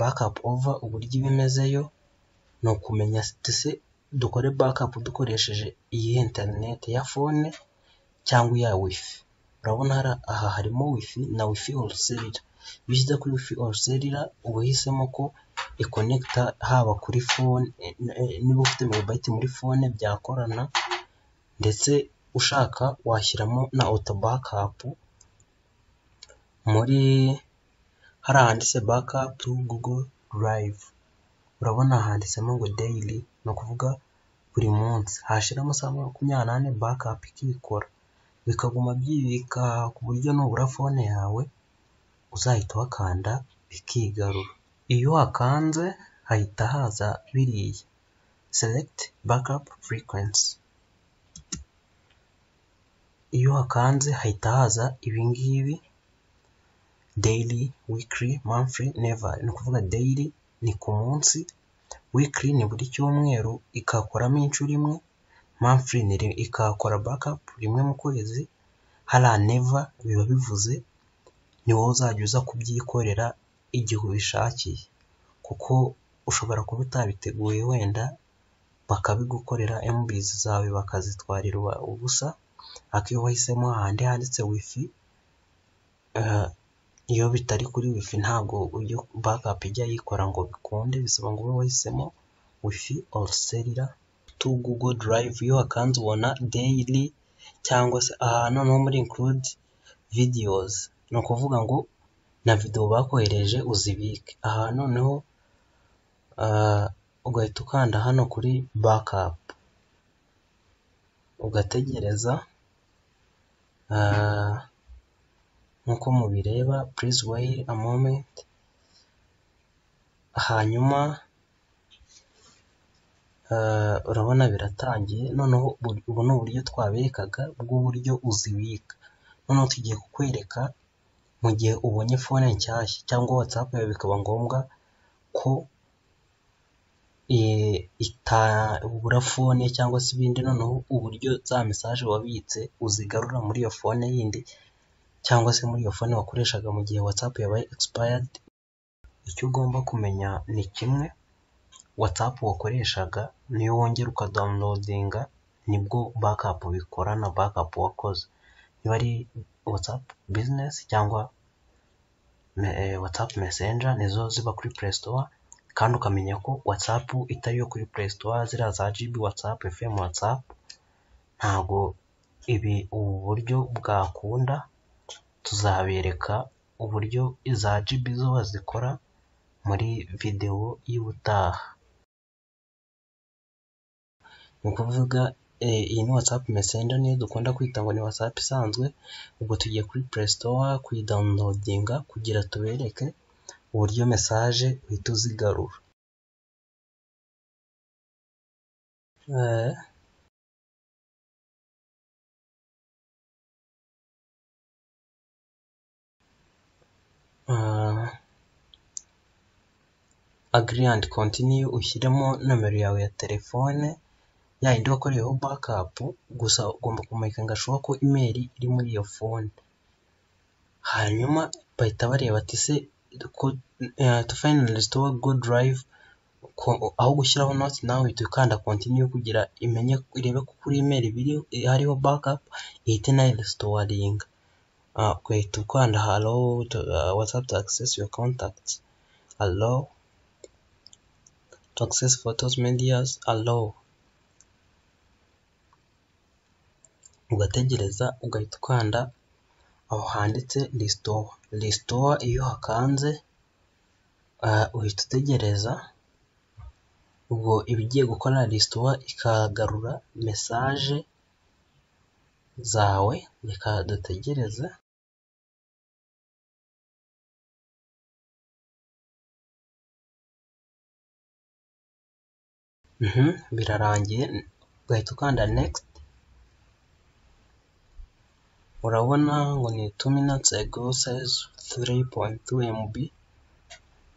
Backup over uburyo ibimezeyo ni ukumenya se dukore backup dukoresheje iyi internet ya phone cyangwa ya wifi. Urabona aha harimo wifi na wifi all cellular. Bishyize kuri wifi all cellular ubuhisemo ko iconnecta haba kuri phone, niba ufite megabyte muri phone byakorana, ndetse ushaka washyiramo na auto backup muri hariya handitse backup to Google Drive. Urabona handitsemo ngo daily, ni ukuvuga buri munsi hashira amasaha 28 backup ikikora, bikaguma byibika ku buryo nubura phone yawe uzahita wakanda bikigarura. Iyo wakanze hahita haza biriya select backup frequency. Iyo wakanze hahita haza ibingibi daily, weekly, monthly, never. Ni ukuvuga daily ni ku munsi, weekly ni buri cyumweru ikakoramo inshuro imwe, monthly ni ikakora backup rimwe mu kwezi, hariya never biba bivuze ni wowe uzajya uza kubyikorera igihe ubishakiye, kuko ushobora kuba utabiteguye wenda bakabigukorera MBs zawe bakazitwarira ubusa. Akiyo wahisemo ahandi handitse wifi, iyo bitari kuri wifi ntabwo ujya backup ijya yikora ngo bikunde, bisaba ngo ube wahisemo wifi all cellular to Google Drive. Iyo wakanze ubona daily cyangwa se ahantu no muri include videos, ni ukuvuga ngo na video bakohereje uzibike. Aha noneho ugahita ukanda hano kuri backup ugategereza. Nkuko mubireba, please wait a moment. Hanyuma urabona biratangiye. Noneho ubu ni uburyo twabekaga bw'uburyo uzibika. Noneho tugiye kukwereka mu gihe ubonye phone nshyashya cyangwa WhatsApp yawe bikaba ngombwa ko ubura fone cyangwa se ibindi, noneho uburyo za message wabitse uzigarura muri iyo fone yindi cyangwa se muri iyo fone wakoreshaga mu gihe WhatsApp yabaye expired. Icyo ugomba kumenya ni kimwe, WhatsApp wakoreshaga niyo wongera ukadownloadinga nibwo backup bikora na backup wakoze. Niba ari WhatsApp business cyangwa WhatsApp Messenger nizo ziba kuri Play Store, kandi ukamenya ko WhatsApp itari yo kuri Play Store, ziriya za GB WhatsApp, FM WhatsApp ntago ubu buryo bwakunda. Tuzabereka uburyo iza GB zo bazikora muri video y'ubutaha. Ni ukuvuga iyi ni WhatsApp Messenger niyo dukunda kwita ngo ni WhatsApp isanzwe. Ubwo tugiye kuri Play Store kuyidownloadinga kugira tubereke uburyo message uhita uzigarura. Agree and continue, ushyiremo nomero yawe ya telefone ya yindi wakoreyeho backup, gusa ugomba kumakinga sure ko email iri muri iyo phone. Hanyuma bahita bareba ati se to finally restore good drive, aho gushyiraho notes nawe uhita ukanda continue kugira irebe ko kuri email biri hariho backup ihite nayo restoring. Ugahita ukanda hello WhatsApp to access your contacts, hello to access photos, medias, hello. Ugategereza ugahita ukanda aho handitse restore. Iyo hakanze uhita utegereza, ubwo ibigiye gukora restore ikagarura message zawe. Reka dutegereze. Birarangiye, ugahita ukanda next. Urabona ngo ni 2 minutes ago, size 3.2 MB.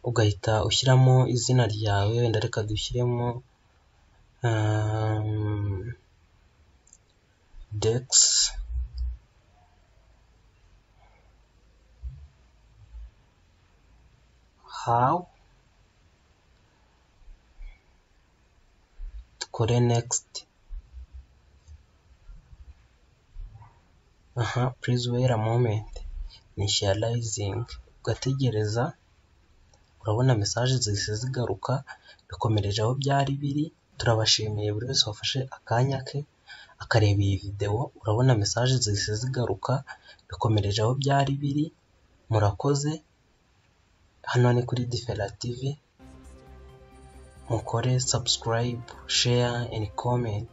Ugahita ushyiramo izina ryawe, wenda reka dushyiremo Dex. How tukore next. Please wait a moment, initializing. Ugategereza, urabona message zihise zigaruka, bikomereje aho byari biri. Turabashimiye buri wese wafashe akanya ke akareba iyi video. Urabona message zihise zigaruka, bikomereje aho byari biri. Murakoze. Hano ni kuri Difera TV. Mukore subscribe, share and comment.